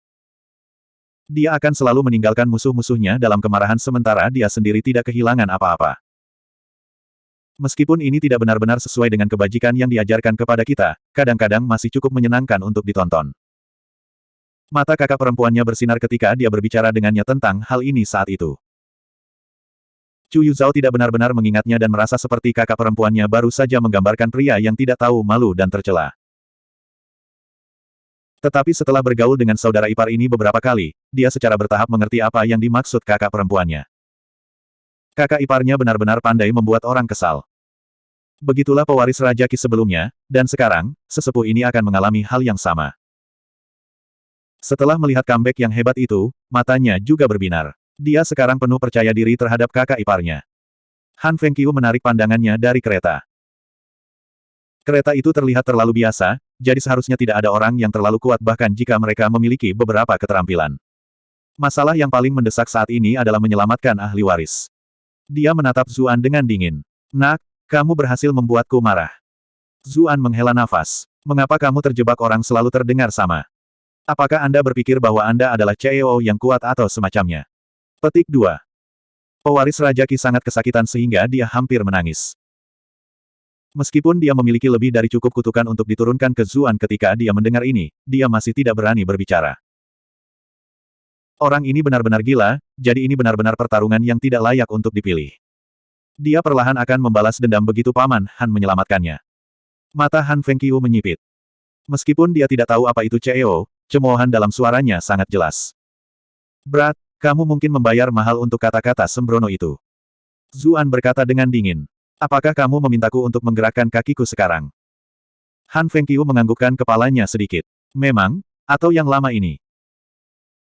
Dia akan selalu meninggalkan musuh-musuhnya dalam kemarahan sementara dia sendiri tidak kehilangan apa-apa. Meskipun ini tidak benar-benar sesuai dengan kebajikan yang diajarkan kepada kita, kadang-kadang masih cukup menyenangkan untuk ditonton. Mata kakak perempuannya bersinar ketika dia berbicara dengannya tentang hal ini saat itu. Chu Yuzhao tidak benar-benar mengingatnya dan merasa seperti kakak perempuannya baru saja menggambarkan pria yang tidak tahu malu dan tercela. Tetapi setelah bergaul dengan saudara ipar ini beberapa kali, dia secara bertahap mengerti apa yang dimaksud kakak perempuannya. Kakak iparnya benar-benar pandai membuat orang kesal. Begitulah pewaris Raja Qi sebelumnya, dan sekarang, sesepuh ini akan mengalami hal yang sama. Setelah melihat comeback yang hebat itu, matanya juga berbinar. Dia sekarang penuh percaya diri terhadap kakak iparnya. Han Fengqiu menarik pandangannya dari kereta. Kereta itu terlihat terlalu biasa, jadi seharusnya tidak ada orang yang terlalu kuat bahkan jika mereka memiliki beberapa keterampilan. Masalah yang paling mendesak saat ini adalah menyelamatkan ahli waris. Dia menatap Zuan dengan dingin. Nak, kamu berhasil membuatku marah. Zuan menghela nafas. Mengapa kamu terjebak orang selalu terdengar sama? Apakah Anda berpikir bahwa Anda adalah CEO yang kuat atau semacamnya? Petik 2. Pewaris Raja Qi sangat kesakitan sehingga dia hampir menangis. Meskipun dia memiliki lebih dari cukup kutukan untuk diturunkan ke Zuan ketika dia mendengar ini, dia masih tidak berani berbicara. Orang ini benar-benar gila, jadi ini benar-benar pertarungan yang tidak layak untuk dipilih. Dia perlahan akan membalas dendam begitu Paman Han menyelamatkannya. Mata Han Fengqiu menyipit. Meskipun dia tidak tahu apa itu CEO, cemoohan dalam suaranya sangat jelas. Berat, kamu mungkin membayar mahal untuk kata-kata sembrono itu. Zuan berkata dengan dingin. Apakah kamu memintaku untuk menggerakkan kakiku sekarang? Han Fengqiu menganggukkan kepalanya sedikit. Memang, atau yang lama ini.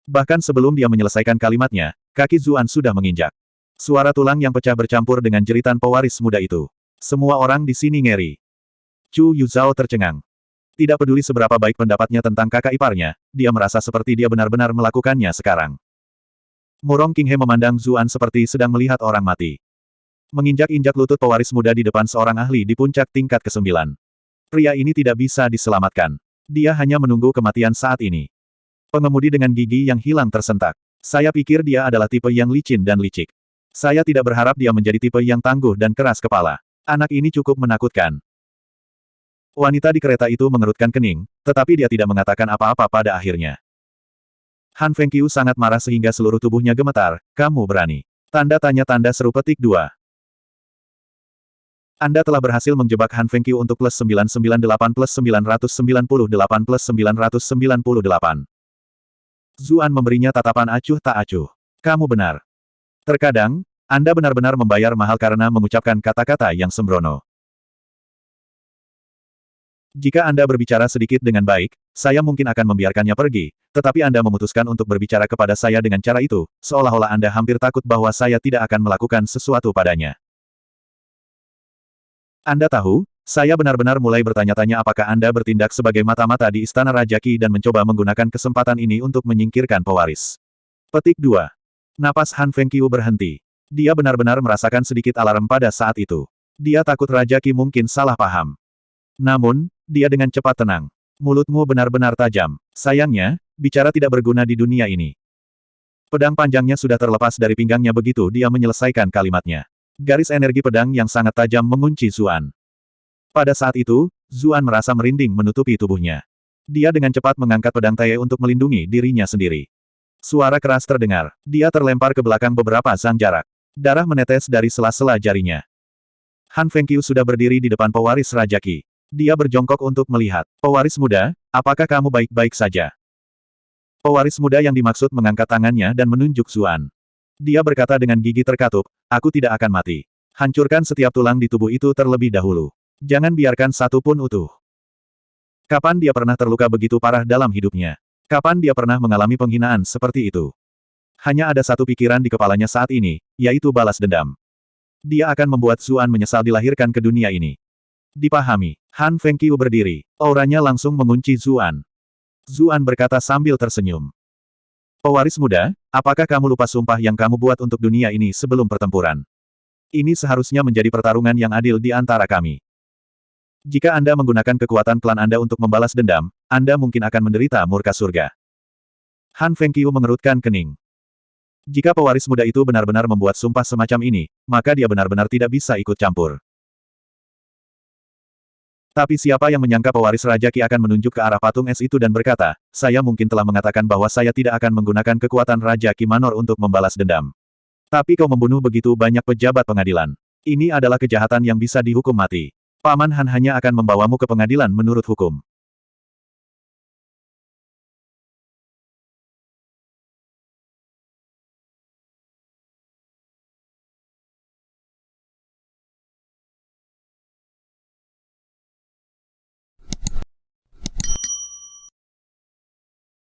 Bahkan sebelum dia menyelesaikan kalimatnya, kaki Zuan sudah menginjak. Suara tulang yang pecah bercampur dengan jeritan pewaris muda itu. Semua orang di sini ngeri. Chu Yuzhao tercengang. Tidak peduli seberapa baik pendapatnya tentang kakak iparnya, dia merasa seperti dia benar-benar melakukannya sekarang. Murong Qinghe memandang Zuan seperti sedang melihat orang mati. Menginjak-injak lutut pewaris muda di depan seorang ahli di puncak tingkat ke-9. Pria ini tidak bisa diselamatkan. Dia hanya menunggu kematian saat ini. Pengemudi dengan gigi yang hilang tersentak. Saya pikir dia adalah tipe yang licin dan licik. Saya tidak berharap dia menjadi tipe yang tangguh dan keras kepala. Anak ini cukup menakutkan. Wanita di kereta itu mengerutkan kening, tetapi dia tidak mengatakan apa-apa pada akhirnya. Han Fengqiu sangat marah sehingga seluruh tubuhnya gemetar. Kamu berani. Tanda tanya tanda seru petik 2. Anda telah berhasil menjebak Han Fengqiu untuk plus 998 plus 998 plus 998. Zuan memberinya tatapan acuh tak acuh. Kamu benar. Terkadang, Anda benar-benar membayar mahal karena mengucapkan kata-kata yang sembrono. Jika Anda berbicara sedikit dengan baik, saya mungkin akan membiarkannya pergi, tetapi Anda memutuskan untuk berbicara kepada saya dengan cara itu, seolah-olah Anda hampir takut bahwa saya tidak akan melakukan sesuatu padanya. Anda tahu, saya benar-benar mulai bertanya-tanya apakah Anda bertindak sebagai mata-mata di Istana Raja Qi dan mencoba menggunakan kesempatan ini untuk menyingkirkan pewaris. Petik 2. Napas Han Fengqiu berhenti. Dia benar-benar merasakan sedikit alarm pada saat itu. Dia takut Raja Qi mungkin salah paham. Namun, dia dengan cepat tenang. Mulutmu benar-benar tajam. Sayangnya, bicara tidak berguna di dunia ini. Pedang panjangnya sudah terlepas dari pinggangnya begitu dia menyelesaikan kalimatnya. Garis energi pedang yang sangat tajam mengunci Zuan. Pada saat itu, Zuan merasa merinding menutupi tubuhnya. Dia dengan cepat mengangkat pedang Taye untuk melindungi dirinya sendiri. Suara keras terdengar. Dia terlempar ke belakang beberapa zang jarak. Darah menetes dari sela-sela jarinya. Han Fengqiu sudah berdiri di depan pewaris Raja Qi. Dia berjongkok untuk melihat. Pewaris muda, apakah kamu baik-baik saja? Pewaris muda yang dimaksud mengangkat tangannya dan menunjuk Zuan. Dia berkata dengan gigi terkatup, aku tidak akan mati. Hancurkan setiap tulang di tubuh itu terlebih dahulu. Jangan biarkan satu pun utuh. Kapan dia pernah terluka begitu parah dalam hidupnya? Kapan dia pernah mengalami penghinaan seperti itu? Hanya ada satu pikiran di kepalanya saat ini, yaitu balas dendam. Dia akan membuat Zuan menyesal dilahirkan ke dunia ini. Dipahami. Han Fengqiu berdiri. Auranya langsung mengunci Zuan. Zuan berkata sambil tersenyum. Pewaris muda, apakah kamu lupa sumpah yang kamu buat untuk dunia ini sebelum pertempuran? Ini seharusnya menjadi pertarungan yang adil di antara kami. Jika Anda menggunakan kekuatan klan Anda untuk membalas dendam, Anda mungkin akan menderita murka surga. Han Fengqiu mengerutkan kening. Jika pewaris muda itu benar-benar membuat sumpah semacam ini, maka dia benar-benar tidak bisa ikut campur. Tapi siapa yang menyangka pewaris Raja Qi akan menunjuk ke arah patung es itu dan berkata, saya mungkin telah mengatakan bahwa saya tidak akan menggunakan kekuatan Raja Qi Manor untuk membalas dendam. Tapi kau membunuh begitu banyak pejabat pengadilan. Ini adalah kejahatan yang bisa dihukum mati. Paman Han hanya akan membawamu ke pengadilan menurut hukum.